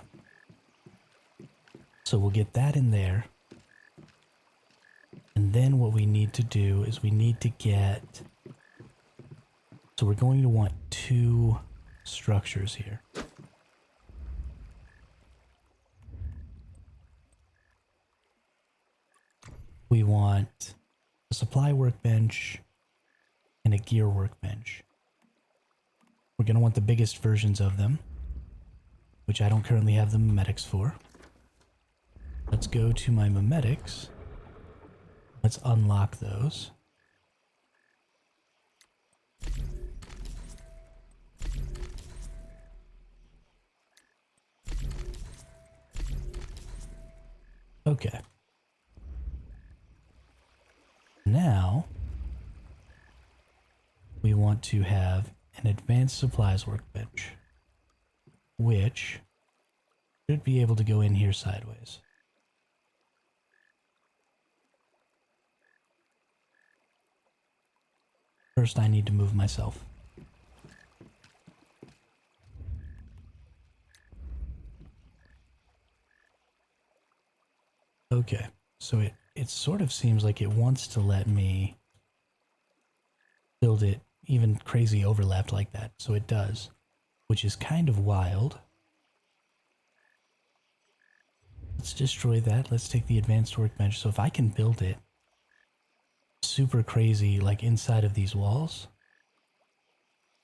So we'll get that in there. And then what we need to do is we need to get... So we're going to want two structures here. We want a supply workbench and a gear workbench. We're going to want the biggest versions of them, which I don't currently have the memetics for. Let's go to my memetics. Let's unlock those. Okay. Now, we want to have an advanced supplies workbench, which should be able to go in here sideways. First, I need to move myself. Okay, so it sort of seems like it wants to let me build it even crazy overlapped like that. So it does, which is kind of wild. Let's destroy that. Let's take the advanced workbench. So if I can build it super crazy like inside of these walls,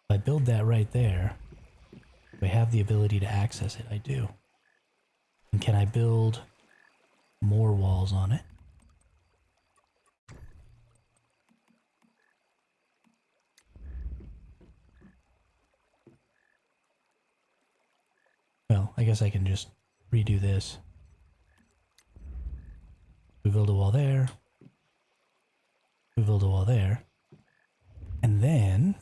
if I build that right there, do I have the ability to access it? I do. And can I build more walls on it? Well, I guess I can just redo this. We build a wall there. We build a wall there. And then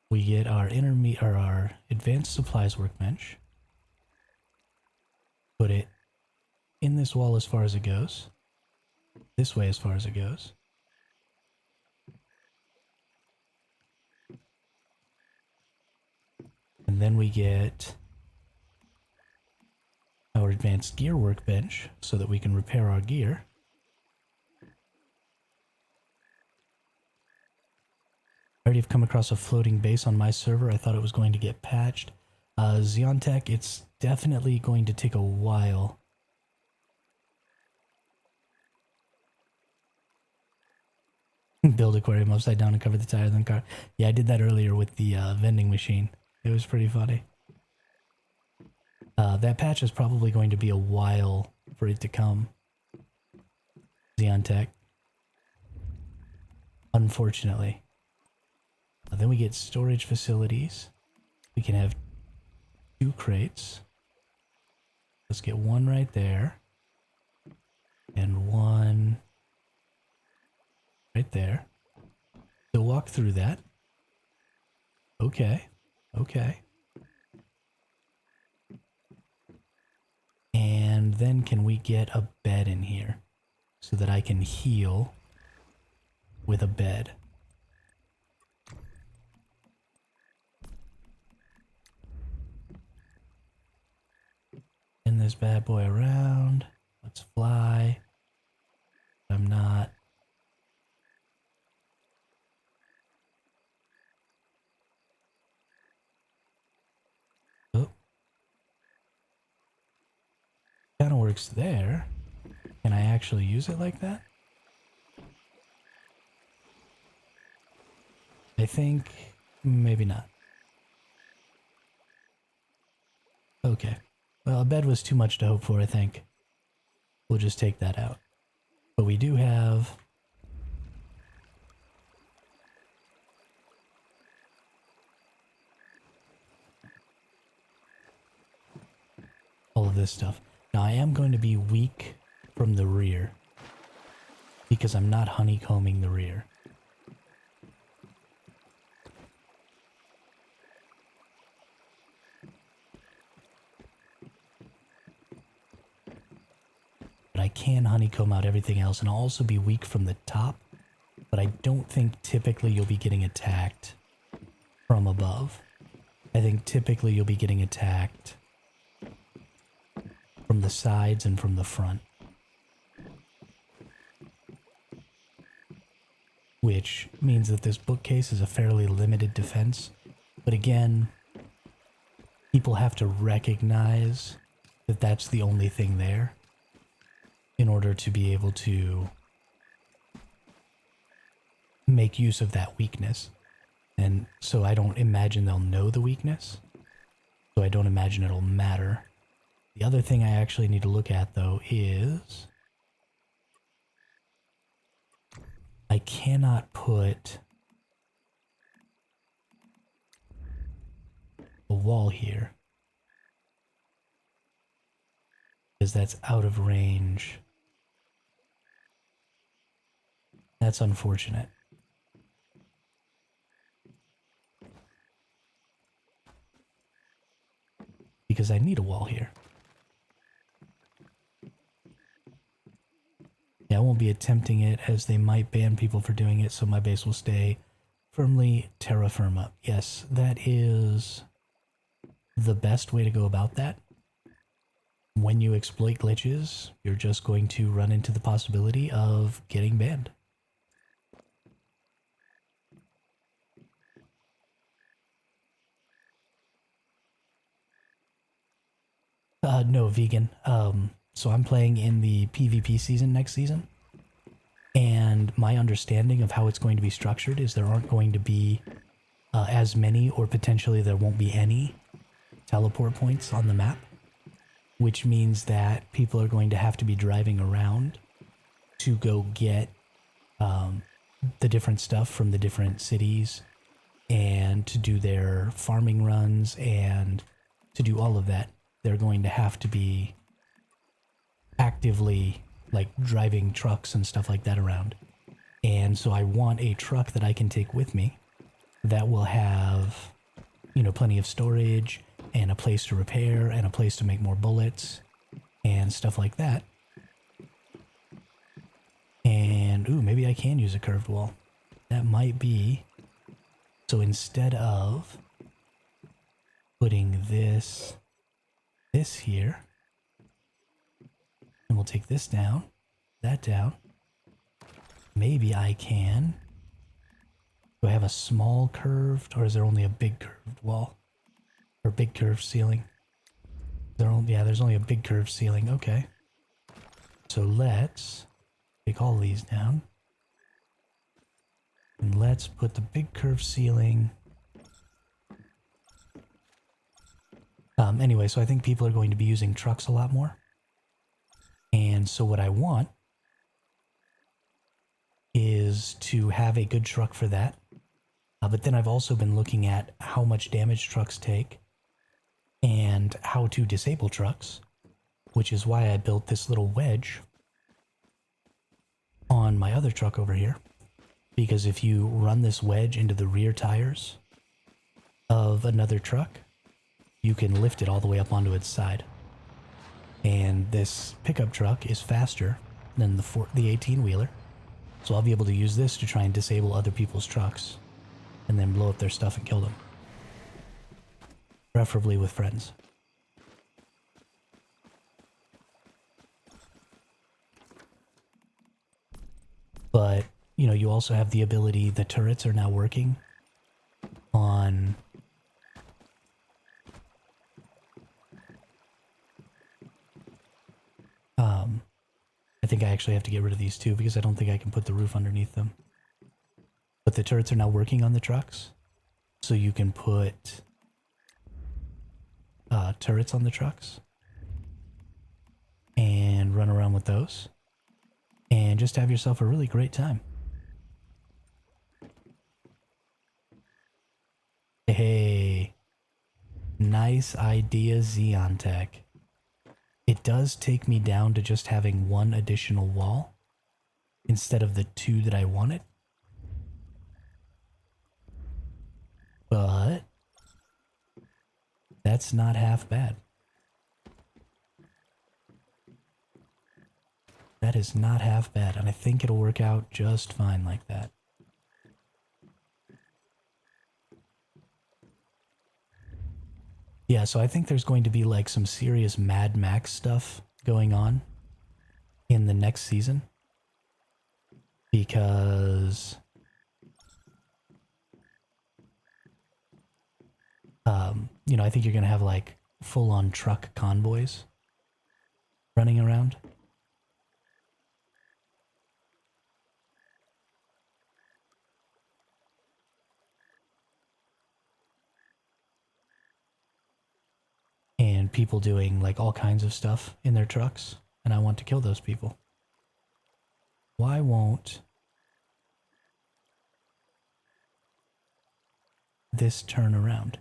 we get our our advanced supplies workbench. Put it in this wall as far as it goes. This way as far as it goes. And then we get our advanced gear workbench so that we can repair our gear. I already have come across a floating base on my server. I thought it was going to get patched. Xeontech, it's definitely going to take a while. Build aquarium upside down and cover the tire, then car. Yeah, I did that earlier with the vending machine. It was pretty funny. That patch is probably going to be a while for it to come. Xeontech. Unfortunately. Then we get storage facilities. We can have 2 crates. Let's get one right there. And one right there. So walk through that. Okay. Okay. And then can we get a bed in here so that I can heal with a bed? In this bad boy around. Let's fly. I'm not. Oh. Kind of works there. Can I actually use it like that? I think maybe not. Okay. Well, a bed was too much to hope for, I think. We'll just take that out. But we do have all of this stuff. Now, I am going to be weak from the rear because I'm not honeycombing the rear. But I can honeycomb out everything else, and I'll also be weak from the top, but I don't think typically you'll be getting attacked from above. I think typically you'll be getting attacked from the sides and from the front. Which means that this bookcase is a fairly limited defense. But again, people have to recognize that that's the only thing there in order to be able to make use of that weakness. And so I don't imagine they'll know the weakness. So I don't imagine it'll matter. The other thing I actually need to look at, though, is I cannot put a wall here because that's out of range. That's unfortunate. Because I need a wall here. Yeah, I won't be attempting it as they might ban people for doing it, so my base will stay firmly terra firma. Yes, that is the best way to go about that. When you exploit glitches, you're just going to run into the possibility of getting banned. No, vegan. So I'm playing in the PvP season next season. And my understanding of how it's going to be structured is there aren't going to be as many, or potentially there won't be any, teleport points on the map. Which means that people are going to have to be driving around to go get the different stuff from the different cities and to do their farming runs, and to do all of that, they're going to have to be actively like driving trucks and stuff like that around. And so I want a truck that I can take with me that will have, you know, plenty of storage and a place to repair and a place to make more bullets and stuff like that. And ooh, maybe I can use a curved wall. That might be. So instead of putting this here, and we'll take this down, that down. Maybe I can. Do I have a small curved, or is there only a big curved wall? Or big curved ceiling? Yeah, there's only a big curved ceiling. Okay. So let's take all these down. And let's put the big curved ceiling. Anyway, so I think people are going to be using trucks a lot more. And so what I want is to have a good truck for that. But then I've also been looking at how much damage trucks take and how to disable trucks, which is why I built this little wedge on my other truck over here. Because if you run this wedge into the rear tires of another truck, you can lift it all the way up onto its side. And this pickup truck is faster than the 18-wheeler, so I'll be able to use this to try and disable other people's trucks and then blow up their stuff and kill them. Preferably with friends. But, you know, you also have the ability, the turrets are now working on I think I actually have to get rid of these two because I don't think I can put the roof underneath them. But the turrets are now working on the trucks, so you can put turrets on the trucks and run around with those and just have yourself a really great time. Hey, nice idea, Xeon Tech. It does take me down to just having one additional wall instead of the two that I wanted. But that's not half bad. That is not half bad, and I think it'll work out just fine like that. Yeah, so I think there's going to be like some serious Mad Max stuff going on in the next season. Because you know, I think you're going to have like full-on truck convoys running around. And people doing like all kinds of stuff in their trucks, and I want to kill those people. Why won't this turn around?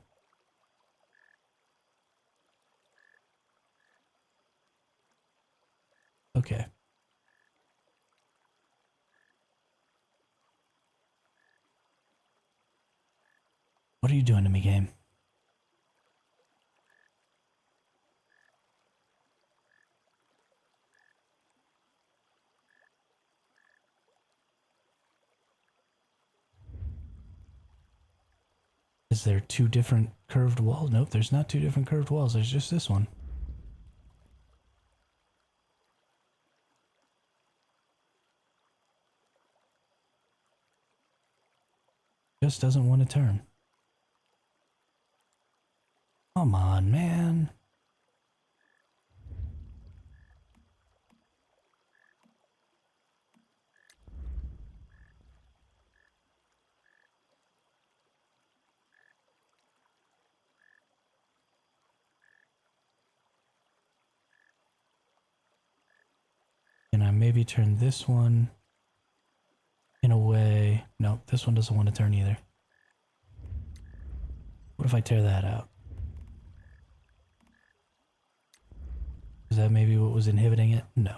Okay. What are you doing to me, game? Is there two different curved walls? Nope, there's not two different curved walls. There's just this one. Just doesn't want to turn. Come on, man. Can I maybe turn this one in a way? Nope, this one doesn't want to turn either. What if I tear that out? Is that maybe what was inhibiting it? No.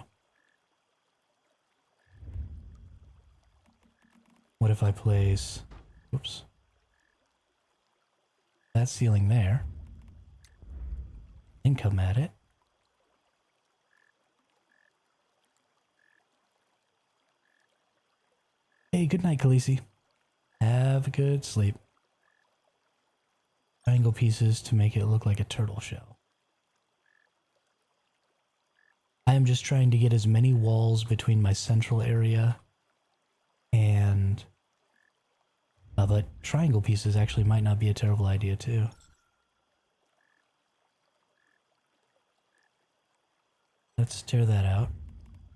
What if I place, oops, that ceiling there and come at it? Hey, good night, Khaleesi. Have a good sleep. Triangle pieces to make it look like a turtle shell. I am just trying to get as many walls between my central area and... but triangle pieces actually might not be a terrible idea too. Let's tear that out.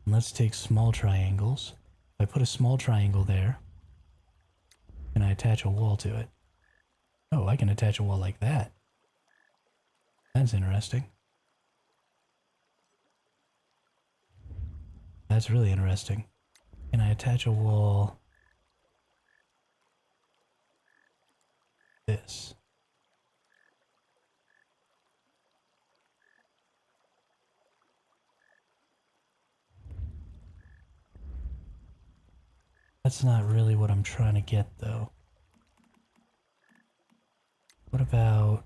And let's take small triangles. If I put a small triangle there, can I attach a wall to it? Oh, I can attach a wall like that. That's interesting. That's really interesting. Can I attach a wall That's not really what I'm trying to get, though. What about...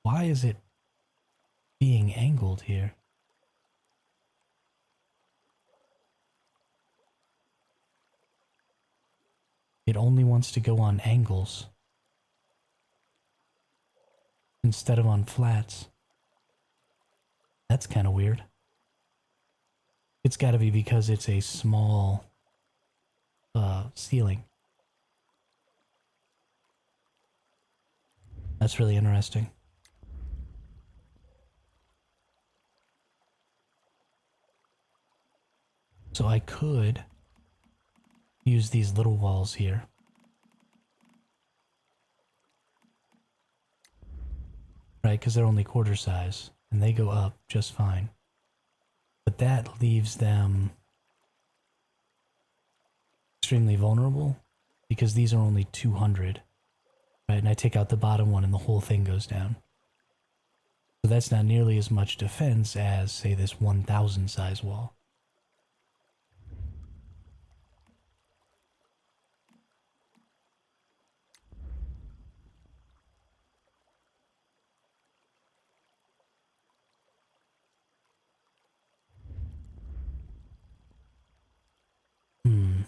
Why is it being angled here? It only wants to go on angles instead of on flats. That's kind of weird. It's got to be because it's a small ceiling. That's really interesting. So I could use these little walls here. Right, because they're only quarter size, and they go up just fine. But that leaves them extremely vulnerable, because these are only 200. Right, and I take out the bottom one and the whole thing goes down. So that's not nearly as much defense as, say, this 1000 size wall. Hmm.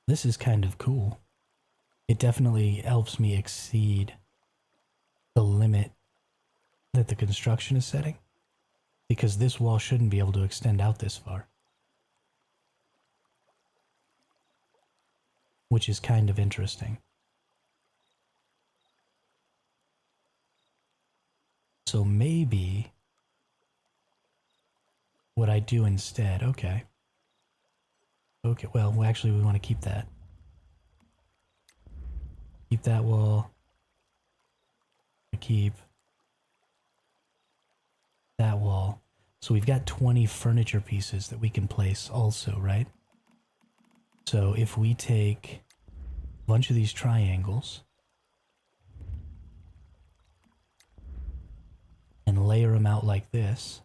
This is kind of cool. It definitely helps me exceed the limit that the construction is setting, because this wall shouldn't be able to extend out this far. Which is kind of interesting. So maybe what I do instead, okay, well, actually we want to keep that. Keep that wall. Keep that wall. So we've got 20 furniture pieces that we can place also, right? So if we take a bunch of these triangles and layer them out like this,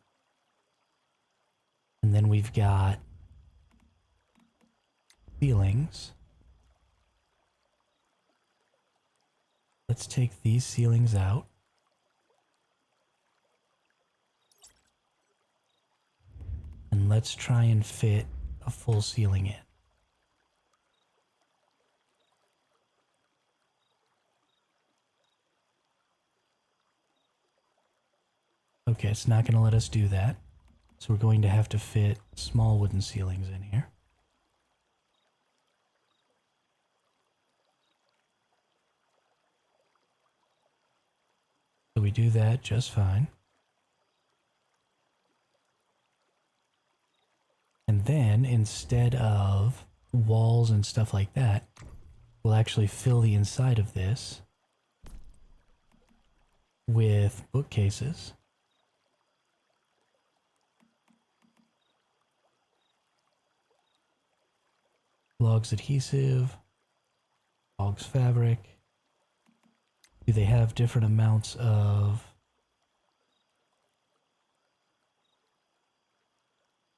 and then we've got ceilings. Let's take these ceilings out. And let's try and fit a full ceiling in. Okay, it's not going to let us do that. So we're going to have to fit small wooden ceilings in here. So we do that just fine. And then instead of walls and stuff like that, we'll actually fill the inside of this with bookcases. Logs adhesive, logs fabric. Do they have different amounts of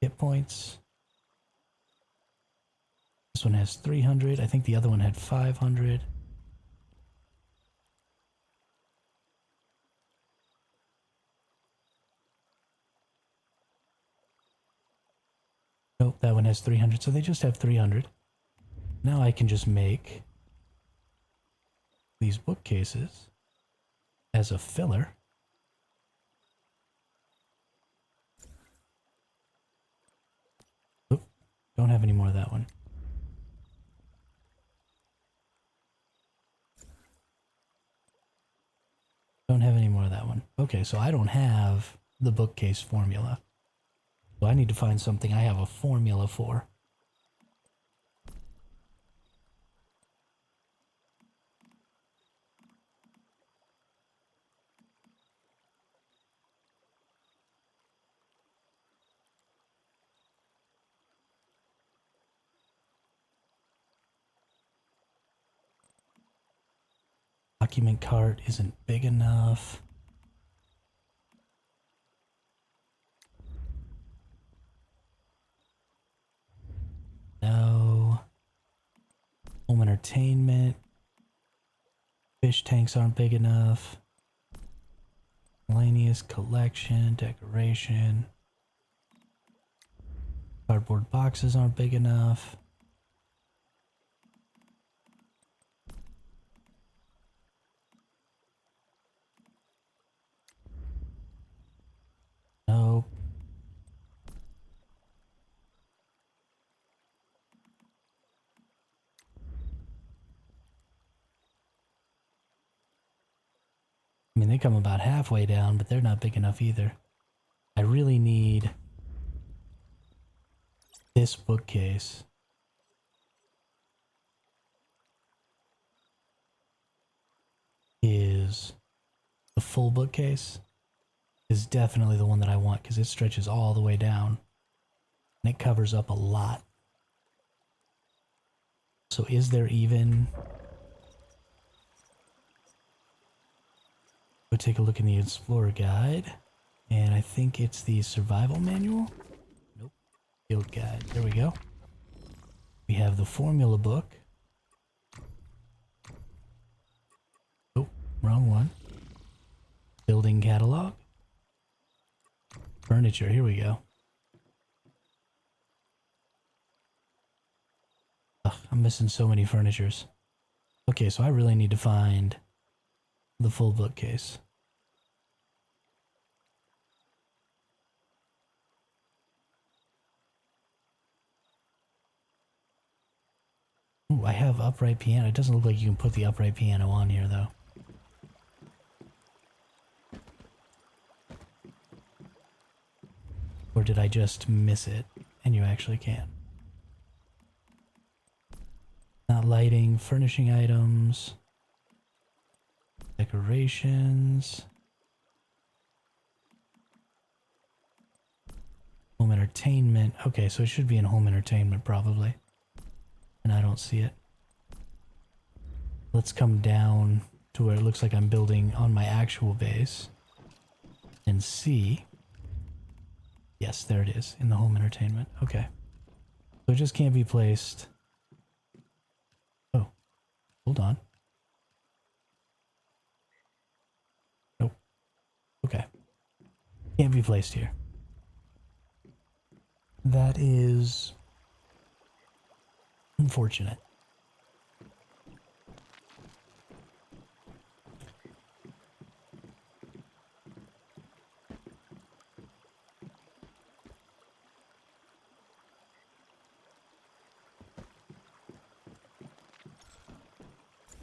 hit points? This one has 300. I think the other one had 500. Nope, that one has 300, so they just have 300. Now I can just make these bookcases as a filler. Oop, don't have any more of that one. Don't have any more of that one. Okay, so I don't have the bookcase formula. So I need to find something I have a formula for. Document cart isn't big enough. No. Home entertainment. Fish tanks aren't big enough. Miscellaneous collection, decoration. Cardboard boxes aren't big enough. Nope. I mean, they come about halfway down, but they're not big enough either. I really need this bookcase. Is the full bookcase is definitely the one that I want because it stretches all the way down and it covers up a lot. So is there even... Go take a look in the Explorer Guide, and I think it's the Survival Manual? Nope. Field Guide. There we go. We have the Formula Book. Oh, wrong one. Building Catalog. Furniture. Here we go. Ugh, I'm missing so many furnitures. Okay, so I really need to find the full bookcase. Ooh, I have upright piano. It doesn't look like you can put the upright piano on here, though. Or did I just miss it, and you actually can? Not lighting, furnishing items, decorations, home entertainment. Okay, so it should be in home entertainment, probably. And I don't see it. Let's come down to where it looks like I'm building on my actual base and see. Yes, there it is, in the home entertainment. Okay. So it just can't be placed. Oh, hold on. Nope. Okay. Can't be placed here. That is unfortunate.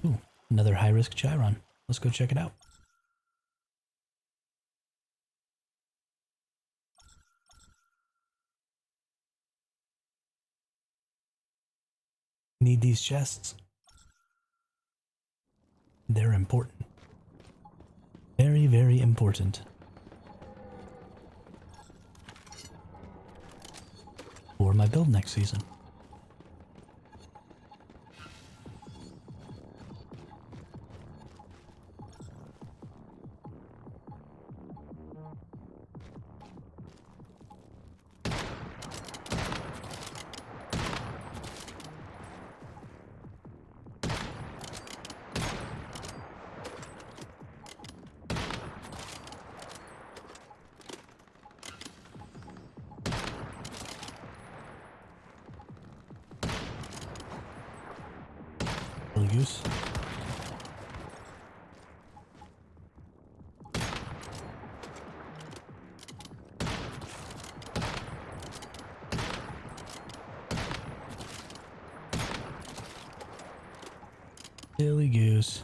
Ooh, another high-risk Chiron. Let's go check it out. Need these chests. They're important. Very, very important. For my build next season. Goose. Silly goose.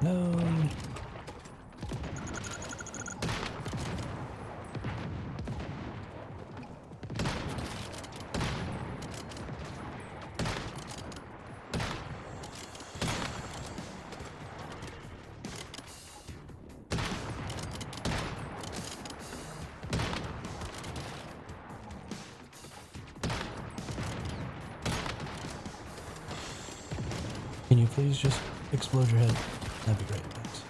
No. Can you please just explode your head? That'd be great, thanks.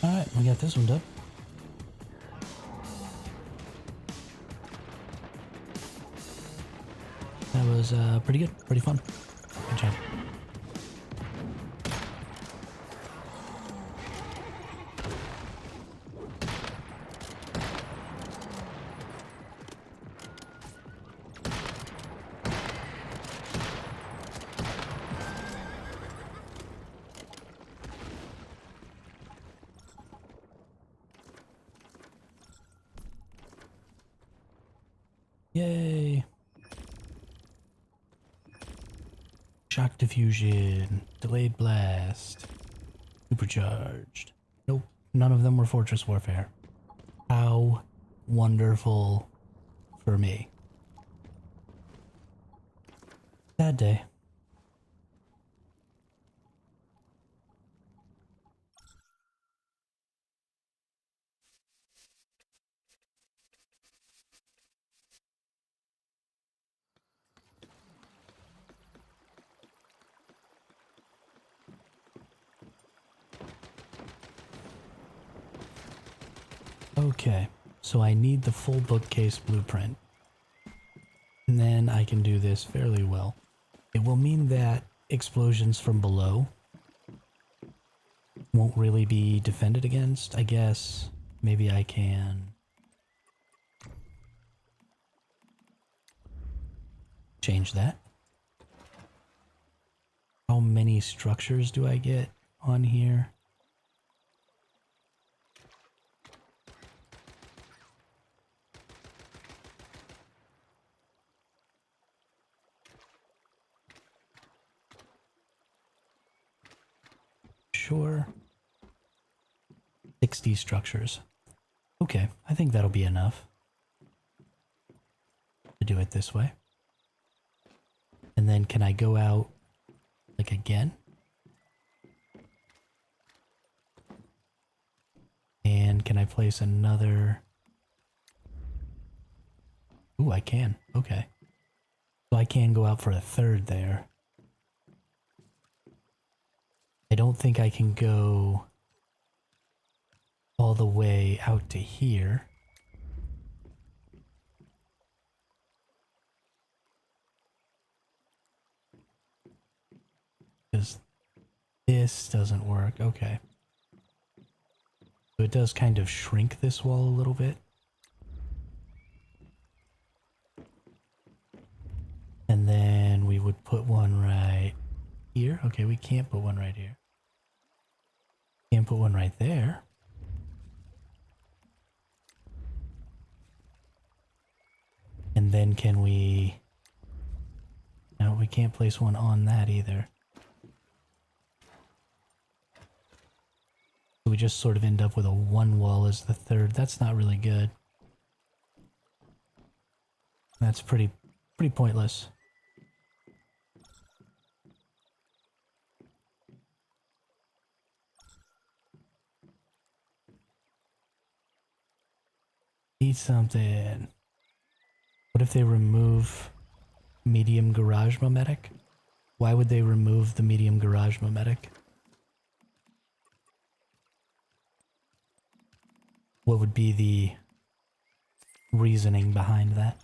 Alright, we got this one done. That was pretty good, pretty fun. Good job. Yay! Shock diffusion, delayed blast, supercharged. Nope, none of them were Fortress Warfare. How wonderful for me. Sad day. Okay, so I need the full bookcase blueprint. And then I can do this fairly well. It will mean that explosions from below won't really be defended against. I guess maybe I can change that. How many structures do I get on here? Sure. 60 structures. Okay, I think that'll be enough to do it this way. And then can I go out like again? And can I place another? Ooh, I can. Okay. So I can go out for a third there. I don't think I can go all the way out to here. Because this doesn't work. Okay. So it does kind of shrink this wall a little bit. And then we would put one right here. Okay, we can't put one right here. Can't put one right there. And then can we... No, we can't place one on that either. So we just sort of end up with a one wall as the third. That's not really good. That's pretty pointless. Need something. What if they remove medium garage mimetic? Why would they remove the medium garage mimetic? What would be the reasoning behind that?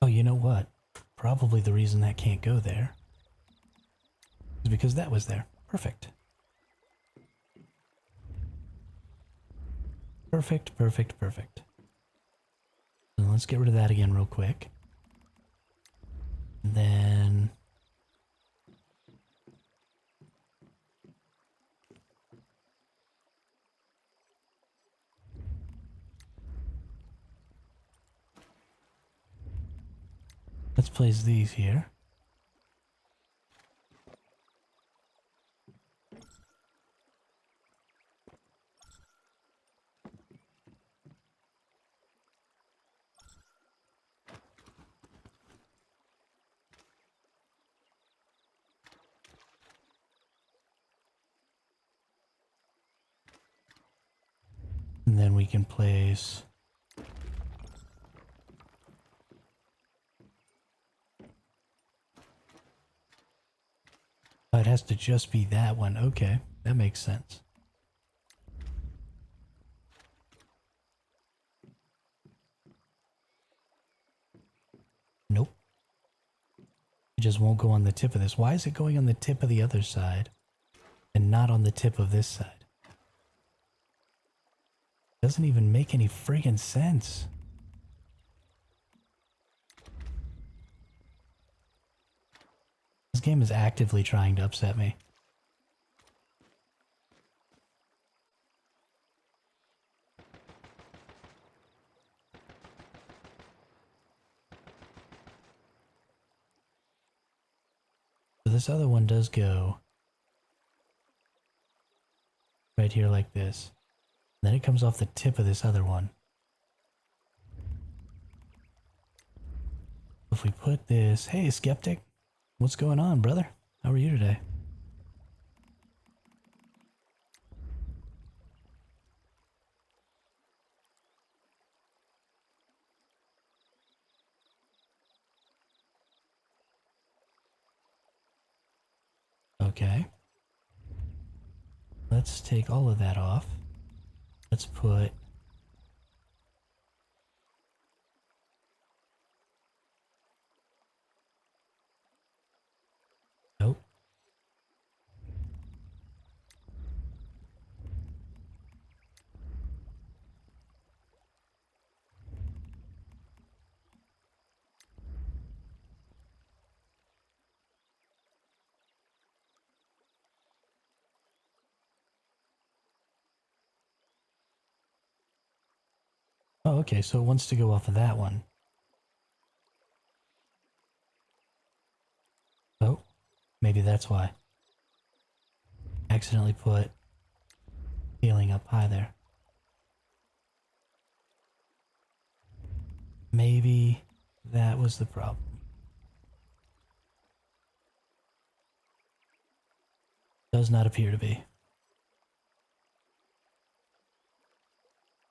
Oh, you know what? Probably the reason that can't go there is because that was there. Perfect. Perfect, perfect, perfect. So let's get rid of that again real quick. And then... let's place these here. And then we can place... oh, it has to just be that one. Okay, that makes sense. Nope. It just won't go on the tip of this. Why is it going on the tip of the other side and not on the tip of this side? Doesn't even make any friggin' sense. This game is actively trying to upset me. So this other one does go right here like this. Then it comes off the tip of this other one. If we put this... hey, Skeptic. What's going on, brother? How are you today? Okay. Let's take all of that off. Let's put... nope. Oh, okay, so it wants to go off of that one. Oh, maybe that's why. Accidentally put healing up high there. Maybe that was the problem. Does not appear to be.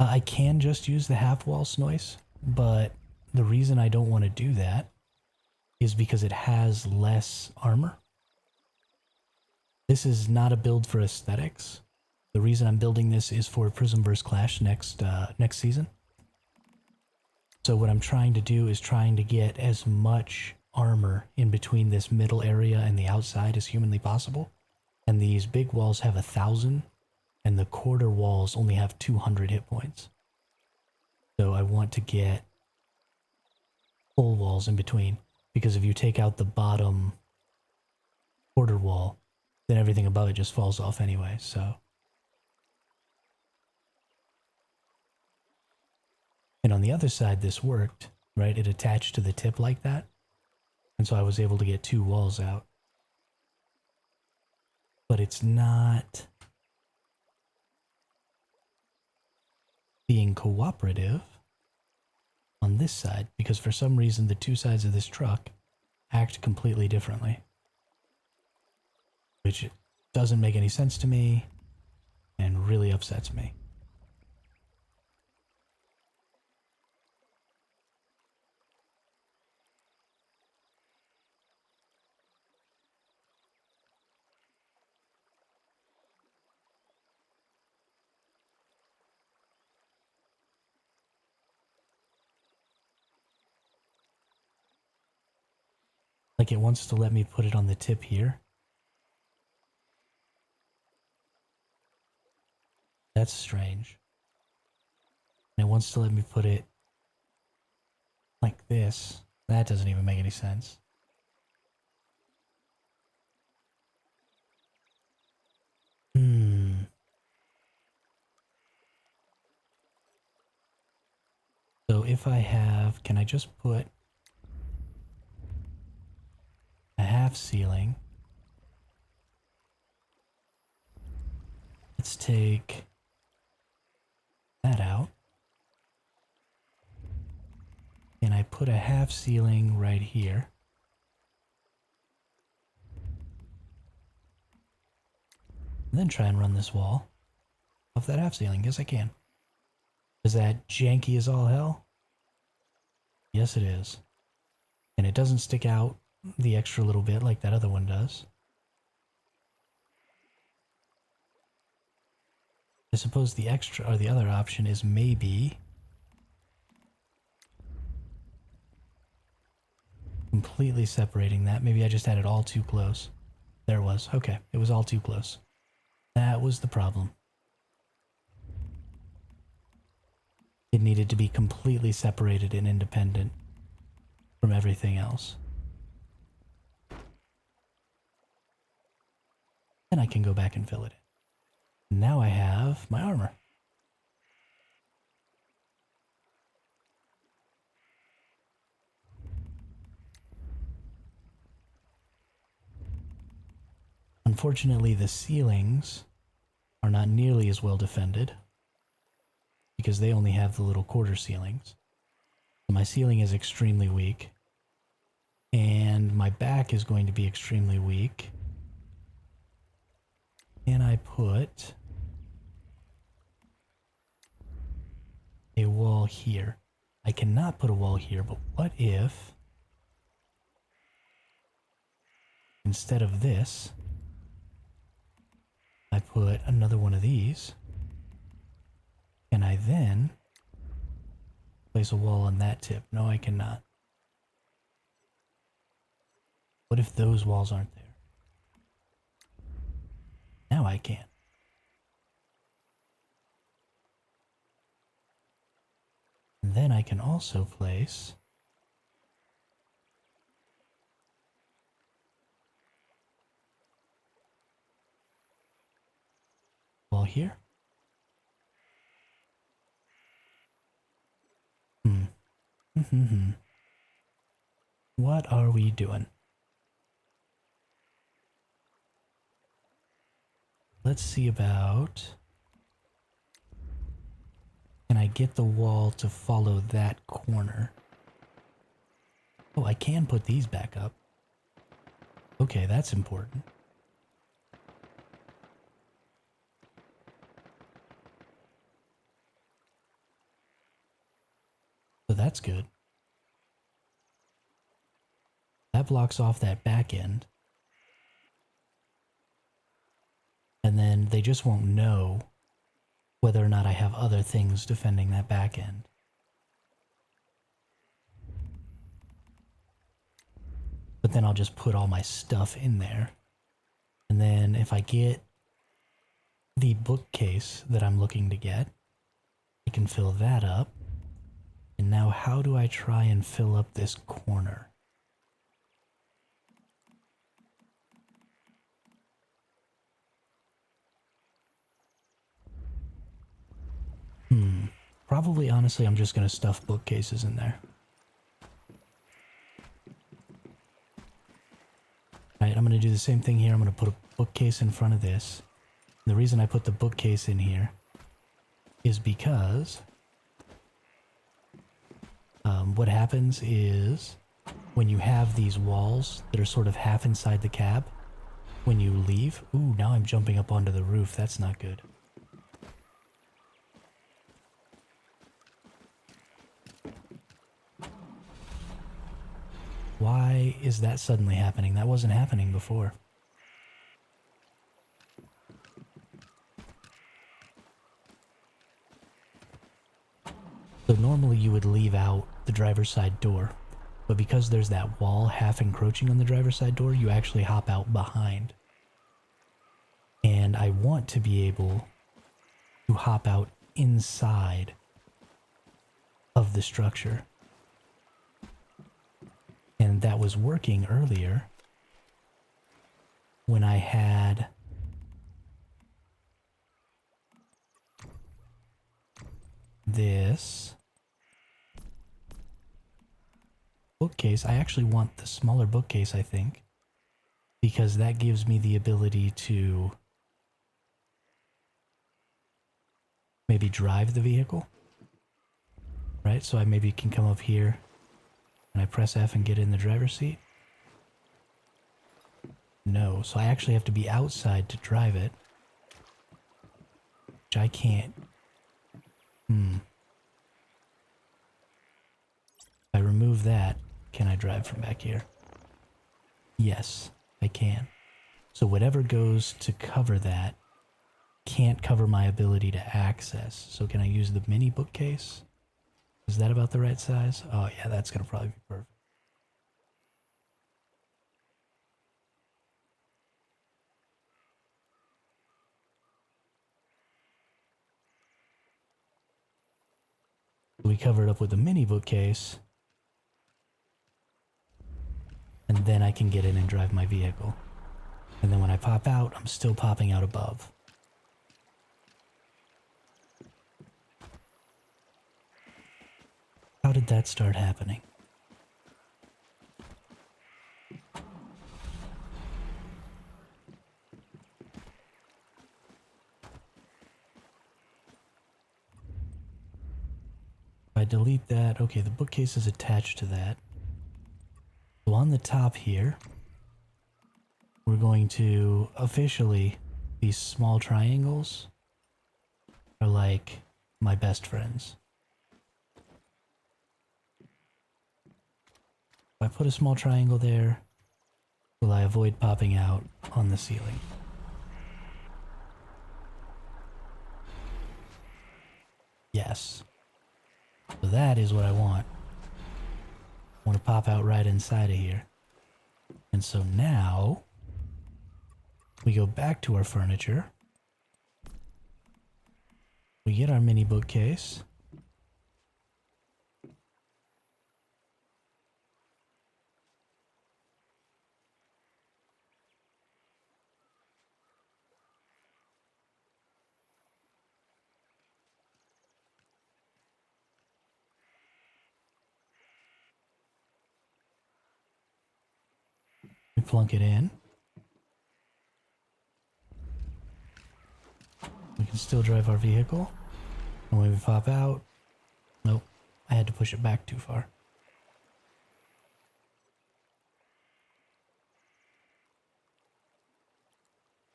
I can just use the half-waltz noise, but the reason I don't want to do that is because it has less armor. This is not a build for aesthetics. The reason I'm building this is for Prismverse Clash next season. So what I'm trying to do is trying to get as much armor in between this middle area and the outside as humanly possible. And these big walls have 1,000, and the quarter walls only have 200 hit points. So I want to get full walls in between, because if you take out the bottom quarter wall, then everything above it just falls off anyway, so. And on the other side, this worked, right? It attached to the tip like that. And so I was able to get 2 walls out. But it's not being cooperative on this side, because for some reason the 2 sides of this truck act completely differently. Which doesn't make any sense to me and really upsets me. Like it wants to let me put it on the tip here. That's strange. And it wants to let me put it like this. That doesn't even make any sense. So if I have, can I just put a half ceiling? Let's take that out. And I put a half ceiling right here. And then try and run this wall off that half ceiling. Yes, I can. Is that janky as all hell? Yes, it is. And it doesn't stick out the extra little bit like that other one does. I suppose the extra, or the other option is maybe completely separating that. Maybe I just had it all too close. There it was. Okay, it was all too close. That was the problem. It needed to be completely separated and independent from everything else. Then I can go back and fill it in. Now I have my armor. Unfortunately, the ceilings are not nearly as well defended because they only have the little quarter ceilings. So my ceiling is extremely weak, and my back is going to be extremely weak. And I put a wall here. I cannot put a wall here, but what if instead of this, I put another one of these, and I then place a wall on that tip? No, I cannot. What if those walls aren't there? Now I can. And then I can also place wall here. What are we doing? Let's see about... Can I get the wall to follow that corner? Oh, I can put these back up. Okay, that's important. So that's good. That blocks off that back end. And then they just won't know whether or not I have other things defending that back end. But then I'll just put all my stuff in there. And then if I get the bookcase that I'm looking to get, I can fill that up. And now how do I try and fill up this corner? Probably, honestly, I'm just going to stuff bookcases in there. Alright, I'm going to do the same thing here. I'm going to put a bookcase in front of this. The reason I put the bookcase in here is because what happens is when you have these walls that are sort of half inside the cab, when you leave... Ooh, now I'm jumping up onto the roof. That's not good. Why is that suddenly happening? That wasn't happening before. So normally you would leave out the driver's side door, But because there's that wall half encroaching on the driver's side door, you actually hop out behind. And I want to be able to hop out inside of the structure. And that was working earlier when I had this bookcase. I actually want the smaller bookcase, I think, because that gives me the ability to maybe drive the vehicle, right? So I maybe can come up here and I press F and get in the driver's seat. No, so I actually have to be outside to drive it, which I can't. If I remove that, can I drive from back here? Yes, I can. So whatever goes to cover that can't cover my ability to access. So can I use the mini bookcase? Is that about the right size? Oh yeah, that's gonna probably be perfect. We cover it up with a mini bookcase, and then I can get in and drive my vehicle. And then when I pop out, I'm still popping out above. How did that start happening? If I delete that, okay, the bookcase is attached to that. So on the top here, we're going to officially, these small triangles are like my best friends. If I put a small triangle there, will I avoid popping out on the ceiling? Yes. So that is what I want. I want to pop out right inside of here. And so now we go back to our furniture. We get our mini bookcase. We plunk it in. We can still drive our vehicle. And when we pop out, nope, I had to push it back too far.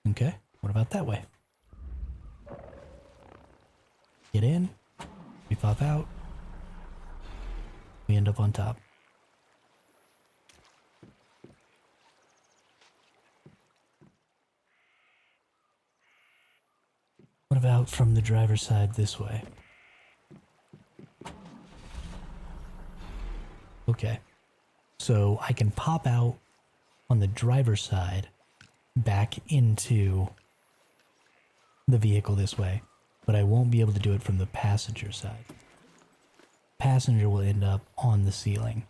Okay, what about that way? Get in, we pop out, we end up on top. What about from the driver's side this way? Okay, so I can pop out on the driver's side back into the vehicle this way, but I won't be able to do it from the passenger side. Passenger will end up on the ceiling.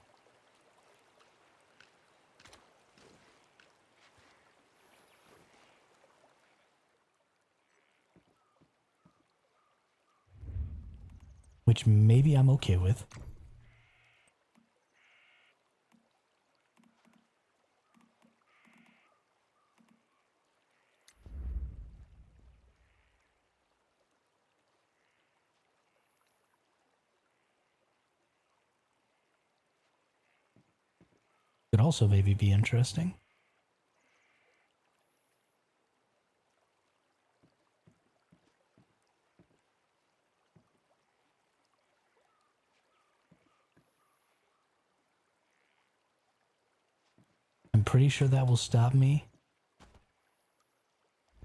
Which maybe I'm okay with. Could also maybe be interesting. I'm pretty sure that will stop me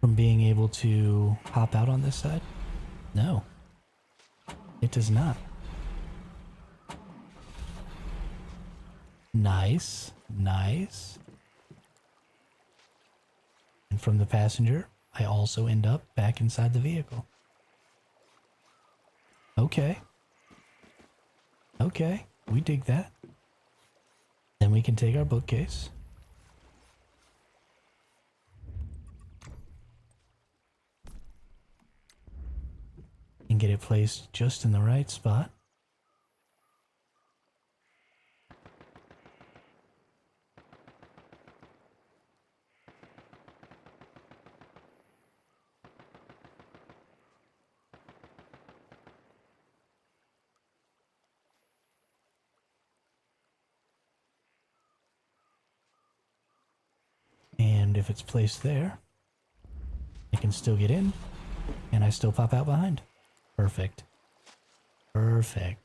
from being able to hop out on this side. No, it does not. Nice. Nice. And from the passenger, I also end up back inside the vehicle. Okay. Okay. We dig that. Then we can take our bookcase. And get it placed just in the right spot. And if it's placed there, I can still get in, and I still pop out behind. Perfect. Perfect.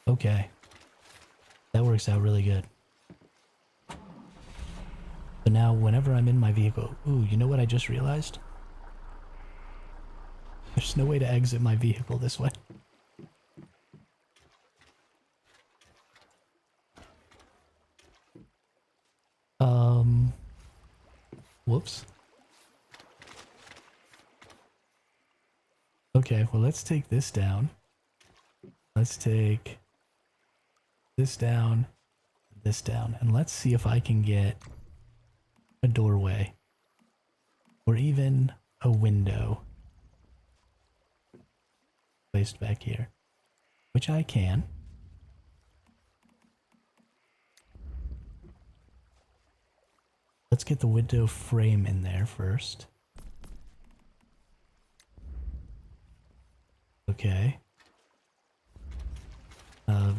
Okay. That works out really good. But now, whenever I'm in my vehicle... Ooh, you know what I just realized? There's no way to exit my vehicle this way. Whoops. Okay, well, let's take this down. Let's take this down, and let's see if I can get a doorway or even a window placed back here, which I can. Let's get the window frame in there first. Okay.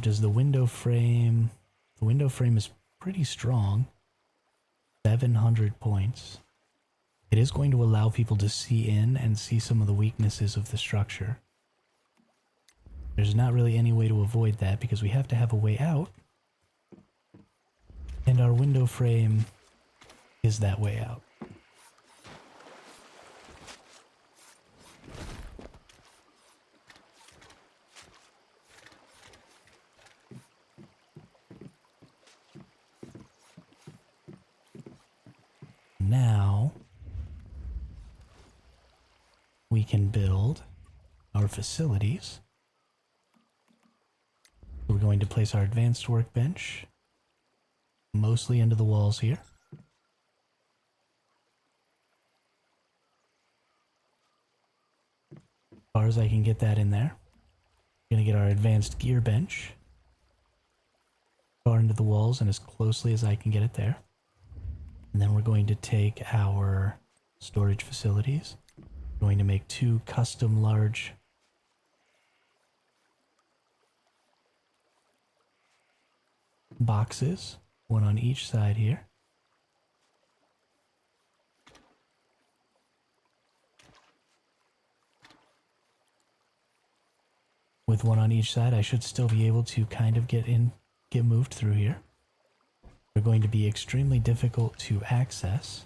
Does the window frame... The window frame is pretty strong. 700 points. It is going to allow people to see in and see some of the weaknesses of the structure. There's not really any way to avoid that because we have to have a way out. And our window frame is that way out. Now we can build our facilities. We're going to place our advanced workbench mostly into the walls here. As far as I can get that in there. We're going to get our advanced gear bench far into the walls and as closely as I can get it there. And then we're going to take our storage facilities. We're going to make 2 custom large boxes, one on each side here. With one on each side, I should still be able to kind of get moved through here. They're going to be extremely difficult to access.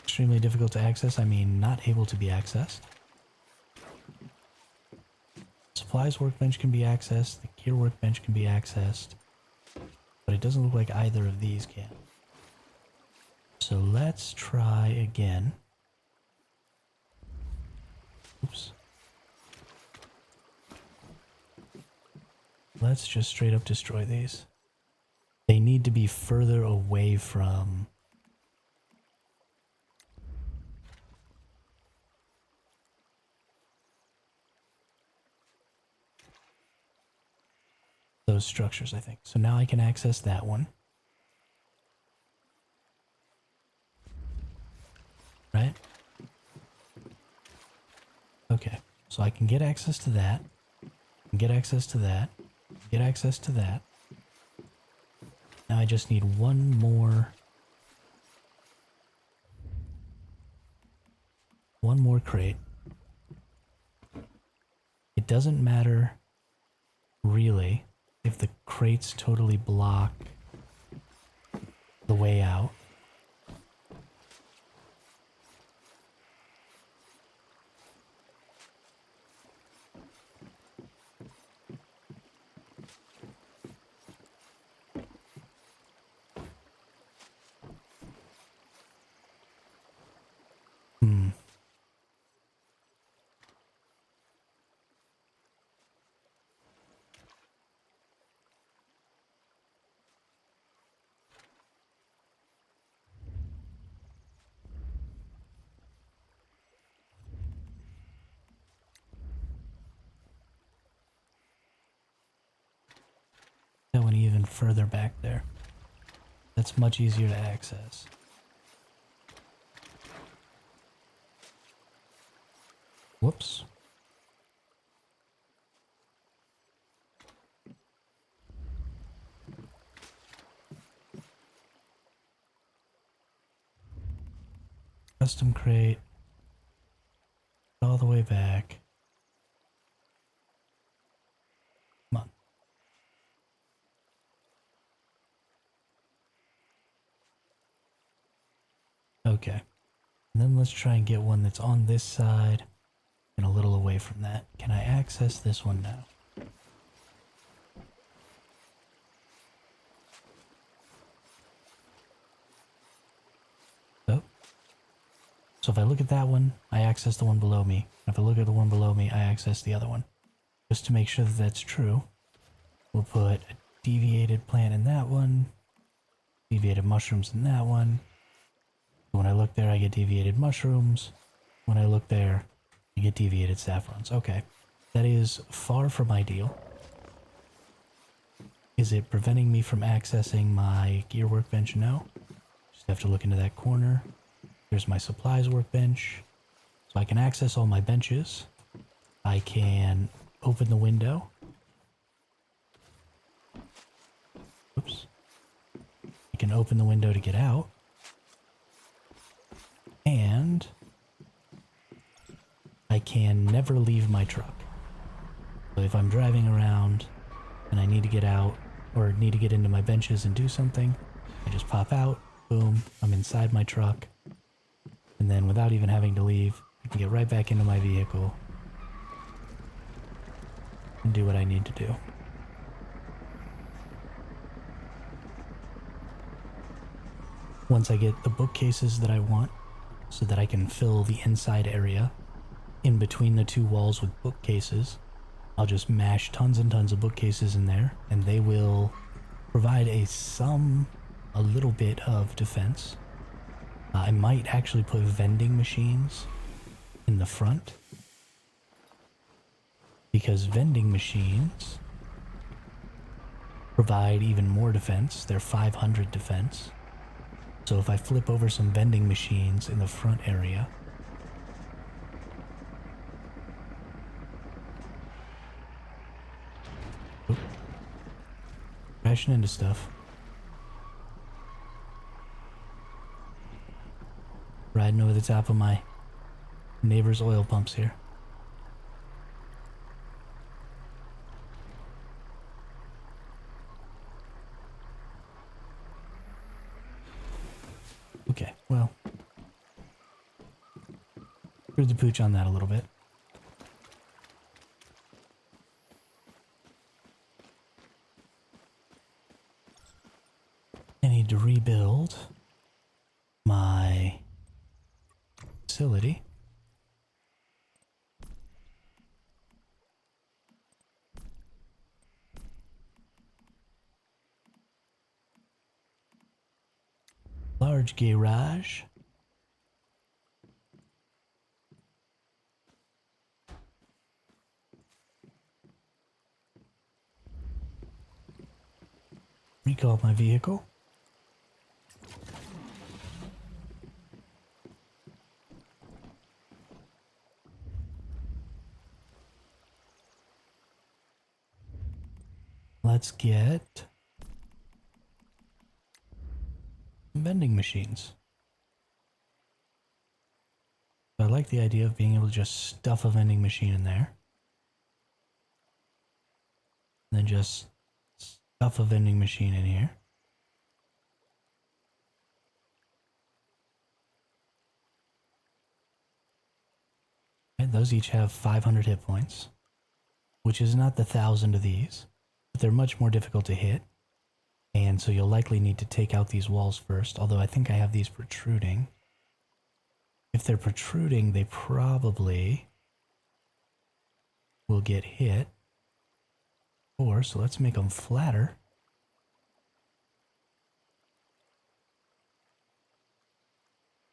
Extremely difficult to access, I mean not able to be accessed. Supplies workbench can be accessed, the gear workbench can be accessed, but it doesn't look like either of these can. So let's try again. Oops. Let's just straight up destroy these. They need to be further away from those structures, I think. So now I can access that one. Right? Okay, so I can get access to that, get access to that, get access to that. Now I just need one more crate. It doesn't matter really if the crates totally block the way out. even further back there. That's much easier to access. Whoops. Custom crate. All the way back. Come on. Okay. And then let's try and get one that's on this side and a little away from that. Can I access this one now? Oh. So if I look at that one, I access the one below me. If I look at the one below me, I access the other one. Just to make sure that that's true, we'll put a deviated plant in that one, deviated mushrooms in that one. When I look there, I get deviated mushrooms. When I look there, I get deviated saffrons. Okay. That is far from ideal. Is it preventing me from accessing my gear workbench? No. Just have to look into that corner. There's my supplies workbench. So I can access all my benches. I can open the window. Oops. I can open the window to get out. And I can never leave my truck. So if I'm driving around and I need to get out or need to get into my benches and do something, I just pop out, boom, I'm inside my truck. And then without even having to leave, I can get right back into my vehicle and do what I need to do. Once I get the bookcases that I want, so that I can fill the inside area in between the two walls with bookcases, I'll just mash tons and tons of bookcases in there, and they will provide a little bit of defense. I might actually put vending machines in the front, because vending machines provide even more defense. They're 500 defense. So if I flip over some vending machines in the front area, crashing into stuff. Riding over the top of my neighbor's oil pumps here. Okay, well, screwed the pooch on that a little bit. I need to rebuild my facility. Large garage. Recall my vehicle. Let's get vending machines. I like the idea of being able to just stuff a vending machine in there. And then just stuff a vending machine in here. And those each have 500 hit points, which is not the 1,000 of these, but they're much more difficult to hit. And so you'll likely need to take out these walls first, although I think I have these protruding. If they're protruding, they probably will get hit. Or, so let's make them flatter.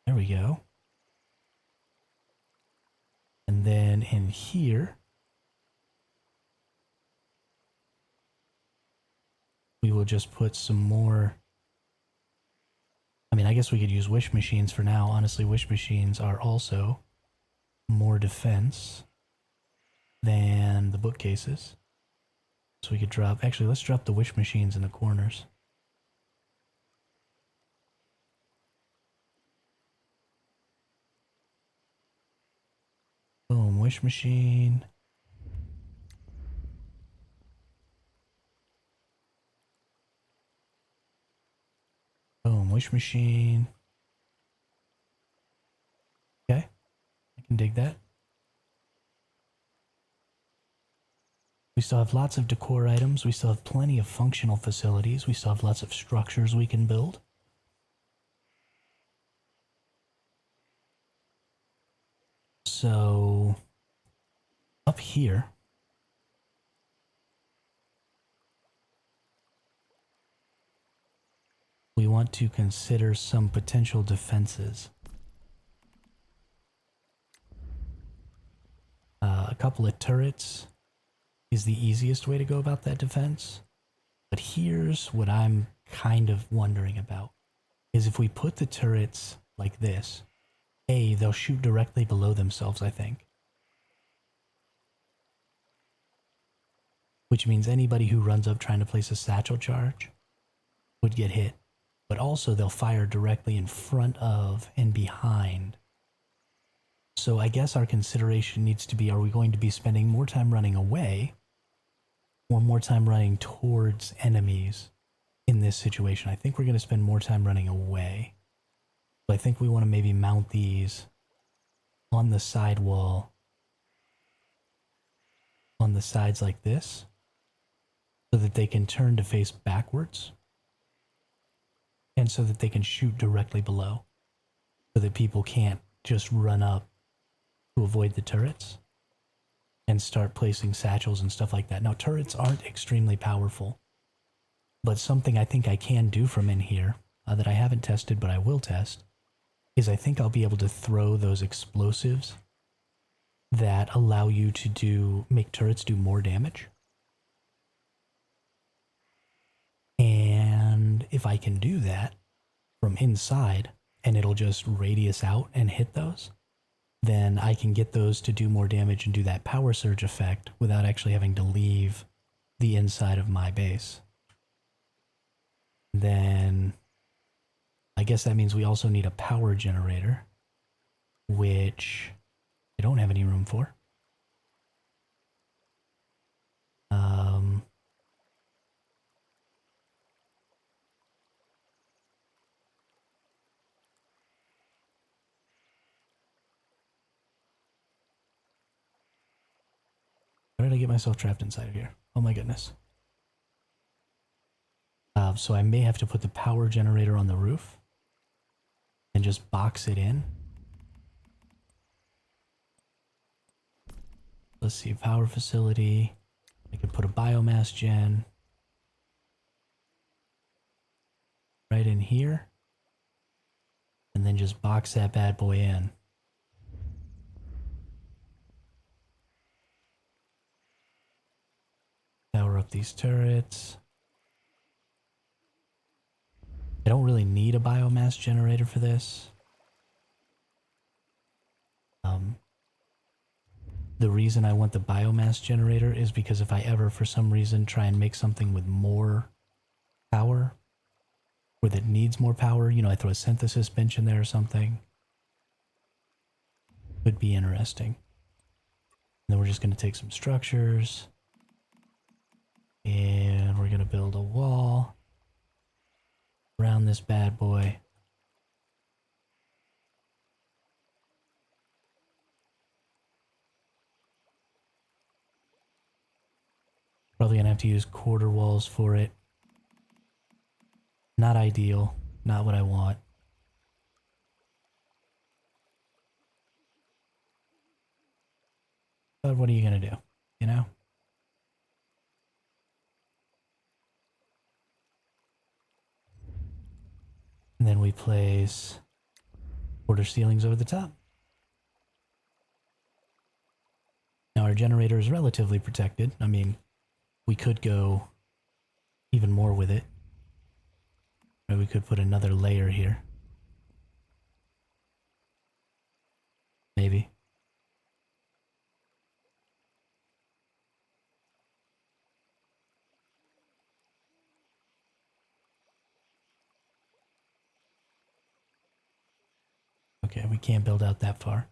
There we go. And then in here, we we'll just put some more... I mean, I guess we could use wish machines for now. Honestly, wish machines are also more defense than the bookcases. So we could drop... Actually, let's drop the wish machines in the corners. Boom, wish machine. Boom, wish machine. Okay, I can dig that. We still have lots of decor items. We still have plenty of functional facilities. We still have lots of structures we can build. So, up here, we want to consider some potential defenses. A couple of turrets is the easiest way to go about that defense. But here's what I'm kind of wondering about, is if we put the turrets like this, A, they'll shoot directly below themselves, I think. Which means anybody who runs up trying to place a satchel charge would get hit. But also they'll fire directly in front of and behind. So I guess our consideration needs to be, are we going to be spending more time running away or more time running towards enemies in this situation? I think we're going to spend more time running away. So I think we want to maybe mount these on the side wall, on the sides like this, so that they can turn to face backwards, and so that they can shoot directly below, so that people can't just run up to avoid the turrets and start placing satchels and stuff like that. Now, turrets aren't extremely powerful, but something I think I can do from in here that I haven't tested but I will test is I think I'll be able to throw those explosives that allow you to make turrets do more damage. And if I can do that from inside and it'll just radius out and hit those, then I can get those to do more damage and do that power surge effect without actually having to leave the inside of my base. Then I guess that means we also need a power generator, which I don't have any room for. How did I get myself trapped inside of here? Oh my goodness. So I may have to put the power generator on the roof and just box it in. Let's see, power facility. I could put a biomass gen right in here and then just box that bad boy in. Power up these turrets. I don't really need a biomass generator for this. The reason I want the biomass generator is because if I ever, for some reason, try and make something with more power, or that needs more power, you know, I throw a synthesis bench in there or something, could be interesting. And then we're just going to take some structures, and we're going to build a wall around this bad boy. Probably gonna have to use quarter walls for it. Not ideal, not what I want. But what are you gonna do, you know? And then we place quarter ceilings over the top. Now our generator is relatively protected. I mean, we could go even more with it we could put another layer here. Maybe. Okay, we can't build out that far.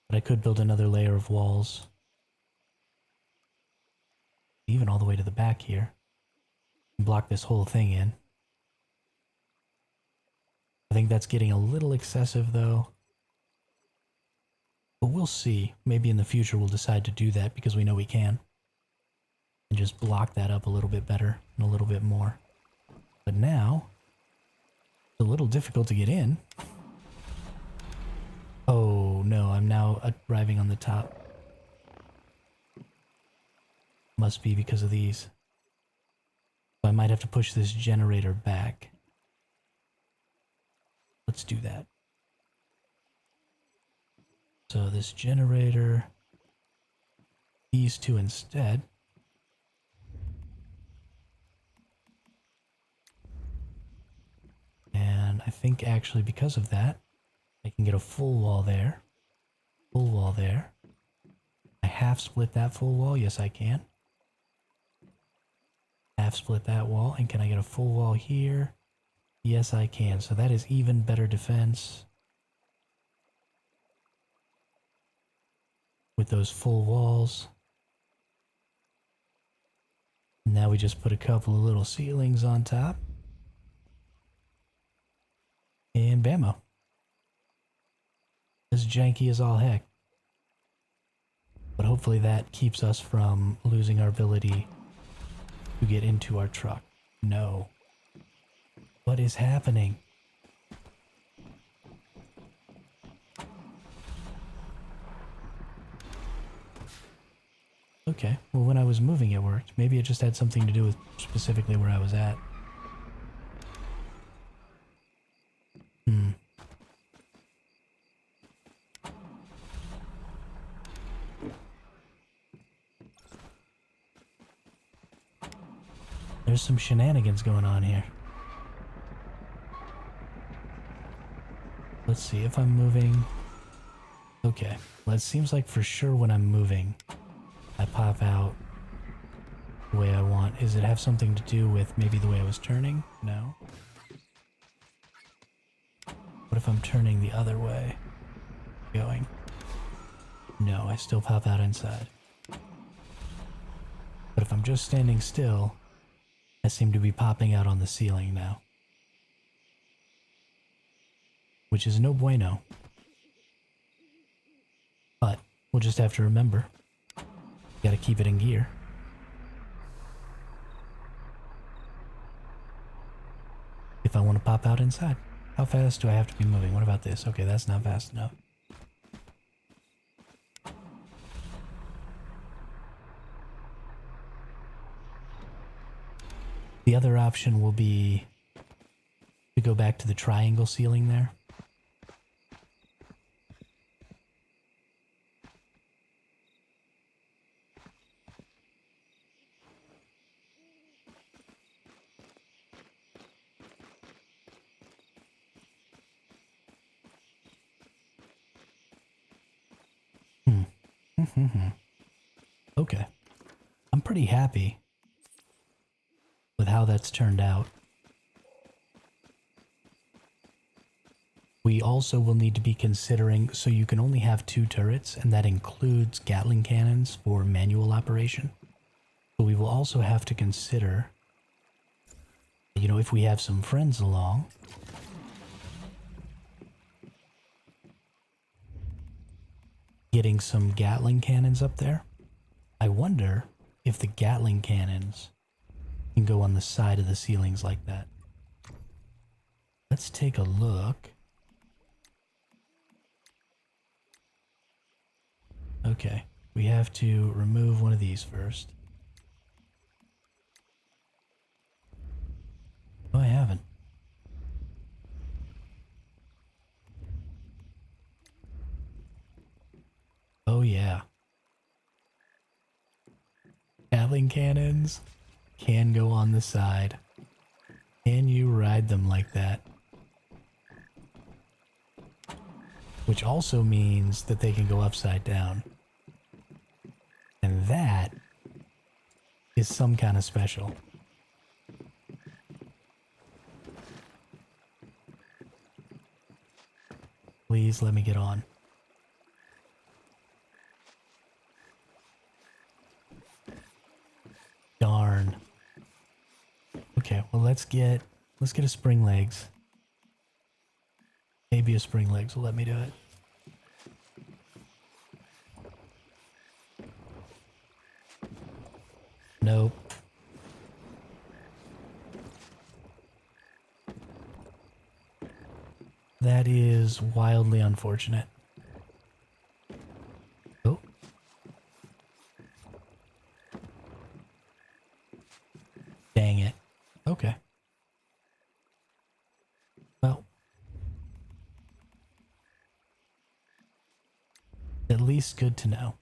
But I could build another layer of walls. Even all the way to the back here. Block this whole thing in. I think that's getting a little excessive though. But we'll see. Maybe in the future we'll decide to do that because we know we can. And just block that up a little bit better and a little bit more. But now, it's a little difficult to get in. Oh no, I'm now arriving on the top. Must be because of these. So I might have to push this generator back. Let's do that. So this generator, these two instead. And I think actually because of that, I can get a full wall there. Full wall there. I half split that full wall. Yes, I can. Half split that wall. And can I get a full wall here? Yes, I can. So that is even better defense. With those full walls. Now we just put a couple of little ceilings on top. And bammo. As janky as all heck. But hopefully that keeps us from losing our ability to get into our truck. No. What is happening? Okay, well when I was moving it worked. Maybe it just had something to do with specifically where I was at. There's some shenanigans going on here. Let's see if I'm moving. Okay, well it seems like for sure when I'm moving, I pop out the way I want. Does it have something to do with maybe the way I was turning? No. What if I'm turning the other way? Going? No, I still pop out inside. But if I'm just standing still, I seem to be popping out on the ceiling now. Which is no bueno. But we'll just have to remember. Gotta keep it in gear. If I want to pop out inside. How fast do I have to be moving? What about this? Okay, that's not fast enough. The other option will be to go back to the triangle ceiling there. Okay. I'm pretty happy with how that's turned out. We also will need to be considering, so you can only have 2 turrets, and that includes Gatling cannons for manual operation. So we will also have to consider, you know, if we have some friends along, getting some Gatling cannons up there. I wonder if the Gatling cannons can go on the side of the ceilings like that. Let's take a look. Okay, we have to remove one of these first. Oh, I haven't. Oh yeah. Gatling cannons can go on the side. Can you ride them like that? Which also means that they can go upside down. And that is some kind of special. Please let me get on. Darn. Okay, well let's get a spring legs. Maybe a spring legs will let me do it. Nope. That is wildly unfortunate. Oh. Dang it. Okay. Well. At least good to know.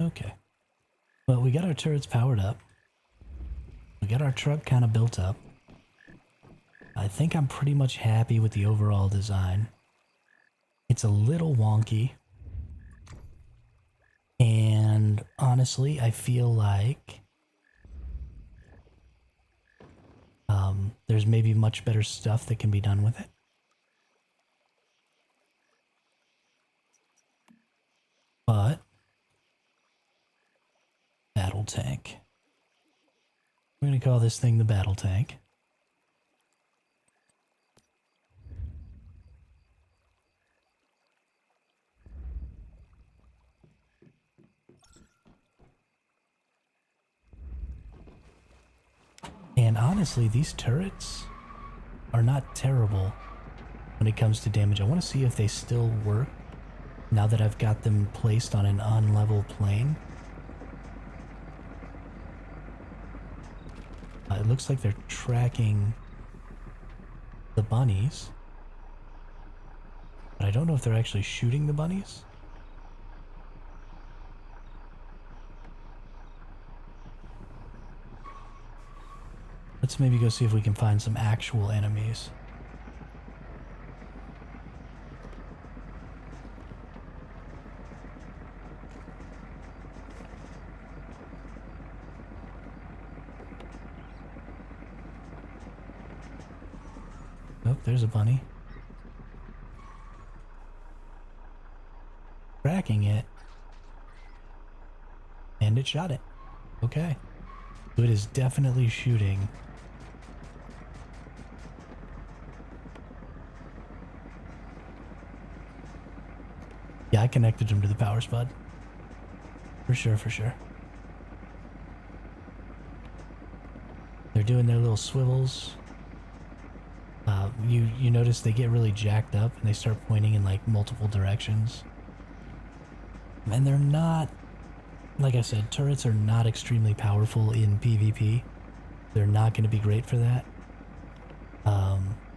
Okay. Well, we got our turrets powered up. We got our truck kind of built up. I think I'm pretty much happy with the overall design. It's a little wonky. And honestly, I feel like there's maybe much better stuff that can be done with it. But battle tank. We're going to call this thing the battle tank. And honestly, these turrets are not terrible when it comes to damage. I want to see if they still work now that I've got them placed on an unlevel plane. It looks like they're tracking the bunnies. But I don't know if they're actually shooting the bunnies. Let's maybe go see if we can find some actual enemies. Oh, there's a bunny. Tracking it. And it shot it. Okay. So it is definitely shooting. Yeah, I connected him to the power spud. For sure, for sure. They're doing their little swivels. You notice they get really jacked up and they start pointing in like multiple directions. And they're not, like I said, turrets are not extremely powerful in PvP. They're not going to be great for that.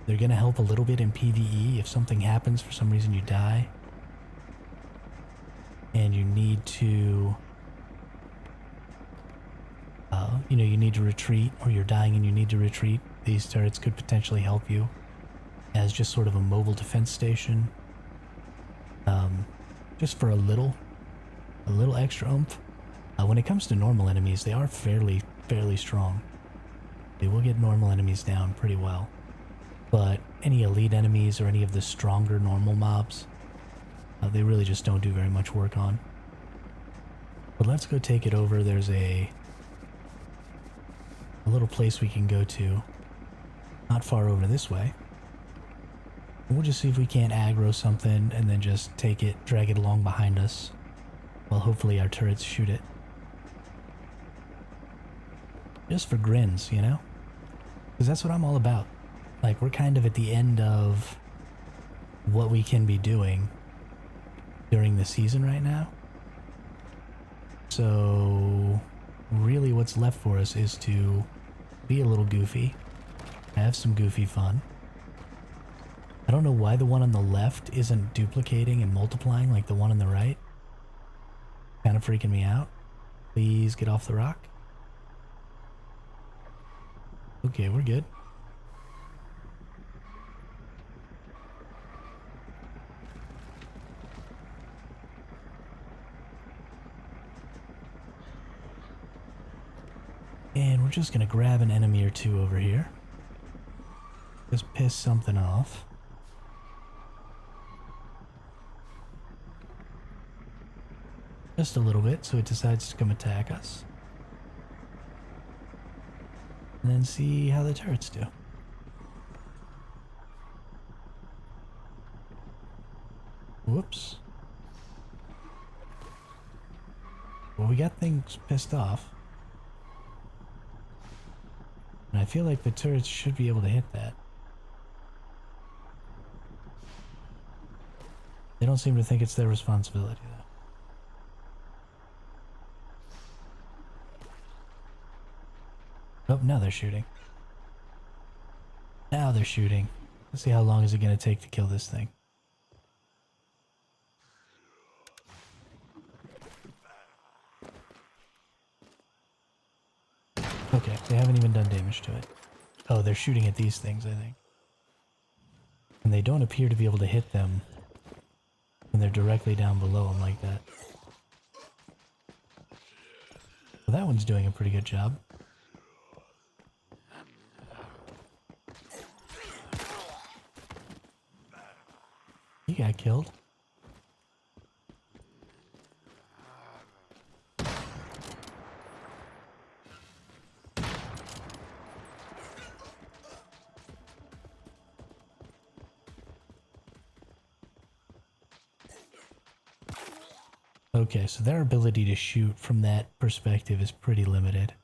They're going to help a little bit in PvE if something happens, for some reason you die. And you need to, you need to retreat, or you're dying and you need to retreat. These turrets could potentially help you as just sort of a mobile defense station. Just for a little extra oomph. When it comes to normal enemies, they are fairly strong. They will get normal enemies down pretty well. But any elite enemies or any of the stronger normal mobs, they really just don't do very much work on. But let's go take it over. There's a little place we can go to. not far over this way. We'll just see if we can't aggro something and then just take it, drag it along behind us. Well, hopefully our turrets shoot it. Just for grins, you know? Because that's what I'm all about. Like, we're kind of at the end of what we can be doing during the season right now. So, really what's left for us is to be a little goofy, have some goofy fun. I don't know why the one on the left isn't duplicating and multiplying like the one on the right. Kind of freaking me out. Please get off the rock. Okay, we're good. And we're just gonna grab an enemy or two over here. Just piss something off. Just a little bit, so it decides to come attack us. And then see how the turrets do. Whoops. Well, we got things pissed off. And I feel like the turrets should be able to hit that. They don't seem to think it's their responsibility, though. Oh, now they're shooting. Now they're shooting. Let's see how long is it going to take to kill this thing. Okay, they haven't even done damage to it. Oh, they're shooting at these things, I think. And they don't appear to be able to hit them when they're directly down below them like that. Well, that one's doing a pretty good job. He got killed. Okay, so their ability to shoot from that perspective is pretty limited.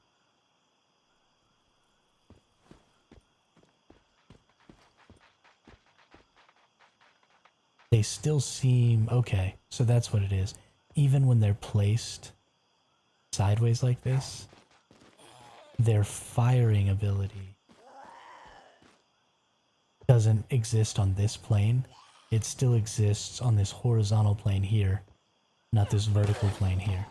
They still seem... Okay, so that's what it is. Even when they're placed sideways like this, their firing ability doesn't exist on this plane. It still exists on this horizontal plane here, not this vertical plane here.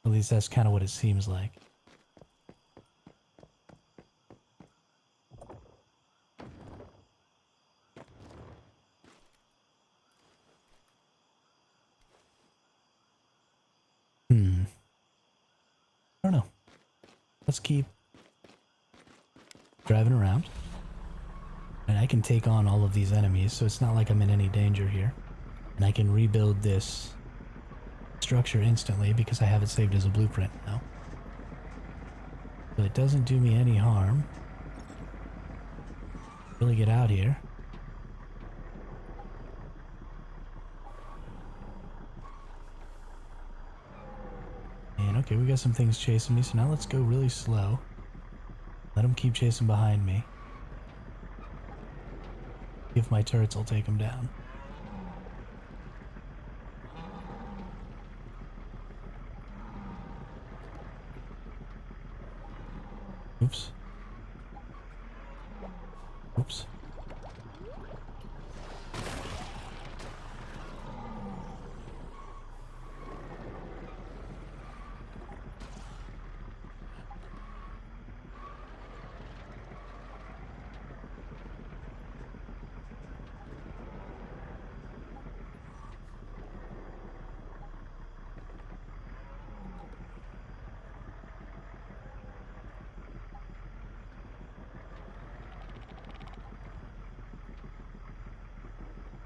At least that's kind of what it seems like. I don't know. Let's keep driving around. And I can take on all of these enemies, so it's not like I'm in any danger here. And I can rebuild this structure instantly because I have it saved as a blueprint now. But it doesn't do me any harm. Really get out here. And okay, we got some things chasing me, so now let's go really slow. Let them keep chasing behind me. If my turrets will take them down. Oops. Oops.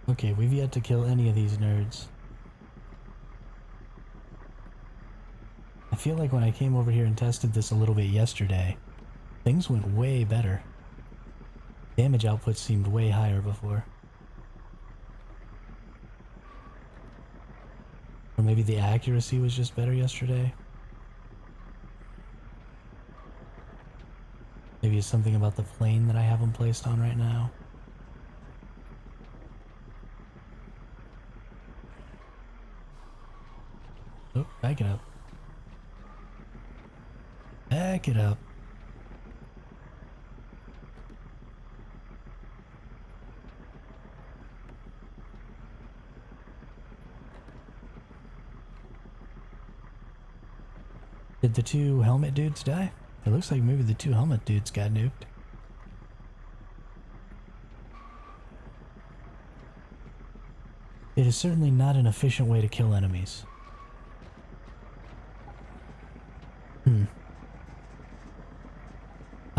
Okay, we've yet to kill any of these nerds. I feel like when I came over here and tested this a little bit yesterday, things went way better. Damage output seemed way higher before. Or maybe the accuracy was just better yesterday. Maybe it's something about the plane that I have them placed on right now. Oh, back it up. Back it up. Did the two helmet dudes die? It looks like maybe the two helmet dudes got nuked. It is certainly not an efficient way to kill enemies.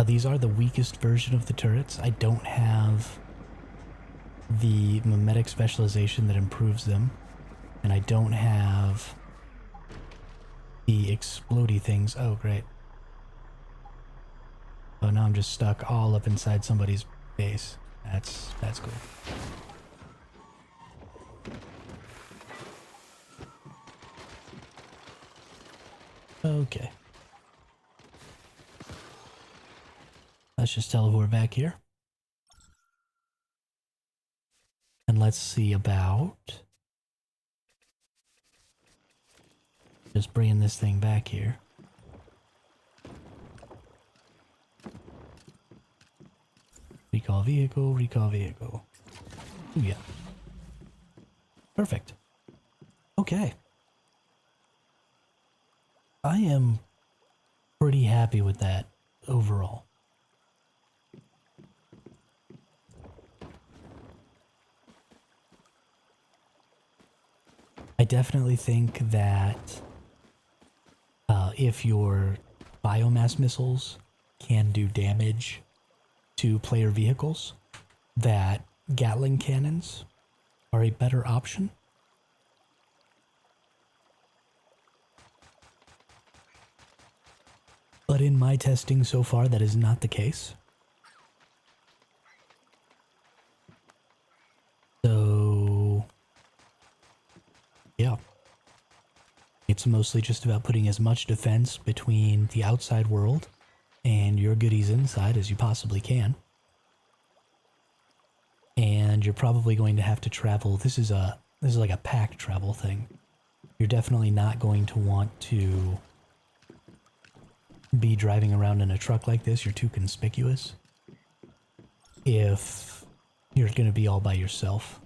These are the weakest version of the turrets. I don't have the mimetic specialization that improves them. And I don't have the explodey things. Oh, great. Oh, now I'm just stuck all up inside somebody's base. That's cool. Okay. Let's just teleport back here. And let's see about just bringing this thing back here. Recall vehicle, recall vehicle. Ooh, yeah. Perfect. Okay. I am pretty happy with that overall. I definitely think that if your biomass missiles can do damage to player vehicles, that Gatling cannons are a better option. But in my testing so far, that is not the case. So, yeah. It's mostly just about putting as much defense between the outside world and your goodies inside as you possibly can. And you're probably going to have to travel. This is like a pack travel thing. You're definitely not going to want to be driving around in a truck like this. You're too conspicuous. If you're going to be all by yourself,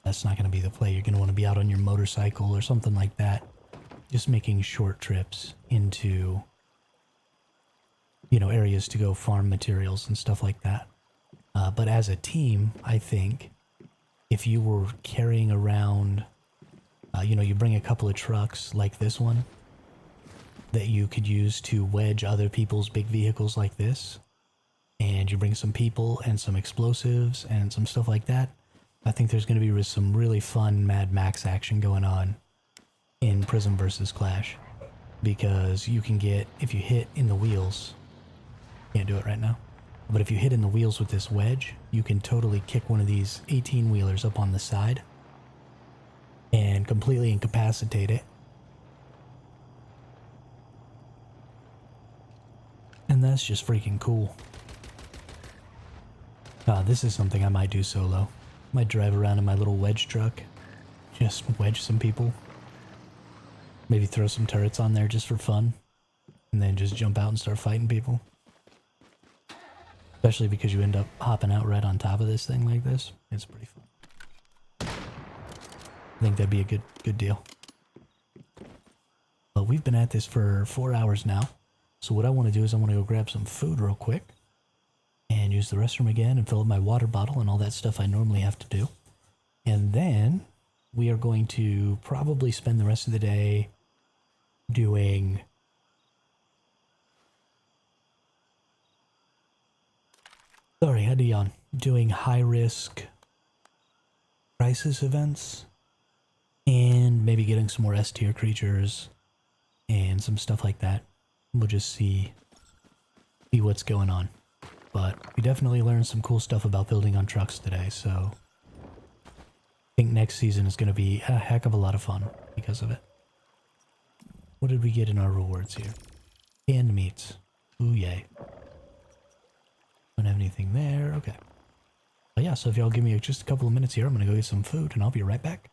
that's not going to be the play. You're going to want to be out on your motorcycle or something like that. Just making short trips into, you know, areas to go farm materials and stuff like that. But as a team, I think if you were carrying around, you know, you bring a couple of trucks like this one that you could use to wedge other people's big vehicles like this, and you bring some people and some explosives and some stuff like that, I think there's going to be some really fun Mad Max action going on in Prismverse Clash, because you can get, if you hit in the wheels, can't do it right now, but if you hit in the wheels with this wedge, you can totally kick one of these 18-wheelers up on the side and completely incapacitate it. And that's just freaking cool. This is something I might do solo. Might drive around in my little wedge truck, just wedge some people. Maybe throw some turrets on there just for fun, and then just jump out and start fighting people. Especially because you end up hopping out right on top of this thing like this. It's pretty fun. I think that'd be a good deal. But we've been at this for 4 hours now. So what I want to do is I want to go grab some food real quick and use the restroom again and fill up my water bottle and all that stuff I normally have to do. And then we are going to probably spend the rest of the day doing sorry, I had to yawn. Doing high-risk crisis events and maybe getting some more S-tier creatures and some stuff like that. We'll just see what's going on. But we definitely learned some cool stuff about building on trucks today, so I think next season is going to be a heck of a lot of fun because of it. What did we get in our rewards here? Canned meats. Ooh, yay. Don't have anything there. Okay. But yeah, so if y'all give me just a couple of minutes here, I'm going to go get some food, and I'll be right back.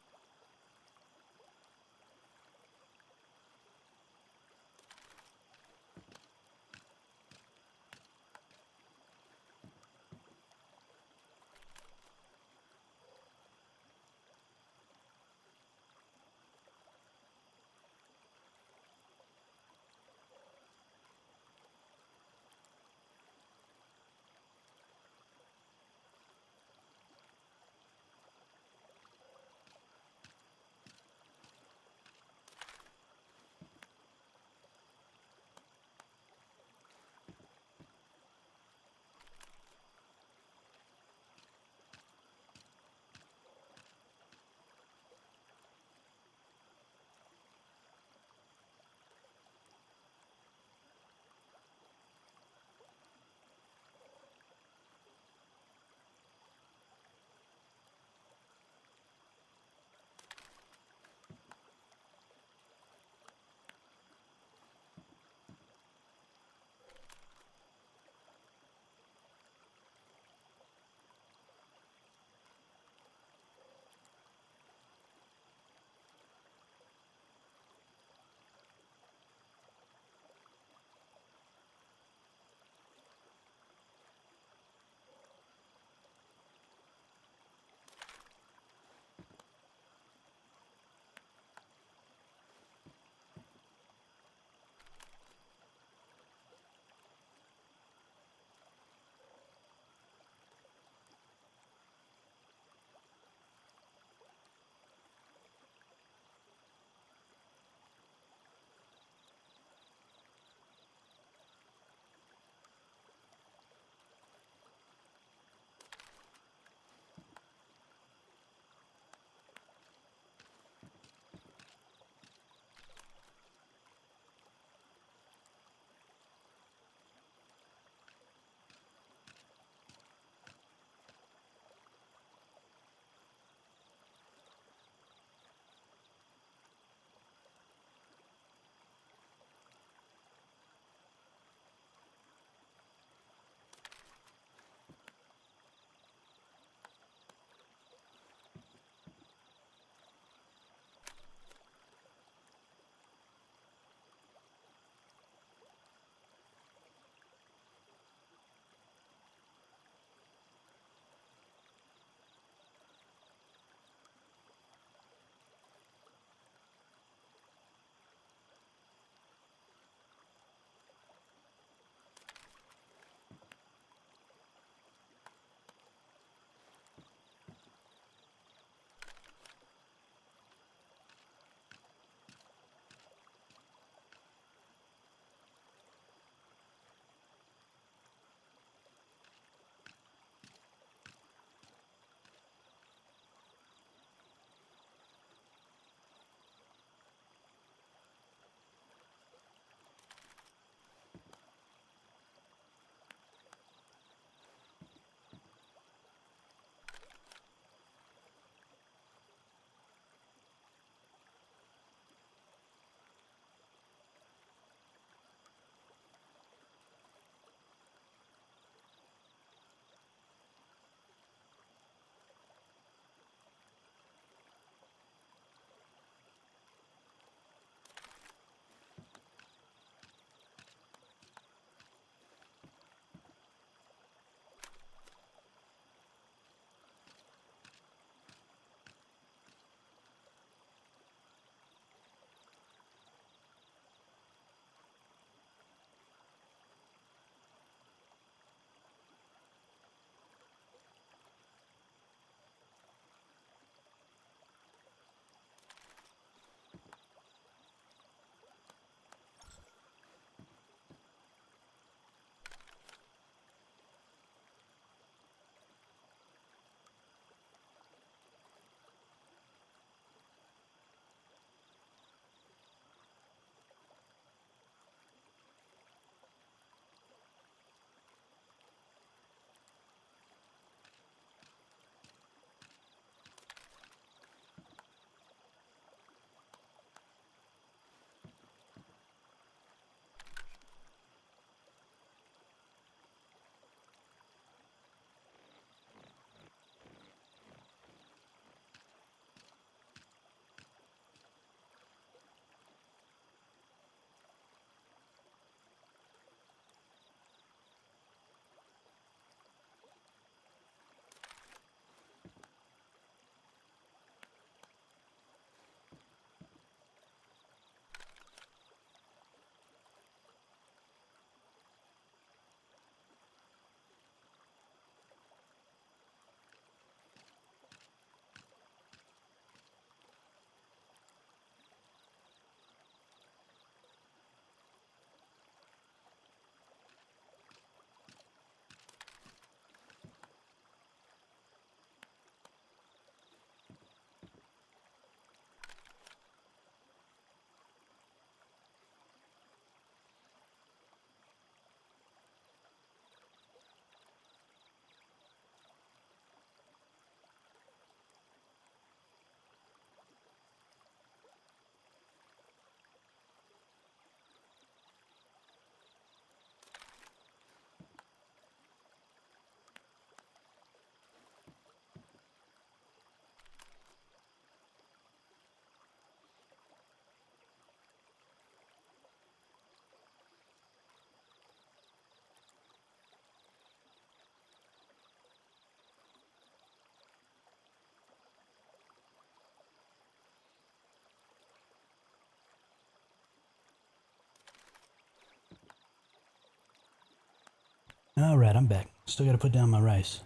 Alright, I'm back. Still gotta put down my rice.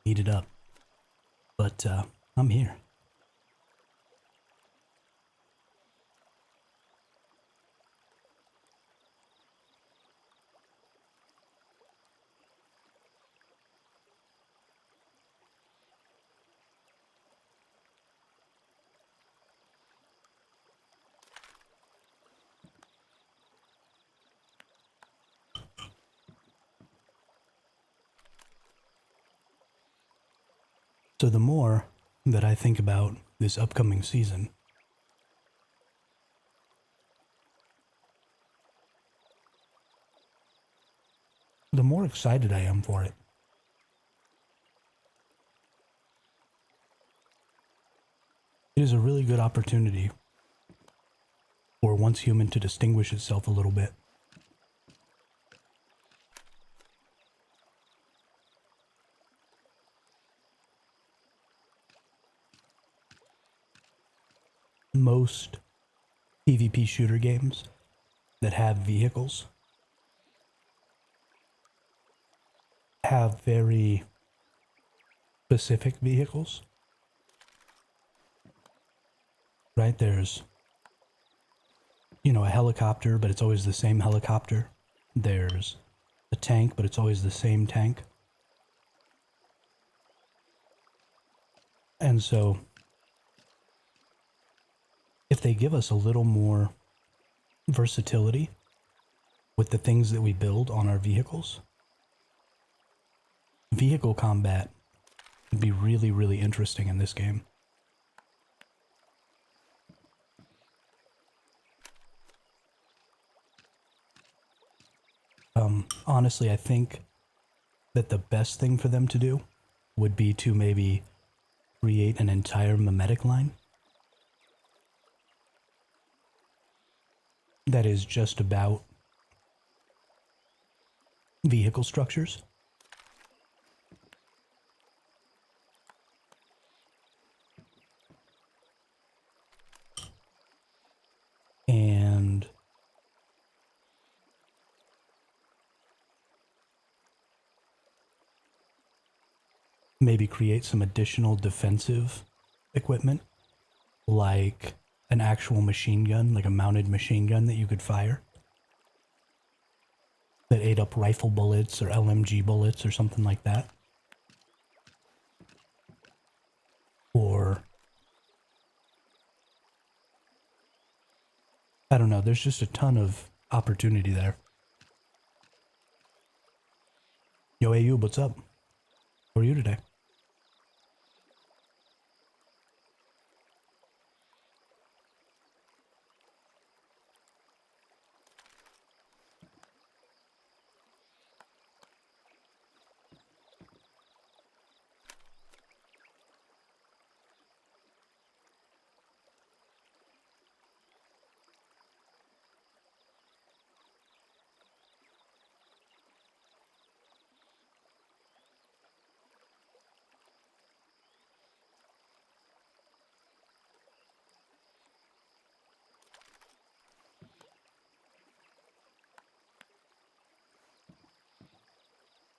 Heat it up. But, I'm here. So the more that I think about this upcoming season, the more excited I am for it. It is a really good opportunity for Once Human to distinguish itself a little bit. Most PvP shooter games that have vehicles have very specific vehicles. Right? There's, a helicopter, but it's always the same helicopter. There's a tank, but it's always the same tank. And so, if they give us a little more versatility with the things that we build on our vehicles, vehicle combat would be really, really interesting in this game. Honestly, I think that the best thing for them to do would be to maybe create an entire mimetic line that is just about vehicle structures. And maybe create some additional defensive equipment, like an actual machine gun, like a mounted machine gun that you could fire, that ate up rifle bullets or LMG bullets or something like that. Or, I don't know, there's just a ton of opportunity there. Yo, Ayub, what's up? How are you today?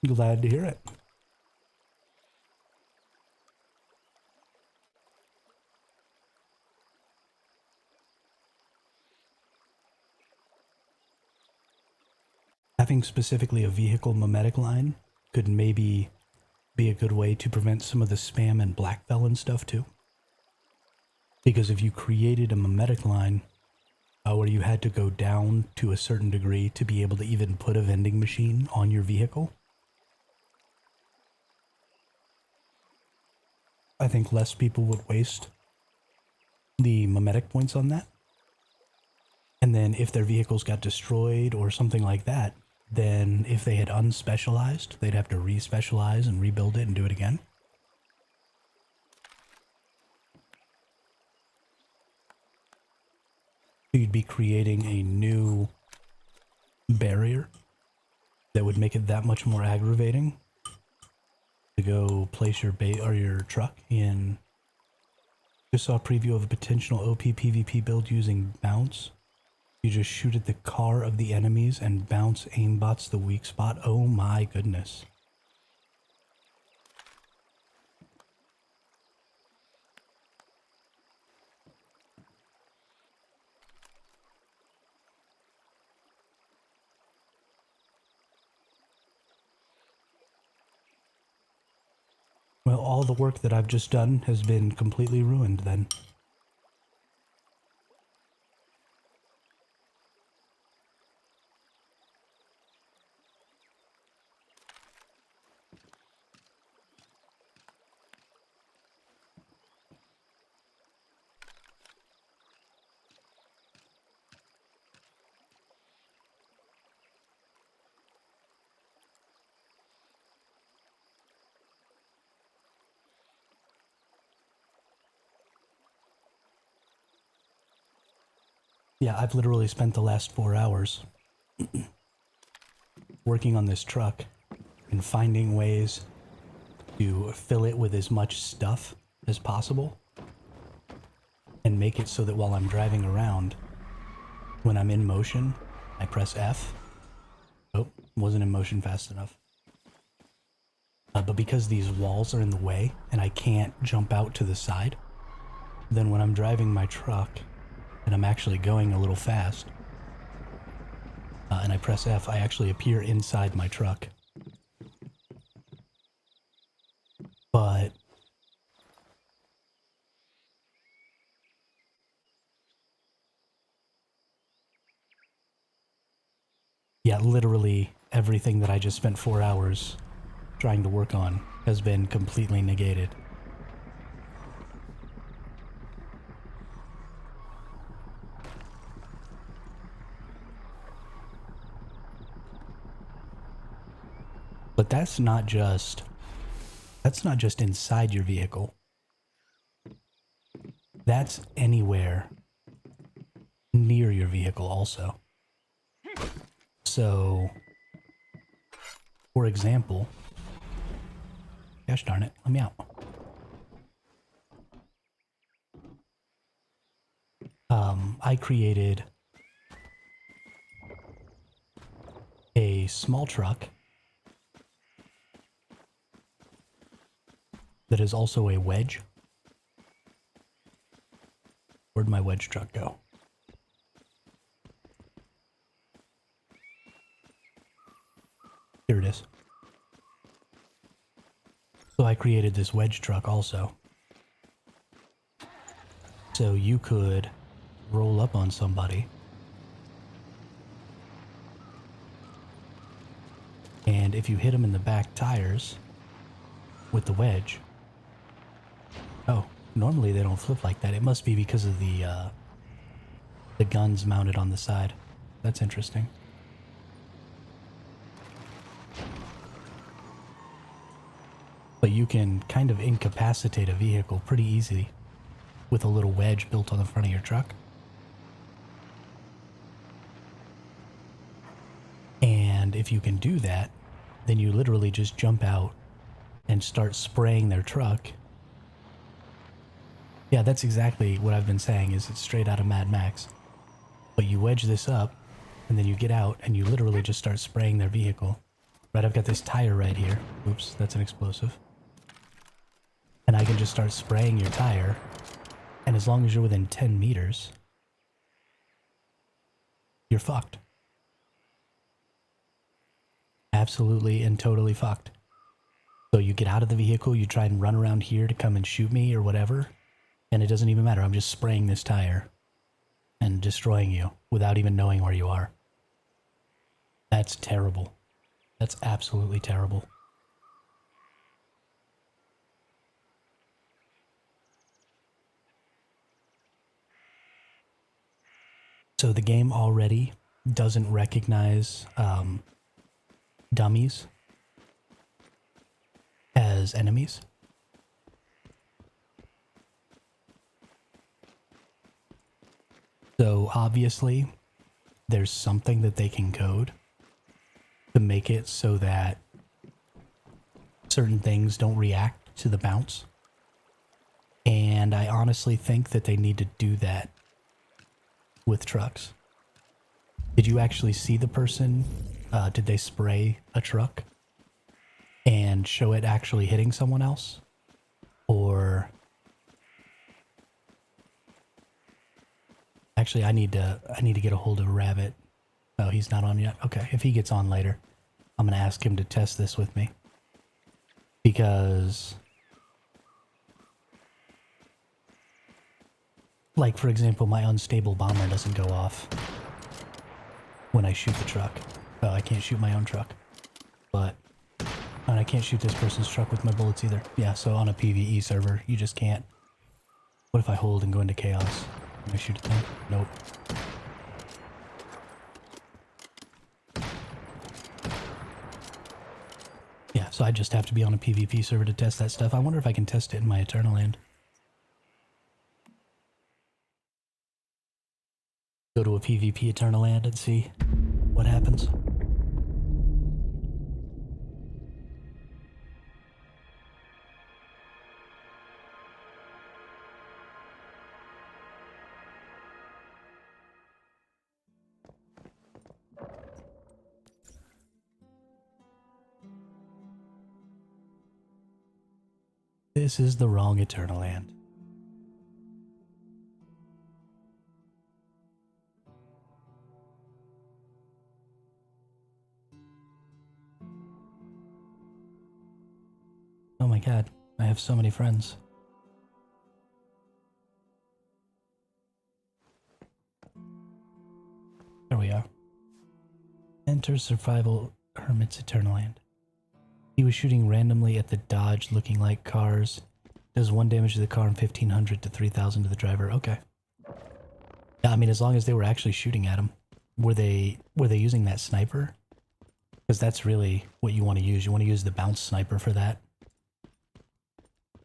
Glad to hear it. Having specifically a vehicle mimetic line could maybe be a good way to prevent some of the spam and black felon stuff too. Because if you created a mimetic line where you had to go down to a certain degree to be able to even put a vending machine on your vehicle, I think less people would waste the mimetic points on that. And then if their vehicles got destroyed or something like that, then if they had unspecialized, they'd have to respecialize and rebuild it and do it again. You'd be creating a new barrier that would make it that much more aggravating to go place your bait or your truck in. Just saw a preview of a potential OP PvP build using bounce. You just shoot at the car of the enemies and bounce aimbots the weak spot. Oh my goodness. Well, all the work that I've just done has been completely ruined then. Yeah, I've literally spent the last 4 hours working on this truck and finding ways to fill it with as much stuff as possible and make it so that while I'm driving around, when I'm in motion, I press F. Oh, wasn't in motion fast enough. But because these walls are in the way and I can't jump out to the side, then when I'm driving my truck and I'm actually going a little fast, and I press F, I actually appear inside my truck. But yeah, literally everything that I just spent 4 hours trying to work on has been completely negated. But that's not just inside your vehicle. That's anywhere near your vehicle also. So, for example, gosh darn it, let me out. I created a small truck that is also a wedge. Where'd my wedge truck go? Here it is. So I created this wedge truck also. So you could roll up on somebody and if you hit them in the back tires with the wedge, oh, normally they don't flip like that. It must be because of the guns mounted on the side. That's interesting. But you can kind of incapacitate a vehicle pretty easy with a little wedge built on the front of your truck. And if you can do that, then you literally just jump out and start spraying their truck. Yeah, that's exactly what I've been saying, is it's straight out of Mad Max. But you wedge this up, and then you get out, and you literally just start spraying their vehicle. Right, I've got this tire right here. Oops, that's an explosive. And I can just start spraying your tire, and as long as you're within 10 meters, you're fucked. Absolutely and totally fucked. So you get out of the vehicle, you try and run around here to come and shoot me or whatever, and it doesn't even matter. I'm just spraying this tire and destroying you without even knowing where you are. That's terrible. That's absolutely terrible. So the game already doesn't recognize dummies as enemies. So obviously there's something that they can code to make it so that certain things don't react to the bounce. And I honestly think that they need to do that with trucks. Did you actually see the person? Did they spray a truck and show it actually hitting someone else? Or... Actually, I need to get a hold of Rabbit. Oh, he's not on yet? Okay, if he gets on later, I'm going to ask him to test this with me. Because... Like, for example, my unstable bomber doesn't go off when I shoot the truck. Oh, I can't shoot my own truck. But... And I can't shoot this person's truck with my bullets either. Yeah, so on a PvE server, you just can't. What if I hold and go into chaos? Can I shoot a tank? Nope. Yeah, so I just have to be on a PvP server to test that stuff. I wonder if I can test it in my Eternal Land. Go to a PvP Eternal Land and see what happens. This is the wrong Eternal Land. Oh my god, I have so many friends. There we are. Enter Survival Hermit's Eternal Land. He was shooting randomly at the Dodge looking like cars. Does 1 damage to the car and 1500 to 3000 to the driver. Okay. Yeah, I mean, as long as they were actually shooting at him. Were they using that sniper? Because that's really what you want to use. You want to use the bounce sniper for that.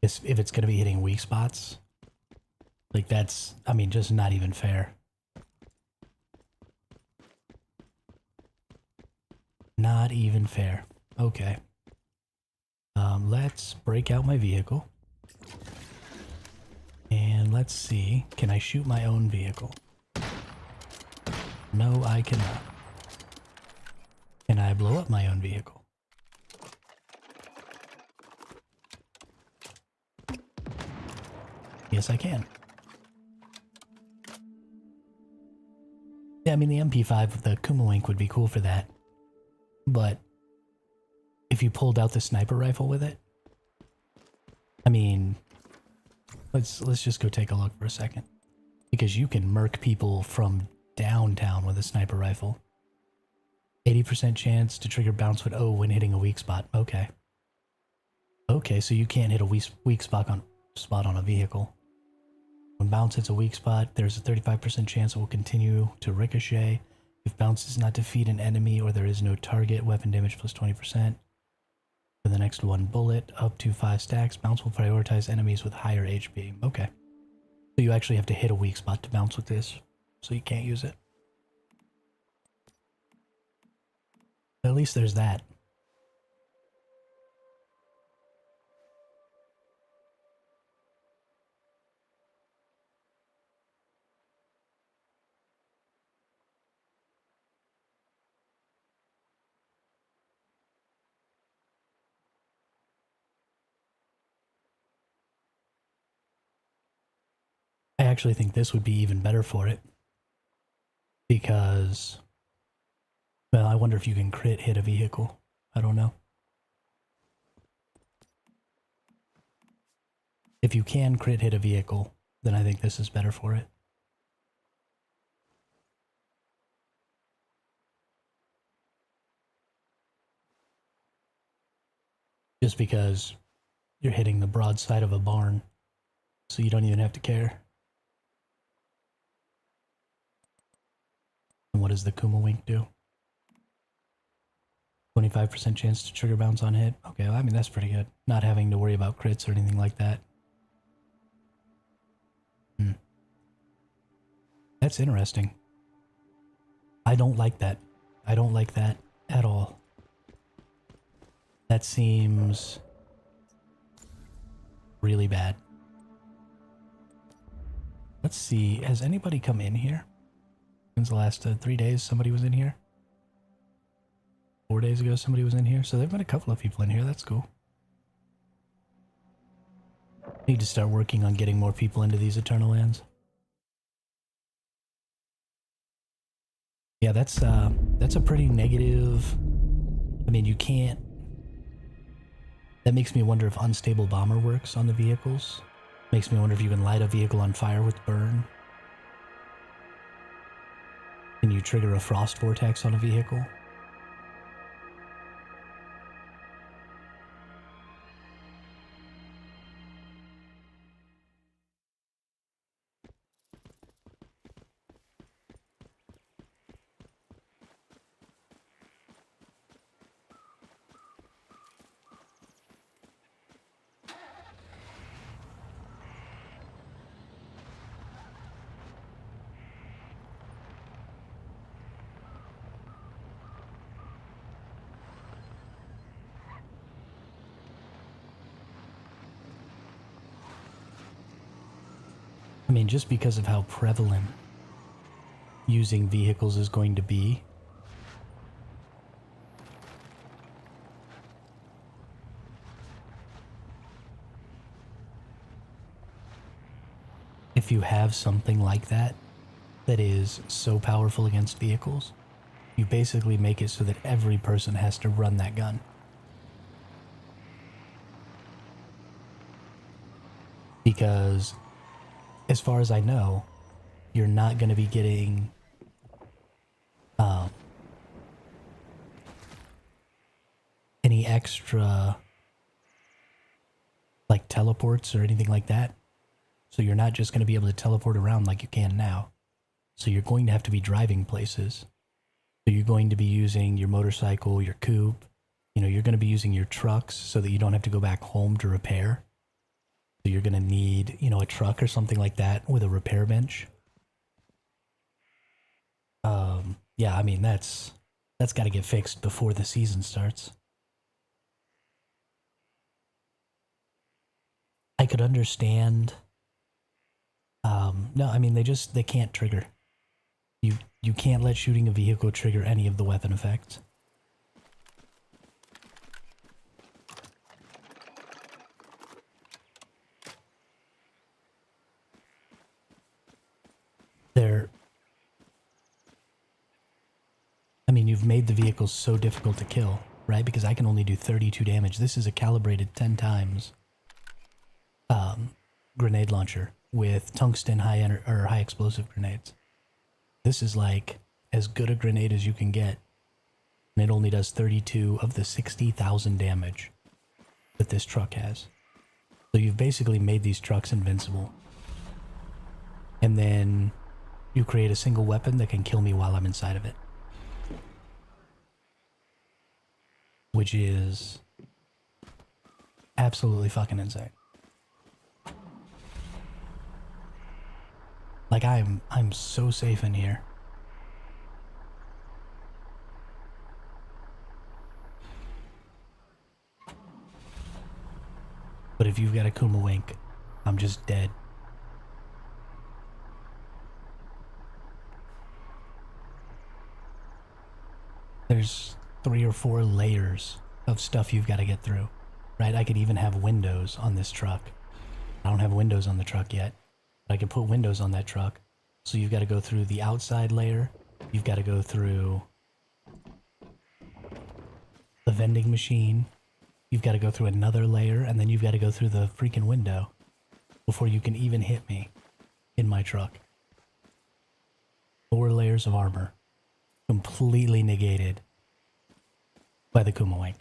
If it's going to be hitting weak spots. Like that's, I mean, just not even fair. Not even fair. Okay. Let's break out my vehicle. And let's see. Can I shoot my own vehicle? No, I cannot. Can I blow up my own vehicle? Yes, I can. Yeah, I mean, the MP5, the Kumawink would be cool for that. But if you pulled out the sniper rifle with it, I mean, let's just go take a look for a second. Because you can murk people from downtown with a sniper rifle. 80% chance to trigger bounce with O when hitting a weak spot. Okay. Okay, so you can't hit a weak spot on a vehicle. When bounce hits a weak spot, there's a 35% chance it will continue to ricochet. If bounce does not defeat an enemy or there is no target, weapon damage plus 20%. For the next one bullet, up to 5 stacks, bounce will prioritize enemies with higher HP. Okay. So you actually have to hit a weak spot to bounce with this, so you can't use it. At least there's that. I actually think this would be even better for it. Because, well, I wonder if you can crit hit a vehicle. I don't know. If you can crit hit a vehicle, then I think this is better for it. Just because you're hitting the broadside of a barn, so you don't even have to care. And what does the Kumawink do? 25% chance to trigger bounce on hit. Okay, well, I mean, that's pretty good. Not having to worry about crits or anything like that. That's interesting. I don't like that. I don't like that at all. That seems really bad. Let's see, has anybody come in here? Since the last 3 days, somebody was in here. 4 days ago, somebody was in here. So there've been a couple of people in here. That's cool. Need to start working on getting more people into these Eternal Lands. Yeah, that's a pretty negative. I mean, you can't. That makes me wonder if unstable bomber works on the vehicles. Makes me wonder if you can light a vehicle on fire with burn. Can you trigger a frost vortex on a vehicle? I mean, just because of how prevalent using vehicles is going to be. If you have something like that that is so powerful against vehicles, you basically make it so that every person has to run that gun. Because, as far as I know, you're not going to be getting any extra like teleports or anything like that. So you're not just going to be able to teleport around like you can now. So you're going to have to be driving places. So you're going to be using your motorcycle, your coupe. You know, you're going to be using your trucks so that you don't have to go back home to repair. So you're going to need, you know, a truck or something like that with a repair bench. Yeah, I mean, that's got to get fixed before the season starts. I could understand. No, I mean, they can't trigger. You can't let shooting a vehicle trigger any of the weapon effects. I mean, you've made the vehicles so difficult to kill, right? Because I can only do 32 damage. This is a calibrated 10 times grenade launcher with tungsten high explosive grenades. This is like as good a grenade as you can get, and it only does 32 of the 60,000 damage that this truck has. So you've basically made these trucks invincible. And then you create a single weapon that can kill me while I'm inside of it. Which is absolutely fucking insane. Like I'm so safe in here. But if you've got a Kuma Wink, I'm just dead. There's 3 or 4 layers of stuff you've got to get through, right? I could even have windows on this truck. I don't have windows on the truck yet, but I can put windows on that truck. So you've got to go through the outside layer. You've got to go through the vending machine. You've got to go through another layer, and then you've got to go through the freaking window before you can even hit me in my truck. 4 layers of armor, completely negated by the Kuma Wink.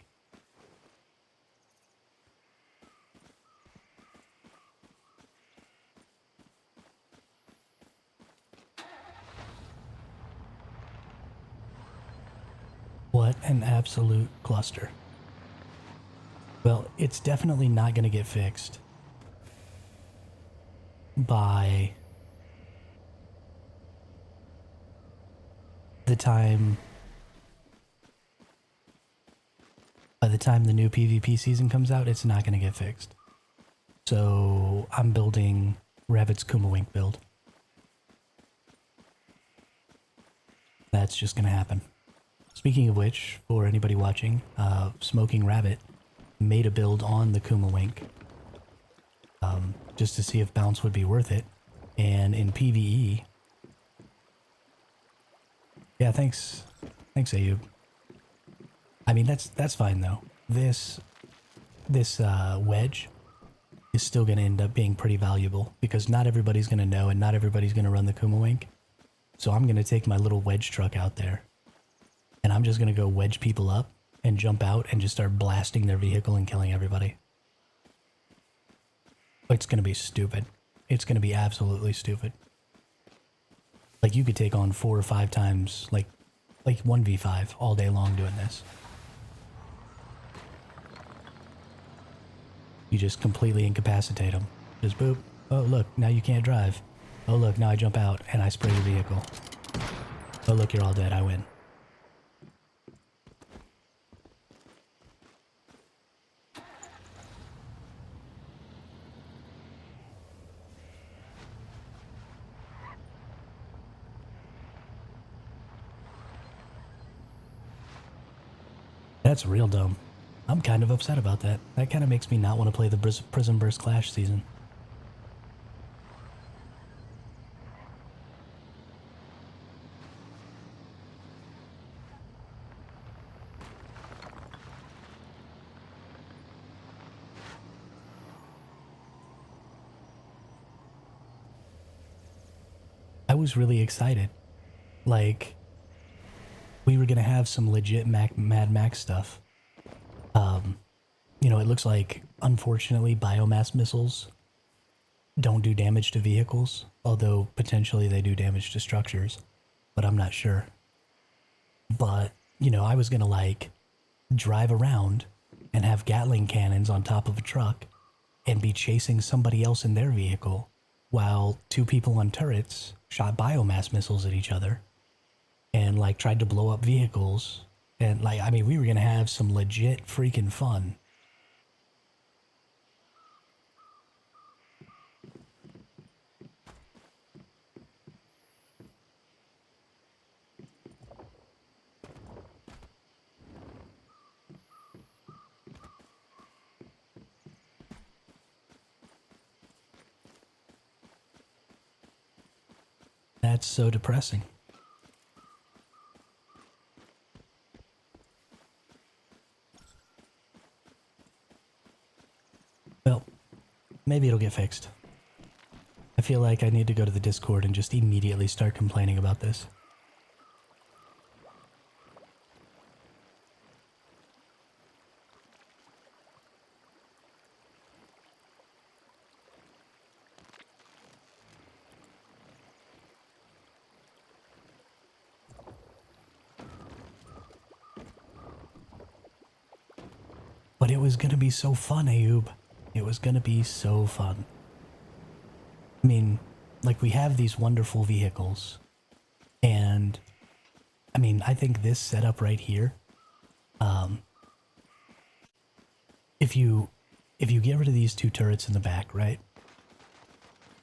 What an absolute cluster. Well, it's definitely not going to get fixed by the time the new PvP season comes out. It's not going to get fixed. So I'm building Rabbit's Kuma Wink build. That's just gonna happen. Speaking of which, for anybody watching, Smoking Rabbit made a build on the Kumawink just to see if bounce would be worth it. And in PvE... Yeah, thanks. Thanks, Ayub. I mean, that's fine, though. This wedge is still going to end up being pretty valuable because not everybody's going to know and not everybody's going to run the Kumawink. So I'm going to take my little wedge truck out there and I'm just going to go wedge people up and jump out and just start blasting their vehicle and killing everybody. It's going to be stupid. It's going to be absolutely stupid. Like, you could take on 4 or 5 times, like 1v5 all day long doing this. You just completely incapacitate them. Just boop. Oh, look, now you can't drive. Oh, look, now I jump out and I spray your vehicle. Oh, look, you're all dead. I win. That's real dumb. I'm kind of upset about that. That kind of makes me not want to play the Prismverse Clash season. I was really excited. Like, we were going to have some legit Mad Max stuff. You know, it looks like, unfortunately, biomass missiles don't do damage to vehicles, although potentially they do damage to structures, but I'm not sure. But, you know, I was going to, like, drive around and have Gatling cannons on top of a truck and be chasing somebody else in their vehicle while 2 people on turrets shot biomass missiles at each other and, like, tried to blow up vehicles. And, like, I mean, we were going to have some legit freaking fun. That's so depressing. Well, maybe it'll get fixed. I feel like I need to go to the Discord and just immediately start complaining about this. But it was gonna be so fun, Ayub. It was gonna be so fun. I mean, like, we have these wonderful vehicles. And, I mean, I think this setup right here, if you get rid of these 2 turrets in the back, right?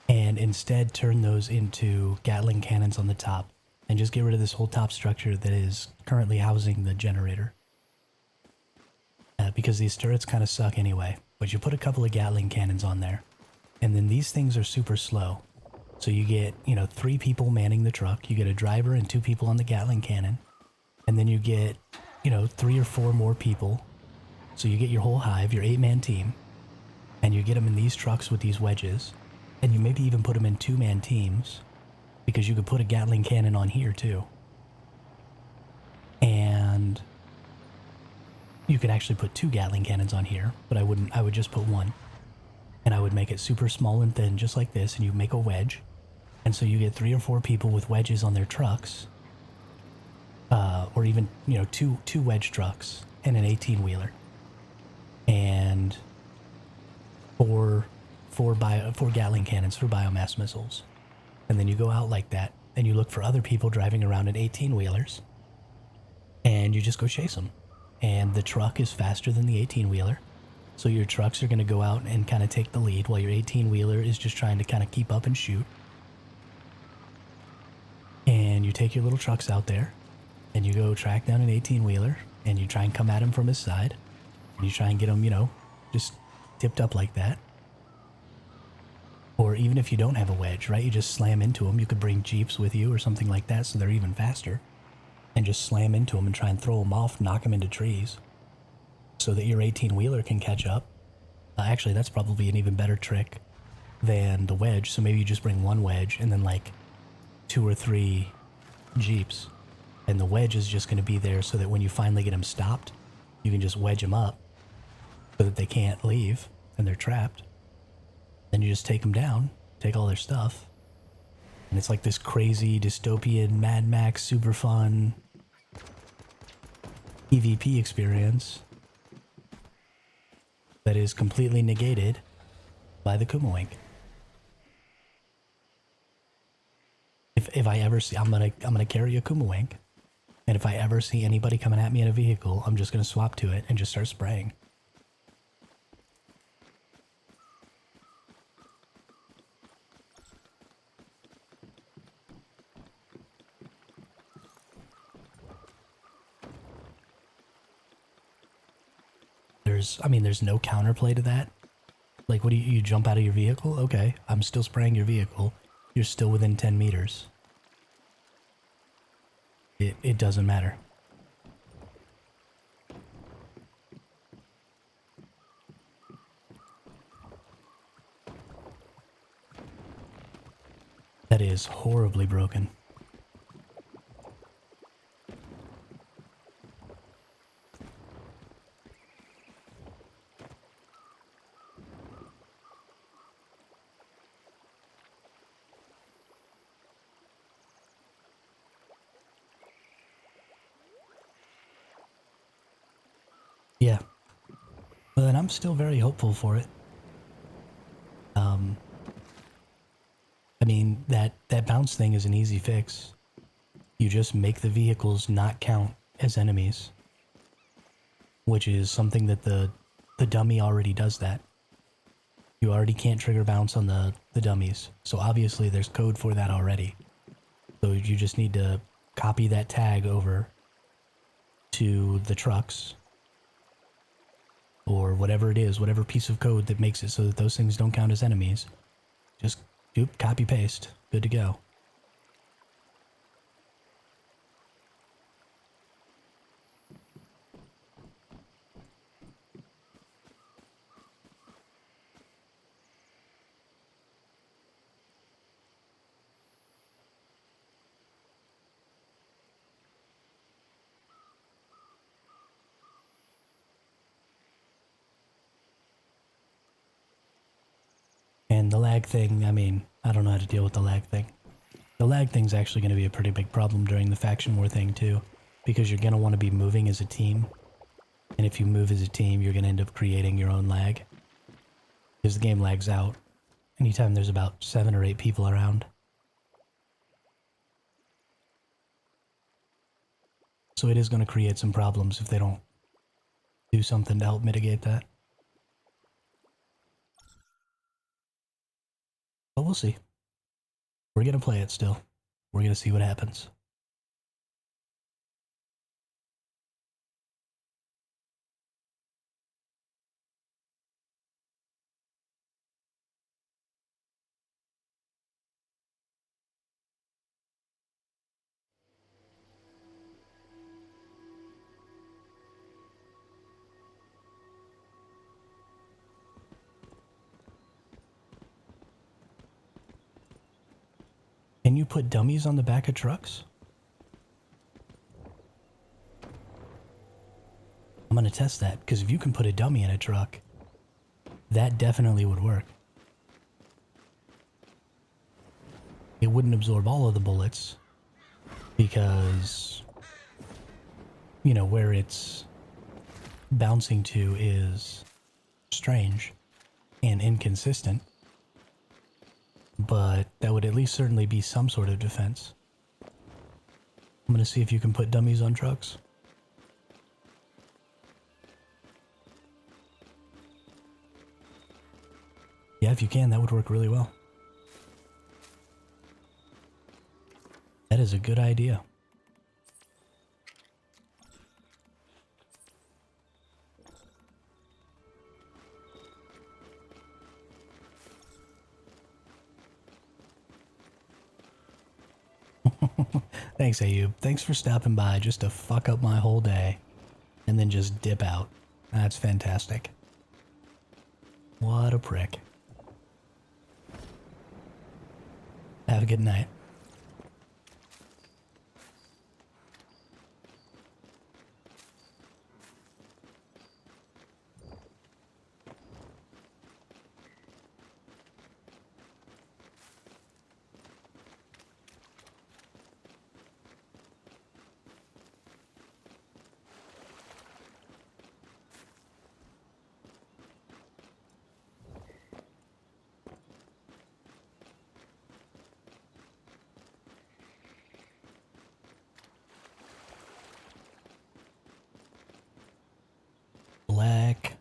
And instead turn those into Gatling cannons on the top, and just get rid of this whole top structure that is currently housing the generator. Because these turrets kind of suck anyway, but you put a couple of Gatling cannons on there, and then these things are super slow. So you get, you know, 3 people manning the truck, you get a driver and 2 people on the Gatling cannon, and then you get, you know, 3 or 4 more people. So you get your whole hive, your 8-man team, and you get them in these trucks with these wedges, and you maybe even put them in 2-man teams, because you could put a Gatling cannon on here too. And you could actually put 2 Gatling cannons on here, but I wouldn't. I would just put 1. And I would make it super small and thin, just like this, and you make a wedge. And so you get 3 or 4 people with wedges on their trucks. Or even, you know, two wedge trucks and an 18-wheeler. And 4 Gatling cannons for biomass missiles. And then you go out like that, and you look for other people driving around in 18-wheelers. And you just go chase them. And the truck is faster than the 18-wheeler. So your trucks are going to go out and kind of take the lead while your 18-wheeler is just trying to kind of keep up and shoot. And you take your little trucks out there, and you go track down an 18-wheeler, and you try and come at him from his side, and you try and get him, you know, just tipped up like that. Or even if you don't have a wedge, right, you just slam into them. You could bring Jeeps with you or something like that so they're even faster, and just slam into them and try and throw them off, knock them into trees so that your 18-wheeler can catch up. Actually, that's probably an even better trick than the wedge. So maybe you just bring one wedge and then like 2 or 3 Jeeps, and the wedge is just going to be there so that when you finally get them stopped, you can just wedge them up so that they can't leave and they're trapped. Then you just take them down, take all their stuff, and it's like this crazy dystopian Mad Max super fun PvP experience that is completely negated by the Kumawink. If I ever see, I'm gonna carry a Kumawink, and if I ever see anybody coming at me in a vehicle, I'm just gonna swap to it and just start spraying. There's no counterplay to that. Like, what do you jump out of your vehicle? Okay, I'm still spraying your vehicle. You're still within 10 meters. It doesn't matter. That is horribly broken. Yeah. But I'm still very hopeful for it. I mean, that bounce thing is an easy fix. You just make the vehicles not count as enemies, which is something that the dummy already does that. You already can't trigger bounce on the dummies, so obviously there's code for that already. So you just need to copy that tag over to the trucks, or whatever it is, whatever piece of code that makes it so that those things don't count as enemies. Just copy paste, good to go. And the lag thing, I mean, I don't know how to deal with the lag thing. The lag thing's actually going to be a pretty big problem during the faction war thing too, because you're going to want to be moving as a team. And if you move as a team, you're going to end up creating your own lag, because the game lags out anytime there's about 7 or 8 people around. So it is going to create some problems if they don't do something to help mitigate that. But we'll see. We're going to play it still. We're going to see what happens. Can you put dummies on the back of trucks? I'm going to test that, because if you can put a dummy in a truck, that definitely would work. It wouldn't absorb all of the bullets, because, you know, where it's bouncing to is strange and inconsistent. But that would at least certainly be some sort of defense. I'm going to see if you can put dummies on trucks. Yeah, if you can, that would work really well. That is a good idea. Thanks, Ayub. Thanks for stopping by just to fuck up my whole day and then just dip out. That's fantastic. What a prick. Have a good night. Black.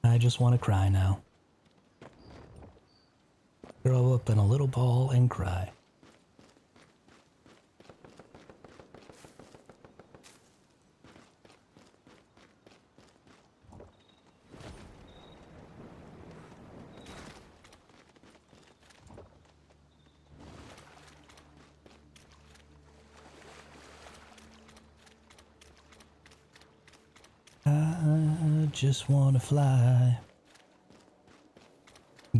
I just want to cry now. Grow up in a little ball and cry. I just want to fly.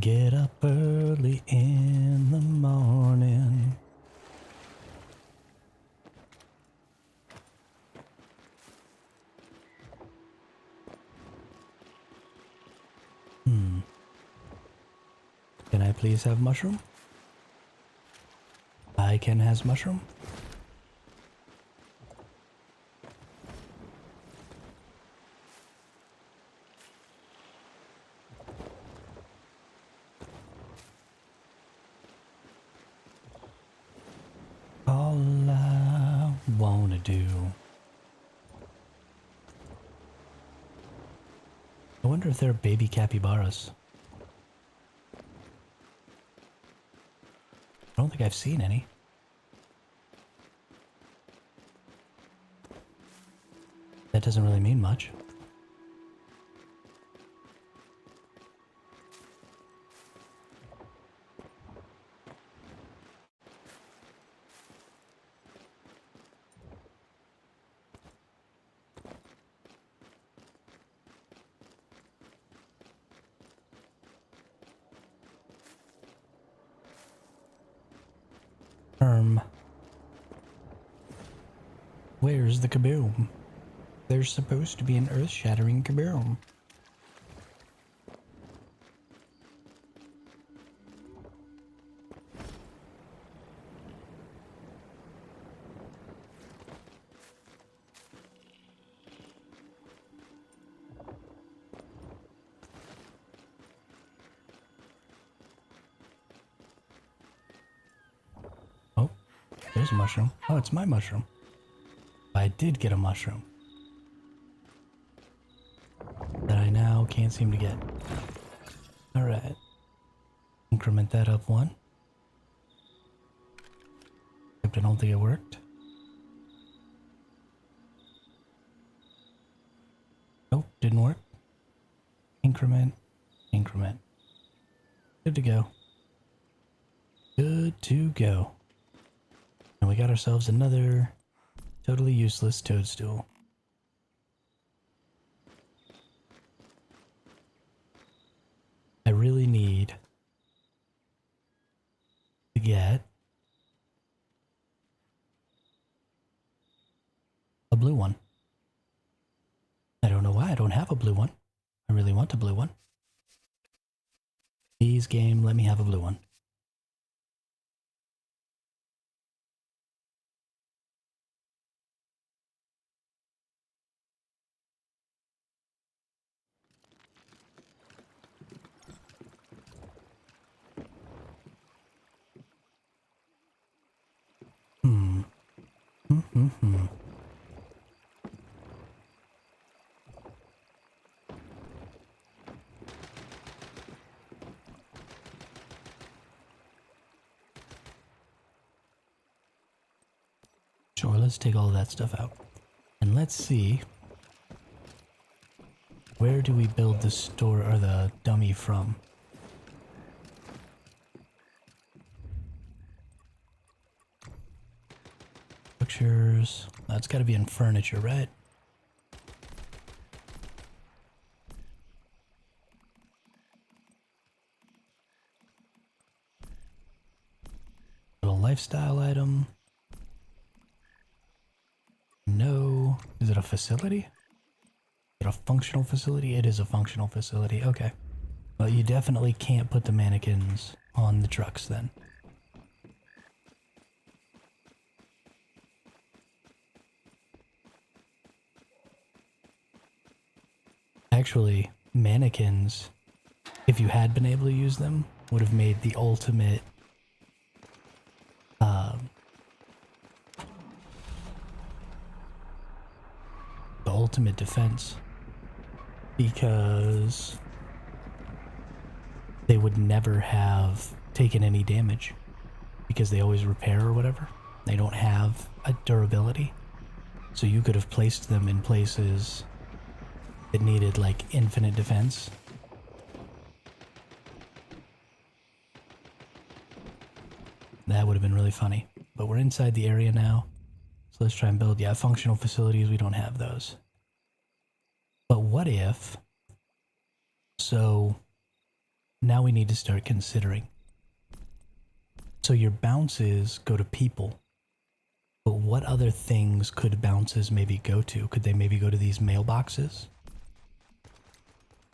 Get up early in the morning. Can I please have mushroom? I can has mushroom. All I wanna do. I wonder if they're baby capybaras. I don't think I've seen any. That doesn't really mean much. Where's the kaboom? There's supposed to be an earth-shattering kaboom. Oh, there's a mushroom. Oh, it's my mushroom. I did get a mushroom that I now can't seem to get. Alright. Increment that up one. Except I don't think it worked. Nope, didn't work. Increment, increment. Good to go. Good to go. And we got ourselves another totally useless toadstool. I really need to get a blue one. I don't know why I don't have a blue one. I really want a blue one. Please, game, let me have a blue one. Sure, let's take all of that stuff out. And let's see, where do we build the store or the dummy from? manufacturers. That's got to be in furniture, right? Little lifestyle item. No. Is it a facility? Is it a functional facility? It is a functional facility. Okay. Well, you definitely can't put the mannequins on the trucks then. Actually, mannequins, if you had been able to use them, would have made the ultimate defense, because they would never have taken any damage because they always repair or whatever. They don't have a durability, so you could have placed them in places that needed like infinite defense. That would have been really funny. But we're inside the area now, so let's try and build, yeah, functional facilities. We don't have those. But what if, so now we need to start considering. So your bounces go to people, but what other things could bounces maybe go to? Could they maybe go to these mailboxes?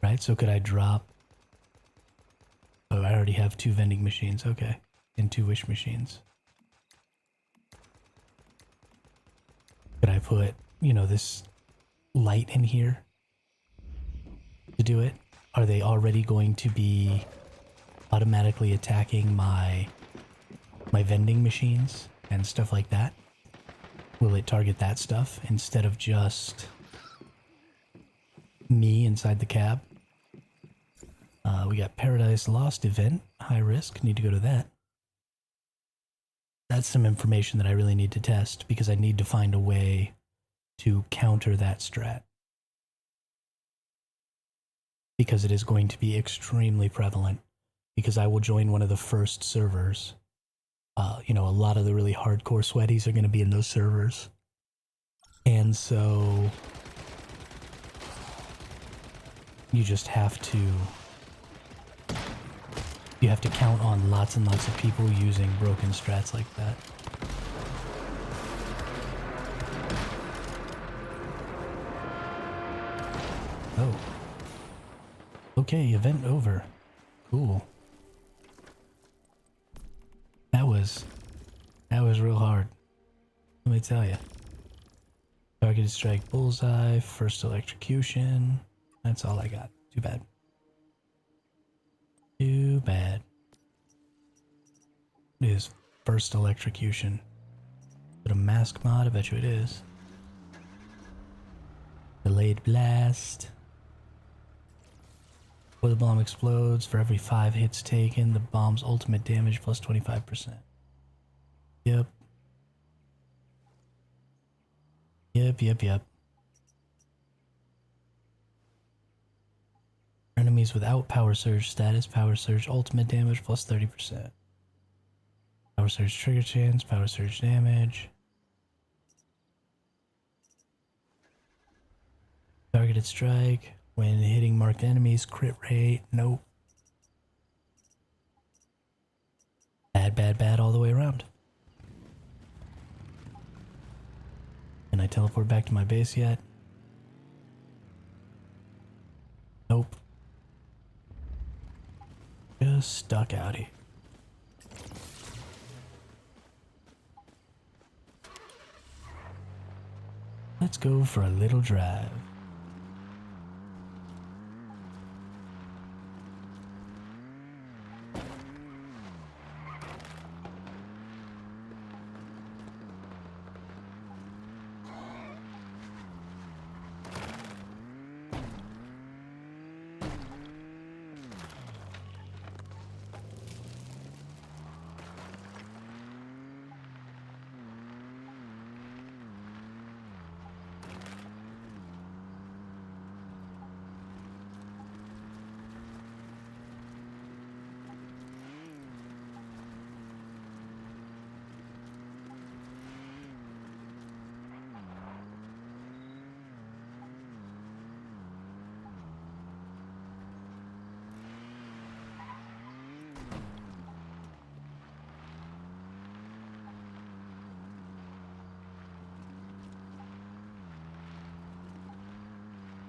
Right, so could I drop, oh, I already have 2 vending machines, okay, and 2 wish machines. Could I put, you know, this light in here to do it? Are they already going to be automatically attacking my vending machines and stuff like that? Will it target that stuff instead of just me inside the cab? We got Paradise Lost event, high risk, need to go to that. That's some information that I really need to test because I need to find a way to counter that strat. Because it is going to be extremely prevalent, because I will join one of the first servers. You know, a lot of the really hardcore sweaties are going to be in those servers. And so you just have to, you have to count on lots and lots of people using broken strats like that. Oh. Okay, event over. Cool. That was real hard. Let me tell you. Targeted strike bullseye, first electrocution. That's all I got. Too bad. Too bad. It is first electrocution. Is it a mask mod? I bet you it is. Delayed blast. Before the bomb explodes, for every 5 hits taken, the bomb's ultimate damage plus 25%. Yep. Yep. Enemies without power surge status, power surge ultimate damage plus 30%. Power surge trigger chance, power surge damage. Targeted strike. When hitting marked enemies, crit rate. Nope. Bad all the way around. Can I teleport back to my base yet? Nope. Just stuck out here. Let's go for a little drive.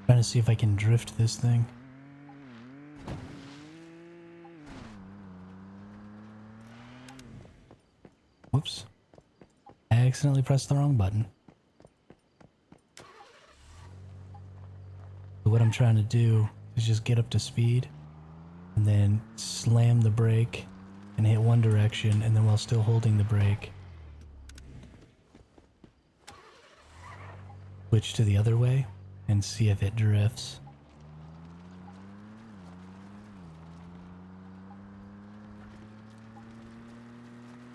Trying to see if I can drift this thing. Whoops. I accidentally pressed the wrong button. So what I'm trying to do is just get up to speed and then slam the brake and hit one direction, and then while still holding the brake, switch to the other way and see if it drifts.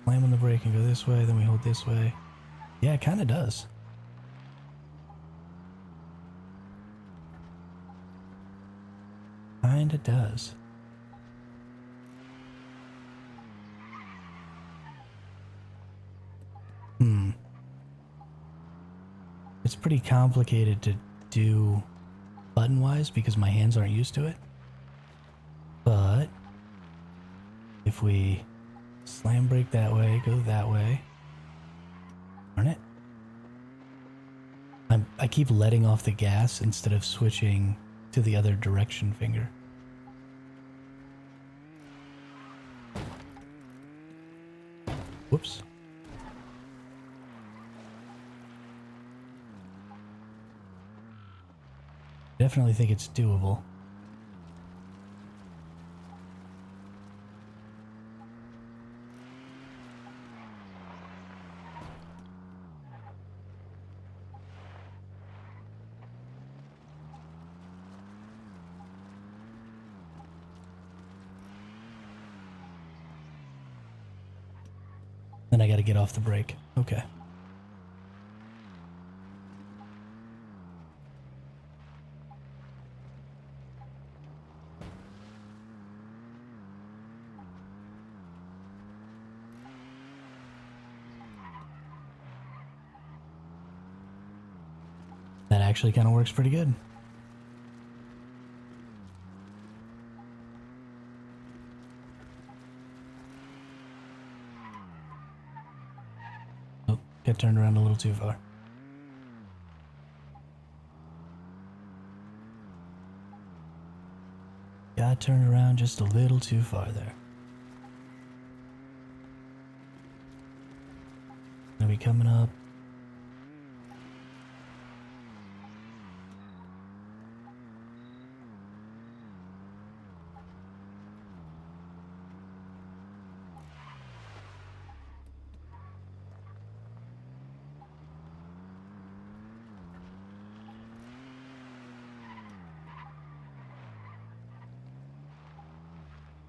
Slam on the brake and go this way, then we hold this way. Yeah, it kind of does. Kinda does. It's pretty complicated to do button-wise because my hands aren't used to it. But if we slam brake that way, go that way. Darn it. I keep letting off the gas instead of switching to the other direction finger. Whoops. Definitely think it's doable. Then I gotta get off the brake. Okay. That actually kind of works pretty good. Oh, got turned around a little too far. Got turned around just a little too far there. Gonna be coming up.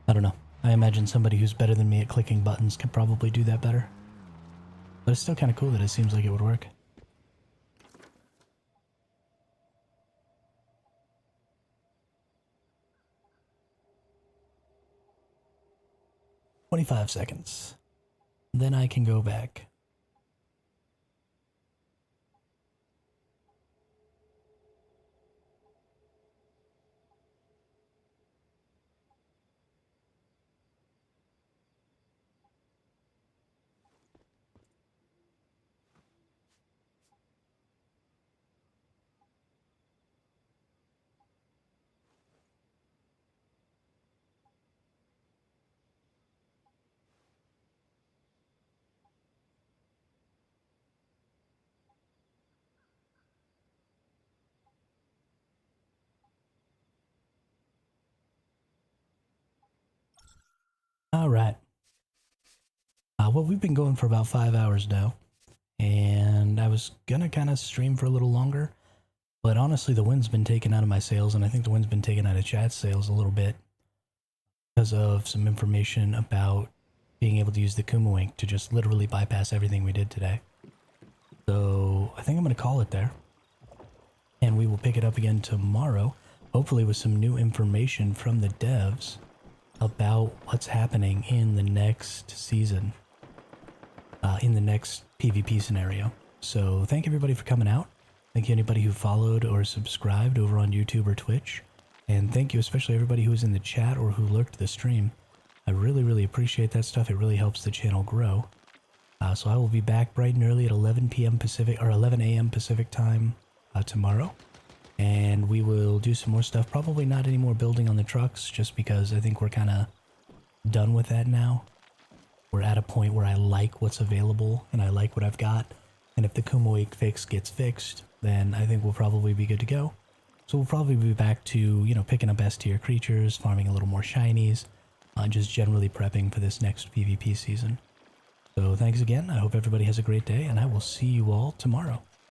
I don't know. I imagine somebody who's better than me at clicking buttons could probably do that better. But it's still kind of cool that it seems like it would work. "25 seconds. Then I can go back." All right. Well, we've been going for about 5 hours now, and I was gonna kind of stream for a little longer, but honestly, the wind's been taken out of my sails, and I think the wind's been taken out of chat's sails a little bit because of some information about being able to use the Kumawink to just literally bypass everything we did today. So I think I'm gonna call it there, and we will pick it up again tomorrow, hopefully with some new information from the devs about what's happening in the next season, in the next PvP scenario. So thank everybody for coming out. Thank you anybody who followed or subscribed over on YouTube or Twitch. And thank you especially everybody who was in the chat or who lurked the stream. I really, really appreciate that stuff. It really helps the channel grow. So I will be back bright and early at 11 p.m. Pacific or 11 a.m. Pacific time tomorrow. And we will do some more stuff. Probably not any more building on the trucks, just because I think we're kind of done with that now. We're at a point where I like what's available and I like what I've got. And if the Kumoik fix gets fixed, then I think we'll probably be good to go. So we'll probably be back to, you know, picking up S tier creatures, farming a little more shinies, just generally prepping for this next PvP season. So thanks again. I hope everybody has a great day, and I will see you all tomorrow.